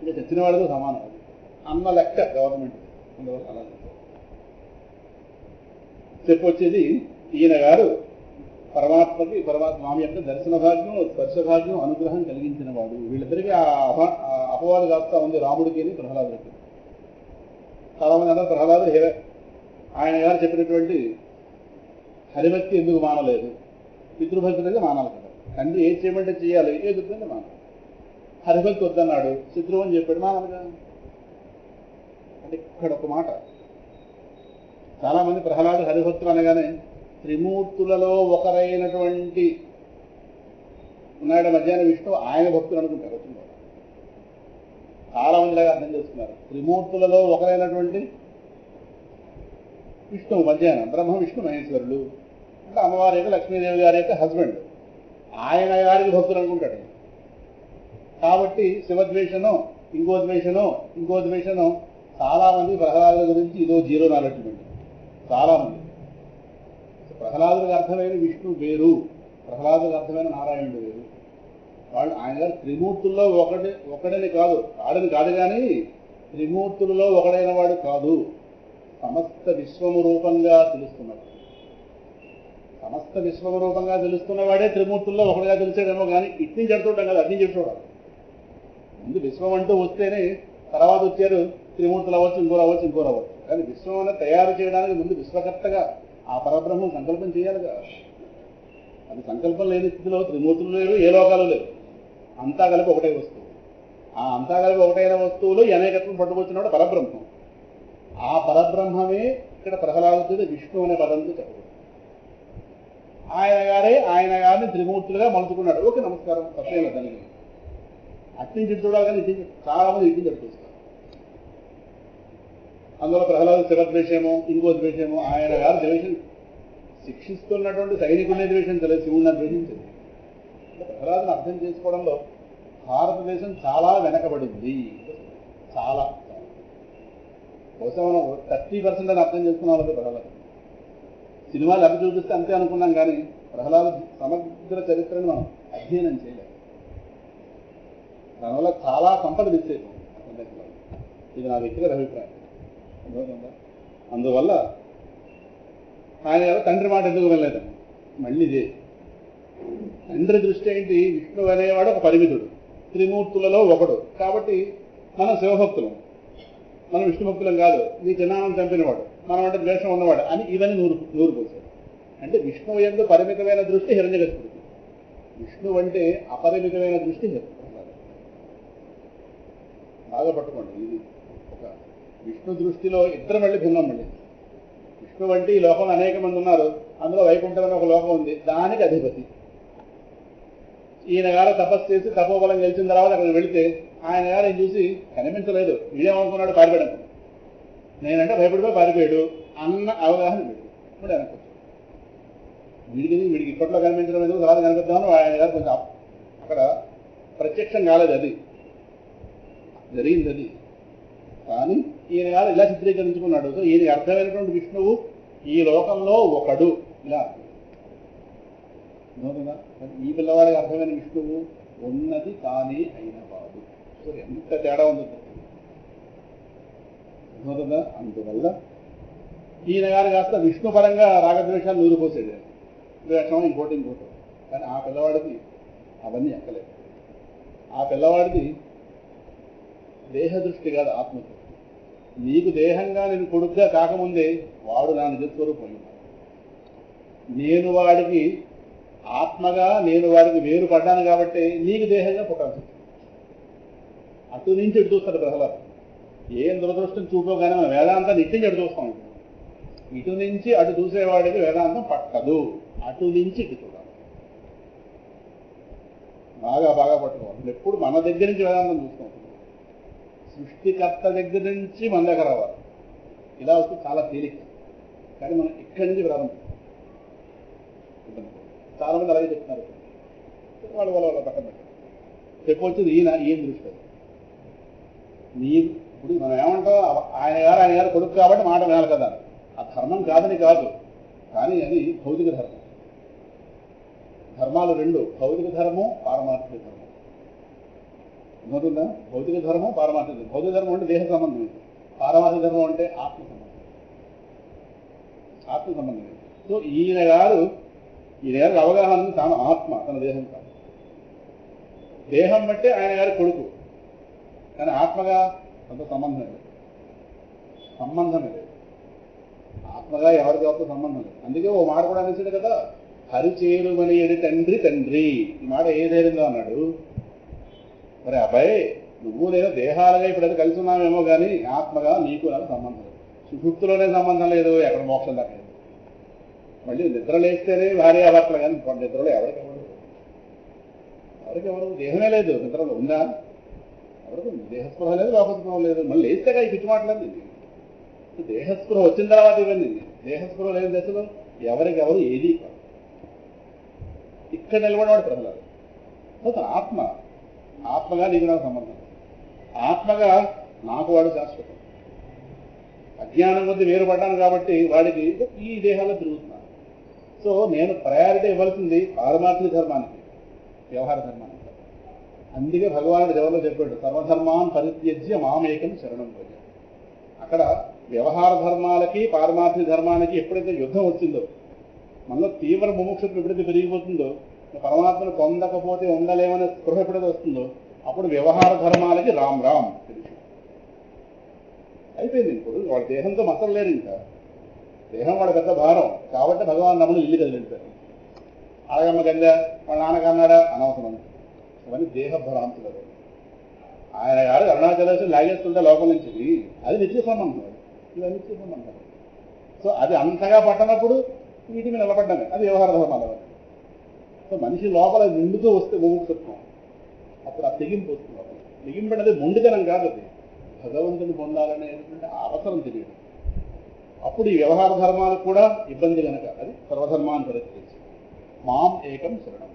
[SPEAKER 1] ఇంకా తెచ్చిన వాడితో సమానం అన్న లెక్క గవర్నమెంట్. అందువల్ల అలా చెప్పొచ్చేది ఈయన గారు పరమాత్మకి స్వామి యొక్క దర్శన భాగ్యం, స్పర్శ భాగ్యం, అనుగ్రహం కలిగించిన వాడు. వీళ్ళిద్దరికీ ఆ అపవాదు కాస్తా ఉంది, రాముడికి ప్రహ్లాదుడికి. చాలా మంది అందరూ ప్రహ్లాదుడు ఆయన గారు చెప్పినటువంటి హరిభక్తి ఎందుకు మానలేదు, పితృభక్తులైతే మానాలి కదా. తండ్రి ఏది చేయమంటే చేయాలి, ఏది వద్దంటే మానాలి. హరిభక్తి వద్దన్నాడు, శత్రువు అని చెప్పాడు, మానాలి కదా. అంటే ఇక్కడ ఒక మాట, చాలా మంది ప్రహ్లాదు హరిభక్తులు అనగానే త్రిమూర్తులలో ఒకరైనటువంటి ఉన్నాడు మధ్యాహ్నం విష్ణు, ఆయన భక్తులు అనుకుంటారు. చాలా మందిలాగా అర్థం చేస్తున్నారు. త్రిమూర్తులలో ఒకరైనటువంటి విష్ణువు మధ్యాహ్నం, బ్రహ్మ విష్ణు మహేశ్వరులు అంటే అమ్మవారి యొక్క లక్ష్మీదేవి గారి యొక్క హస్బెండ్, ఆయన గారికి భక్తులు అనుకుంటాడు. కాబట్టి శివద్వేషను, ఇంకో ద్వేషను చాలా మంది ప్రహ్లాదుల గురించి ఇదో జీరో నాలెడ్జ్ ఉంది. చాలా మంది ప్రహ్లాదులకు అర్థమైన విష్ణు వేరు, ప్రహ్లాదులకు అర్థమైన నారాయణుడు వేరు. వాళ్ళు ఆయన గారు త్రిమూర్తుల్లో ఒకడని కాదు, ఆడని కాదు కానీ త్రిమూర్తులలో ఒకడైన వాడు కాదు, సమస్త విశ్వము రూపంగా తెలుస్తున్నాడు. సమస్త విశ్వము రూపంగా తెలుస్తున్నవాడే త్రిమూర్తుల్లో ఒకటిగా తెలిసాడేమో కానీ ఇట్ని చెడుతుంటాం కదా, అన్ని చెడుకోవడం. ముందు విశ్వం అంటూ వస్తేనే తర్వాత వచ్చారు త్రిమూర్తులు అవ్వచ్చు, ఇంకోరు అవ్వచ్చు. కానీ విశ్వం అనేది తయారు చేయడానికి ముందు విశ్వకర్తగా ఆ పరబ్రహ్మం సంకల్పం చేయాలిగా. అది సంకల్పం లేని స్థితిలో త్రిమూర్తులు లేవు, ఏ లోకాలు లేవు. అంతా కలిపి ఒకటే వస్తువు. ఆ అంతా కలిపి ఒకటైన వస్తువులు అనేకత్వం పట్టుకొచ్చినప్పుడు పరబ్రహ్మం. ఆ పరబ్రహ్మమే ఇక్కడ ప్రహ్లాదుడు విష్ణు అనే పదంతో చెప్పబడింది. ఆయన గారిని త్రిమూర్తులుగా మలుచుకున్నాడు. ఓకే, నమస్కారం, తప్పేలా దానికి అట్నుంచి చూడాలి కానీ చాలా మంది ఇంటిని చెప్పుకొస్తారు. అందువల్ల ప్రహ్లాదు శివద్వేషమో ఇంకో ద్వేషమో, ఆయన గారు ద్వేషం శిక్షిస్తున్నటువంటి సైనికుడిని ద్వేషించలేదు, శివుడిని ద్వేషించలేదు. ప్రహ్లాదుని అర్థం చేసుకోవడంలో భారతదేశం చాలా వెనకబడింది. చాలా బహుశా మనం 30% అని అర్థం చేసుకున్నాం కదా ప్రహ్లాదు. సినిమాలు అవి చూపిస్తే అంతే అనుకున్నాం కానీ ప్రహ్లాదు సమగ్ర చరిత్రను మనం అధ్యయనం చేయలేదు. దానివల్ల చాలా సంపద విచ్చేసాం. ఇది నా వ్యక్తిగత అభిప్రాయం. అందువల్ల ఆయన తండ్రి మాట ఎందుకు వెళ్ళలేదండి. మళ్ళీ ఇదే తండ్రి దృష్టి ఏంటి, విష్ణువు అనేవాడు ఒక పరిమితుడు, త్రిమూర్తులలో ఒకడు. కాబట్టి మనం శివభక్తులం, మనం విష్ణు భక్తులం కాదు. నీ చిన్నానం చంపినవాడు, మనం అంటే ద్వేషం ఉన్నవాడు అని ఇవన్నీ నూరు పోసాడు. అంటే విష్ణువు యందు పరిమితమైన దృష్టి హిరణ్యకశిపుడికి, విష్ణువు అంటే అపరిమితమైన దృష్టి బాగా పట్టుకోండి. ఇది విష్ణు దృష్టిలో ఇద్దరు మళ్ళీ భిన్నం. మళ్ళీ విష్ణు వంటి ఈ లోకంలో అనేక మంది ఉన్నారు, అందులో వైకుంఠం అనే ఒక లోకం ఉంది, దానికి అధిపతి. ఈయన గారు తపస్సు చేసి తపోబలం గెలిచిన తర్వాత అక్కడ వెళితే ఆయన గారు చూసి కనిపించలేదు, వీడేమనుకున్నాడు పారిపోయాడు, నేనంటే భయపడిపోయి పారిపోయాడు అన్న అవగాహన వీడు. ఇప్పుడు వెనక్కి వీడికి ఇప్పట్లో కనిపించడం ఎందుకు, తర్వాత కనిపిద్దామని ఆయన గారు కొంచెం అక్కడ ప్రత్యక్షం కాలేదు, అది జరిగింది అది. కానీ ఈయన గారు ఇలా చిత్రీకరించుకున్నాడు. సో ఈయనకి అర్థమైనటువంటి విష్ణువు ఈ లోకంలో ఒకడు, ఇలా ఈ పిల్లవాడికి అర్థమైన విష్ణువు ఉన్నది కానీ అయిన వాడు. సో ఎంత తేడా ఉందో అర్థమవుతుందా? అందువల్ల ఈయన గారు కాస్త విష్ణు పరంగా రాగద్వేషాలు నూరిపోసాడు, ద్వేషం ఇంకోటి. కానీ ఆ పిల్లవాడికి అవన్నీ ఎక్కలేదు. ఆ పిల్లవాడిది దేహ దృష్టి కాదు, ఆత్మదృష్టి. నీకు దేహంగా నేను కొడుకుగా కాకముందే వాడు నా నిజస్వరూపం. నేను వాడికి ఆత్మగా నేను వాడికి వేరు పడ్డాను కాబట్టి నీకు దేహంగా పుట్టాల్సి వచ్చింది. అటు నుంచి ఎటు చూస్తాడు ప్రహ్లాద్. ఏం దురదృష్టం చూపగానే మనం వేదాంతాన్ని ఇటు నుంచి అటు చూస్తాం. ఇటు నుంచి అటు చూసేవాడికి వేదాంతం పట్టదు, అటు నుంచి ఇటు చూడాలి. బాగా బాగా పట్టుకోవాలి. ఎప్పుడు మన దగ్గర నుంచి వేదాంతం చూస్తాం. సృష్టికర్త దగ్గర నుంచి మన దగ్గర రావాలి. ఇలా వస్తే చాలా తేలిక. కానీ మనం ఇక్కడి నుంచి ప్రారంభిస్తాం. చాలా మంది అలాగే చెప్తున్నారు, వాళ్ళు వాళ్ళ పక్కన పెట్టారు. చెప్పొచ్చేది ఈయన దృష్టి. నీ ఇప్పుడు మనం ఏమంటాం, ఆయన గారు కొడుకు కాబట్టి మాట వినాలి కదా. ఆ ధర్మం కాదని కాదు, కానీ అది భౌతిక ధర్మం. ధర్మాలు రెండు, భౌతిక ధర్మం, పారమార్థిక ధర్మం. అర్థమవుతుందా? భౌతిక ధర్మం, పారమార్థిక ధర్మం. భౌతిక ధర్మం అంటే దేహ సంబంధం, పారమార్థిక ధర్మం అంటే ఆత్మ సంబంధం. ఆత్మ సంబంధం. సో ఈయన గారు అవగాహన తాను ఆత్మ, తన దేహం కాదు. దేహం బట్టి ఆయన గారి కొడుకు, కానీ ఆత్మగా అంత సంబంధం లేదు. సంబంధమే లేదు. ఆత్మగా ఎవరికి ఎవరితో సంబంధం లేదు. అందుకే ఓ మాట కూడా అనేసాడు కదా, హరిచేరుమని ఎడి తండ్రి తండ్రి. ఈ మాట ఏ ధైర్యంగా అన్నాడు. మరి అబ్బాయి నువ్వు నేను దేహాలుగా ఇప్పుడైతే కలిసి ఉన్నామేమో కానీ ఆత్మగా నీకు నాకు సంబంధం లేదు. సుషుప్తిలోనే సంబంధం లేదు, ఎక్కడ మోక్షం దాకా. మళ్ళీ నిద్ర లేస్తేనే భార్యాభర్తలు, కానీ నిద్రలో ఎవరికెవరు దేహమే లేదు. నిద్రలో ఉందా? ఎవరికి దేహస్పృహ లేదు, లోకస్పృహ లేదు. మళ్ళీ లేస్తేగా ఈ పిచ్చి మాటలేదు. దేహస్పృహ వచ్చిన తర్వాత ఇవన్నీ. దేహస్పృహ లేని దశలో ఎవరికెవరు ఏది కాదు. ఇక్కడ నిలబడేవాడు ప్రజలు. ఆత్మగా నీకు నాకు సంబంధం. ఆత్మగా నాకు వాడు శాశ్వతం. అజ్ఞానం కొద్ది వేరుపడ్డాను కాబట్టి వాడికి ఈ దేహాల్లో తిరుగుతున్నాను. సో నేను ప్రయారిటీ ఇవ్వాల్సింది పారమార్థిక ధర్మానికి, వ్యవహార ధర్మానికి. అందుకే భగవానుడు ఎవరిలో చెప్పాడు, సర్వధర్మాన్ పరిత్యజ్య మామేకం శరణం భజ. అక్కడ వ్యవహార ధర్మాలకి పారమార్థిక ధర్మానికి ఎప్పుడైతే యుద్ధం వచ్చిందో, మనలో తీవ్ర ముముక్షత్వం ఎప్పుడైతే పెరిగిపోతుందో, పరమాత్మను పొందకపోతే ఉండలేమనే స్పృహ ఎప్పుడైతే వస్తుందో, అప్పుడు వ్యవహార ధర్మాలకి రామ్ రామ్ అయిపోయింది. ఇప్పుడు వాళ్ళ దేహంతో మసలు లేరు. ఇంకా దేహం వాడు పెద్ద భారం కాబట్టి భగవాన్ రమణులు ఇల్లు కదిలించారు. అడగమ్మ గంగా వాళ్ళ నాన్నకన్నాడా అనవసరం. ఇవన్నీ దేహ భ్రాంతులు. ఆయన గారు అరుణాచలేశ్వరం లాగేస్తుంటే లోపల నుంచి అది నిత్య సంబంధం. ఇవన్నీ నిత్య సంబంధం. సో అది అంతగా పట్టనప్పుడు వీటి మీద నిలబడ్డమే, అది వ్యవహార ధర్మాలు. సో మనిషి లోపల నిండుతూ వస్తే ముముక్షత్వం, అప్పుడు ఆ తెగింపు వస్తుంది. తెగింపు అనేది మొండితనం కాదు, అది భగవంతుని పొందాలనేటువంటి అవసరం తెలియదు. అప్పుడు ఈ వ్యవహార ధర్మాలు కూడా ఇబ్బంది కనుక అది సర్వధర్మాన్ని పరిస్థితి మాం ఏకం శరణం.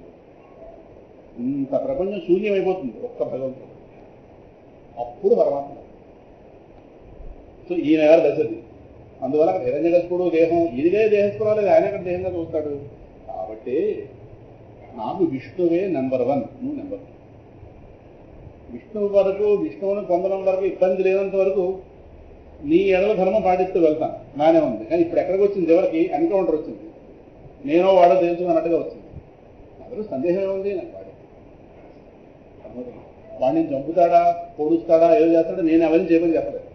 [SPEAKER 1] ఇంత ప్రపంచం శూన్యమైపోతుంది ఒక్క భగవంతుడు, అప్పుడు పరమాత్మ. సో ఈయన గారు దశది. అందువల్ల హిరణ్యకశిపుడు దేహం ఇదిగే దేహస్పృహాలు, ఆయన అక్కడ దేహంగా చూస్తాడు. కాబట్టి నాకు విష్ణువే నెంబర్ 1, నువ్వు నెంబర్ 2. విష్ణువు వరకు, విష్ణువుని పొందడం వరకు ఇబ్బంది లేనంత వరకు నీ ఎడల ధర్మం పాటిస్తూ వెళ్తాను, నానే ఉంది. కానీ ఇప్పుడు ఎక్కడికి వచ్చింది, ఎవరికి ఎన్కౌంటర్ వచ్చింది, నేనో వాడో తెలుసుకున్నట్టుగా వచ్చింది. ఎవరు సందేహం ఏముంది, నాకు వాడిని చంపుతాడా, పొడుస్తాడా, ఏదో చేస్తాడా, నేను అవన్నీ చేయమని చెప్పలేదు.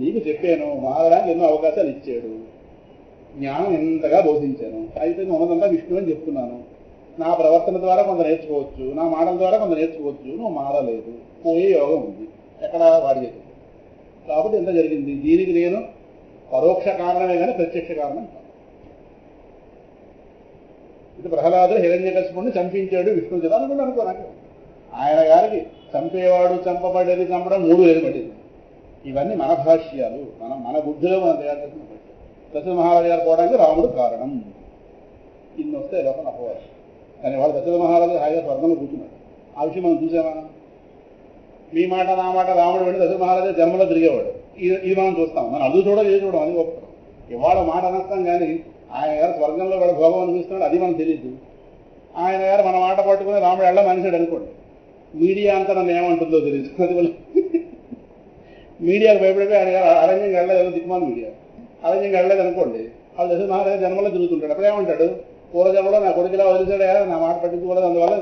[SPEAKER 1] నీకు చెప్పాను, మారడానికి ఎన్నో అవకాశాలు ఇచ్చాడు, జ్ఞానం ఎంతగా బోధించాను. అయితే ఉన్నదంతా విష్ణువు అని చెప్తున్నాను. నా ప్రవర్తన ద్వారా కొంత నేర్చుకోవచ్చు, నా మాటల ద్వారా కొంత నేర్చుకోవచ్చు. నువ్వు మారలేదు, పోయే యోగం ఉంది. ఎక్కడ వాడి చేసి కాబట్టి ఎంత జరిగింది. దీనికి నేను పరోక్ష కారణమే కానీ ప్రత్యక్ష కారణం కాదు. ఇది ప్రహ్లాదుడు హిరణ్యకశిపుడిని చంపించాడు విష్ణువు చేత అనుకో నాకు ఆయన గారికి చంపేవాడు చంపబడేది చంపడం 3 లేదు పడింది. ఇవన్నీ మన భాష్యాలు, మన బుద్ధిలో మనం తయారు చేసిన భాష్యాలు. దశరథ మహారాజు గారు పోవడానికి రాముడు కారణం. ఇన్ని వస్తే లోపల అపవాసం. కానీ వాడు దశరథ మహారాజు హాయిగా స్వర్గంలో కూర్చున్నాడు. ఆ విషయం మనం చూసామా? మీ మాట నా మాట రాముడు వెళ్ళి దశరథ మహారాజు జన్మలో తిరిగేవాడు. ఇది మనం చూస్తాం. మనం అది చూడడం ఇది చూడడం అది ఒప్పుతాం. ఇవాళ మాట అనస్తాం కానీ ఆయన గారు స్వర్గంలో కూడా భోగం అనిపిస్తున్నాడు, అది మనకు తెలియదు. ఆయన గారు మన మాట పట్టుకుని రాముడు వెళ్ళ మనిషిడు అనుకోండి. మీడియా అంతా నన్ను ఏమంటుందో తెలియదు. మీడియాకు భయపడిపోయి ఆయన గారు అరణ్యం వెళ్ళలేదు, దిక్మాన్ మీడియా అరణ్యం వెళ్ళలేదు అనుకోండి. వాళ్ళు దశరథ మహారాజు జన్మలో తిరుగుతుంటాడు. అప్పుడు ఏమంటాడు? పూర్వజన్మలో నా కొడుకులా వదిలిసాడు, నా మాట పట్టించుకోలేదు, అందువల్ల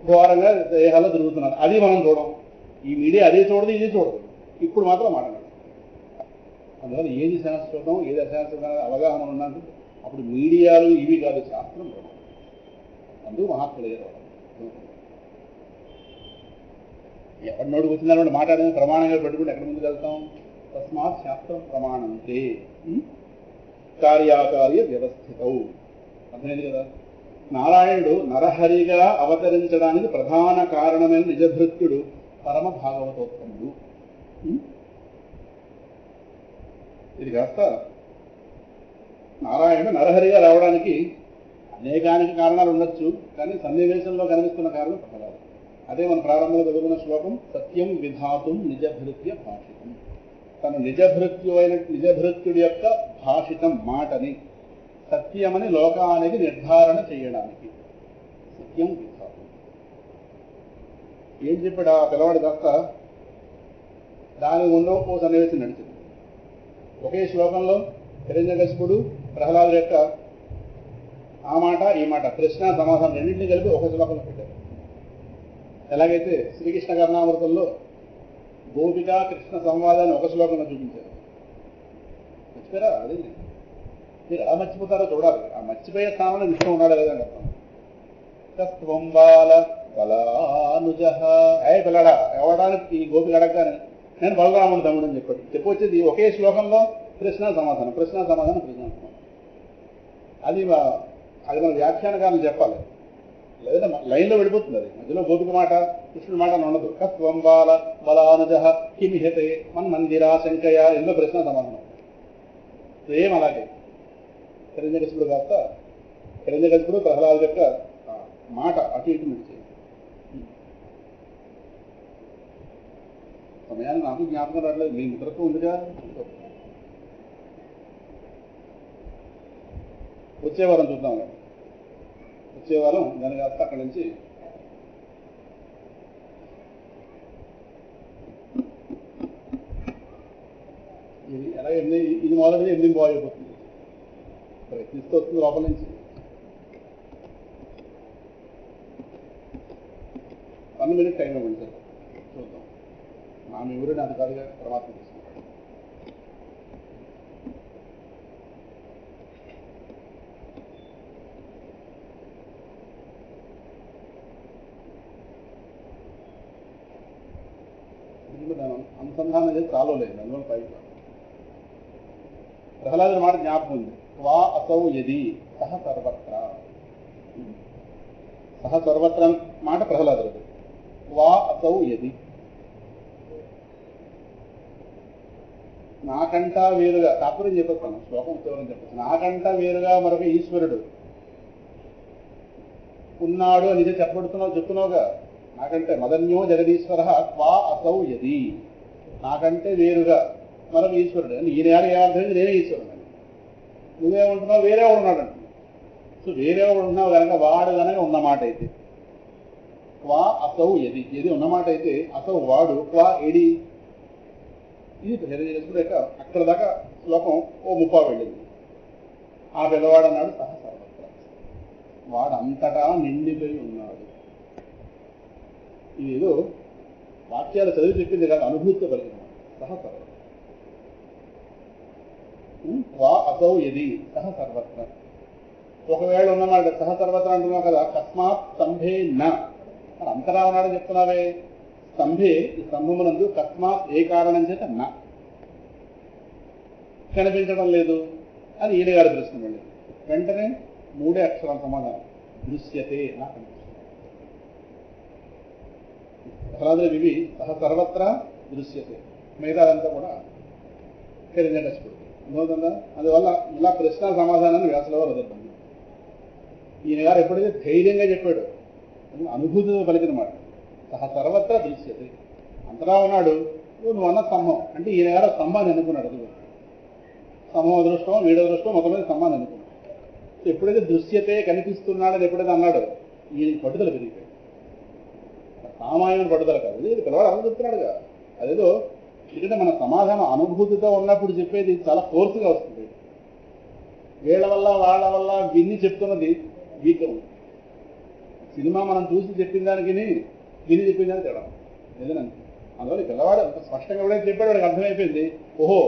[SPEAKER 1] ఘోరంగా దేహాల్లో తిరుగుతున్నారు. అది మనం చూడం. ఈ మీడియా అదే చూడదు, ఇది చూడదు. ఇప్పుడు మాత్రం మాట్లాడాలి. అందువల్ల ఏది శాస్త్రం ఏది అశాస్త్రం అవగాహన ఉన్నది. అప్పుడు మీడియాలు ఇవి కాదు, శాస్త్రం అందుకు మహాత్ములు ఎవరి నోటికి వచ్చిన మాట్లాడేది ప్రమాణంగా పెట్టుకుంటే ఎక్కడ ముందుకు వెళ్తాం? తస్మాత్ శాస్త్రం ప్రమాణంతే కార్యాకార్య వ్యవస్థితౌ. అర్థమైంది కదా. నారాయణుడు నరహరిగా అవతరించడానికి ప్రధాన కారణమైన నిజభృత్యుడు పరమ భాగవతోత్తముడు. ఇది కాస్త నారాయణుడు నరహరిగా రావడానికి అనేకానికి కారణాలు ఉండొచ్చు, కానీ సన్నివేశంలో కనిపిస్తున్న కారణం ప్రహ్లాదు. అదే మన ప్రారంభంలో చదువుకున్న శ్లోకం సత్యం విధాతుం నిజభృత్య భాషితం. తను నిజభృత్యుడి యొక్క భాషితం మాటని సత్యమని లోకానికి నిర్ధారణ చేయడానికి సత్యం విధాతుం. ఏం చెప్పాడు ఆ పిల్లవాడు కాస్త దాని ముందు ఓ సన్నివేశం నడిచింది. ఒకే శ్లోకంలో హిరణ్యకశిపుడు ప్రహ్లాదు యొక్క ఆ మాట ఈ మాట ప్రశ్న సమాధానం రెండింటినీ కలిపి ఒక శ్లోకంలో పెట్టారు. ఎలాగైతే శ్రీకృష్ణ కర్ణామృతంలో గోపికా కృష్ణ సంవాదాన్ని ఒక శ్లోకంలో చూపించారు. మర్చిపోయారా? అదే మీరు ఎలా మర్చిపోతారో చూడాలి. ఆ మర్చిపోయే స్థానంలో విష్ణు ఉన్నాడు లేదా అర్థం. కస్త్వం బాల బలానుజ పిల్లడా ఎవడానికి ఈ గోపిక అడగగానే నేను బలరాముడు తమ్ముడు అని చెప్పొచ్చేది ఒకే శ్లోకంలో ప్రశ్న సమాధానం ప్రశ్న సమాధానం ప్రశ్న సమాధానం. అది మన వ్యాఖ్యానకారులు చెప్పాలి, లేదా లైన్లో వెళ్ళిపోతుంది. అది మధ్యలో గోపిక మాట కృష్ణుడి మాట అని ఉండదు. కస్త్వం బాల బలానుజ కిమిహతే మన్మందిరా శంకయ ఎన్నో ప్రశ్న సమాధానం. సేమ్ అలాగే హిరణ్యకశిపుడు కాస్త హిరణ్యకశిపుడు ప్రహ్లాదు యొక్క మాట అటు ఇటు నడిచేది. సమయాన్ని నాకు జ్ఞాపకం రావట్లేదు, మీ మిత్రత్వం ఉందిగా. వచ్చే వారం చూద్దాం. వచ్చే వారం దాని కాస్త అక్కడి నుంచి ఇది ఎలా ఇది మొదలైతే 8 బాగైపోతుంది. ప్రయత్నిస్తూ వస్తుంది లోపల నుంచి. 1 minute టైం ఇవ్వండి సార్, చూద్దాం. నా మెమరీ నాకు కాదుగా, పరమాత్మ తీసుకుంటాం. అనుసంధానం చేసి చాలు లేదు, అందువల్ల పైకి ప్రహ్లాదుని మాట జ్ఞాపకం ఉంది. వా అసౌ యది సహ సర్వత్ర. సహ సర్వత్ర మాట ప్రహ్లాదుడు. వా అసౌ యది నాకంటా వేరుగా తాత్పర్యం చెప్పేస్తాను, శ్లోకం ఉత్తరం చెప్పచ్చు. నాకంటా వేరుగా మరొక ఈశ్వరుడు ఉన్నాడు అని నిజం చెప్తున్నావుగా. నాకంటే మదన్యో జగదీశ్వర వా అసౌ యది, నాకంటే వేరుగా మరొక ఈశ్వరుడు అని ఈయన ఏమర్థమైంది, నేనే ఈశ్వరుడు అని. నువ్వేమంటున్నావు? వేరే వాడు ఉన్నాడు అంటున్నావు. సో వేరే వాడు ఉన్నావు కనుక వాడు కనుక ఉన్నమాట అయితే వా అసౌ యది, ఏది ఉన్నమాట అయితే అసౌ వాడు వా ఎడి. ఇది హిరణ్యకశిపుడు యొక్క అక్కడ దాకా శ్లోకం ఓ 30 వెళ్ళింది. ఆ పిల్లవాడు అన్నాడు సహ సర్వత్ర, వాడు అంతటా నిండిపోయి ఉన్నాడు. ఇదేదో వాక్యాలు చదివి చెప్పింది కాదు, అనుభూతితో కలిగిన సహ సర్వత్ర. వా అసౌ యది సహ సర్వత్ర. ఒకవేళ ఉన్నమాట సహ సర్వత్ర అంటున్నావు కదా, కస్మాత్ స్తంభే న అంతరా ఉన్నాడని చెప్తున్నావే. స్తంభే ఈ స్తంభమునందు కస్మాత్ ఏ కారణం చేత నా కనిపించడం లేదు అని ఈయన గారి ప్రశ్న. మళ్ళీ వెంటనే 3 అక్షరాల సమాధానం, దృశ్యతే నాకు కనిపిస్తుంది. ప్రహ్లాదుడు ఇవి సర్వత్రా దృశ్యతే, మిగతాదంతా కూడా హిరణ్యకశిపుడు. అర్థమవుతుందా? అందువల్ల ఇలా ప్రశ్న సమాధానాన్ని వ్యాసుల వారు వదులుతుంది. ఈయన గారు ఎప్పుడైతే ధైర్యంగా చెప్పాడు, అనుభూతితో పలికిన మాట, సర్వత్రా దృశ్యతే, అంతలా ఉన్నాడు. నువ్వు అన్న స్తంభం అంటే ఈయన గారు స్తంభాన్ని ఎన్నుకున్నాడు. అది స్తంభం అదృష్టం, వీడి అదృష్టం, మొత్తం మీద స్తంభాన్ని ఎన్నుకున్నాడు. ఎప్పుడైతే దృశ్యతే కనిపిస్తున్నాడని ఎప్పుడైతే అన్నాడు, ఈయనకి పట్టుదల పెరిగిపోయాడు. సామాన్యమైన పట్టుదల కాదు, ఇది పిల్లవాడు అలా చెప్తున్నాడుగా. అదేదో ఎందుకంటే మన సమాధానం అనుభూతితో ఉన్నప్పుడు చెప్పేది చాలా ఫోర్స్గా వస్తుంది. వీళ్ళ వల్ల వాళ్ళ వల్ల విన్ని చెప్తున్నది వీక్గా ఉంది. సినిమా మనం చూసి చెప్పిన దానికి విని చెప్పిన దానికి తేడా ఏదైనా. అందువల్ల పిల్లవాడు అంత స్పష్టంగా ఎవడైతే చెప్పాడు వాడికి అర్థమైపోయింది, ఓహో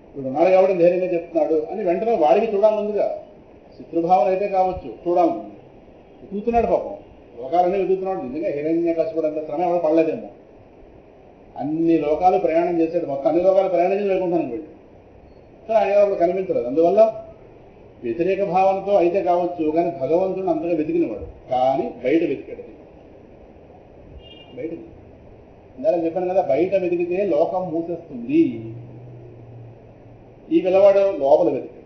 [SPEAKER 1] ఇప్పుడు ఉన్నాడు కాబట్టి ధైర్యంగా చెప్తున్నాడు అని. వెంటనే వాడికి చూడాలనుందిగా, శత్రుభావన అయితే కావచ్చు, చూడాలనుంది. వెతుకుతున్నాడు పాపం, లోకాలన్నీ వెతుకుతున్నాడు. నిజంగా హిరణ్యకశిపుడు అంత శ్రమ ఎవరు పడలేదేమో. అన్ని లోకాలు ప్రయాణం చేశాడు, మొత్తం అన్ని లోకాలు ప్రయాణం చేసి లేకుంటాను వెళ్ళి, కానీ ఆయన అప్పుడు కనిపించలేదు. అందువల్ల వ్యతిరేక భావనతో అయితే కావచ్చు, కానీ భగవంతుడు అంతగా వెతికినవాడు. కానీ బయట వెతికాడు. బయట ఇందాక చెప్పాను కదా, బయట వెతికితే లోకం మూసేస్తుంది. ఈ పిల్లవాడు లోపల వెతికాడు.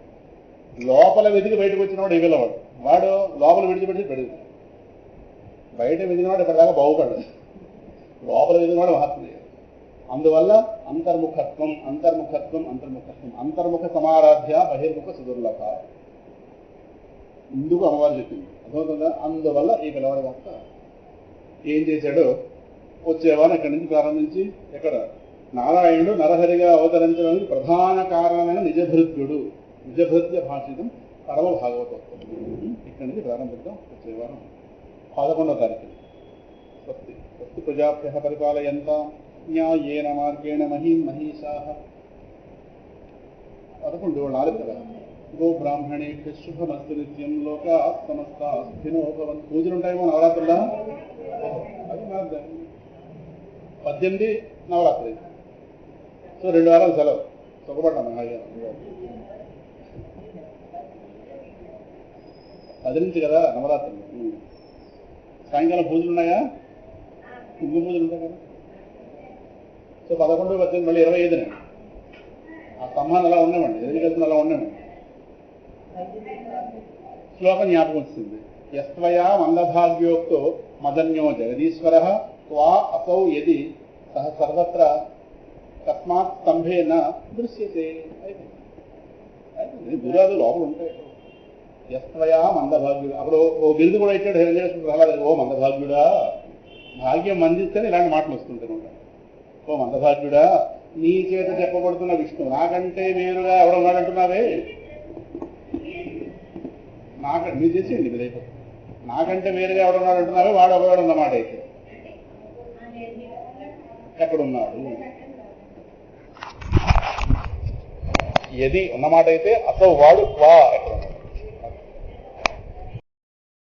[SPEAKER 1] లోపల వెతికి బయటకు వచ్చినవాడు ఈ పిల్లవాడు. వాడు లోపల విడిచిపెట్టి పెడుతుంది. బయట వెతికినవాడు ఇప్పటిదాకా బాగుపడదు, లోపల వెతికినవాడు మహాత్ముడు. అందువల్ల అంతర్ముఖత్వం అంతర్ముఖత్వం అంతర్ముఖత్వం, అంతర్ముఖ సమారాధ్య బహిర్ముఖ సుదుర్లభ, ఇందుకు అమ్మవారు చెప్పింది. అర్థమవుతుందా? అందువల్ల ఈ పిల్లవాడి వల్ల ఏం చేశాడో వచ్చేవారు ఇక్కడి నుంచి ప్రారంభించి, ఎక్కడ నారాయణుడు నరహరిగా అవతరించడానికి ప్రధాన కారణమైన నిజభృత్యుడు, నిజభృత్య భాషితం పరమ భాగవతోత్వం. ఇక్కడి నుంచి ప్రారంభిద్దాం. వచ్చేవారం 11వ తారీఖు. స్వస్తి స్వస్తి ప్రజాభ్యః పరిపాలయంతాం న్యాయేన మార్గేణ మహీం మహీషాః. 11 4 కదా. గో బ్రాహ్మణేభ్యః శుభమస్తు నిత్యం లోకాః సమస్తాః సుఖినో భవంతు. పూజలు ఉంటాయేమో నవరాత్రులా? అది 18 నవరాత్రి. సో 2 వారాలు సెలవు, సుఖపడ్డాను హాయిగా. 10 నుంచి కదా నవరాత్రులు. సాయంకాలం పూజలు ఉన్నాయా? కుంభ పూజలు ఉంటాయి కదా. సో 11, 18 మళ్ళీ 25నే ఆ స్తంభాన్ని అలా ఉన్నామండి, ఎదురుకెళ్తున్న అలా ఉన్నామండి. శ్లోకం జ్ఞాపకం వస్తుంది. యస్త్వయా మందభాగ్యోక్తో మదన్యో జగదీశ్వర త్వా అసౌ యది సహ సర్వత్ర తస్మాత్ స్తంభేన దృశ్యతే. అయిపోయింది. గురాలు లోపల ఉంటాయి. యస్త్వయా మందభాగ్యుడు, అప్పుడు ఓ బిరుదు కూడా ఇచ్చాడు హిరణ్యకశిపుడు ప్రహ్లాదుడికి. ఓ మందభాగ్యుడా, భాగ్యం మందిస్తేనే ఇలాంటి మాటలు వస్తుంటాయి. ఓ మందభాగ్యుడా, నీ చేత చెప్పబడుతున్న విష్ణు నాకంటే వేరుగా ఎవడున్నాడంటున్నావే, మీరు చేసేయండి మీరు అయిపోతుంది. నాకంటే వేరుగా ఎవడున్నాడంటున్నావే, వాడు ఒకవాడు ఉన్నమాట. అయితే ఎక్కడున్నాడు? ఎది ఉన్నమాట అయితే అసలు వాడు వా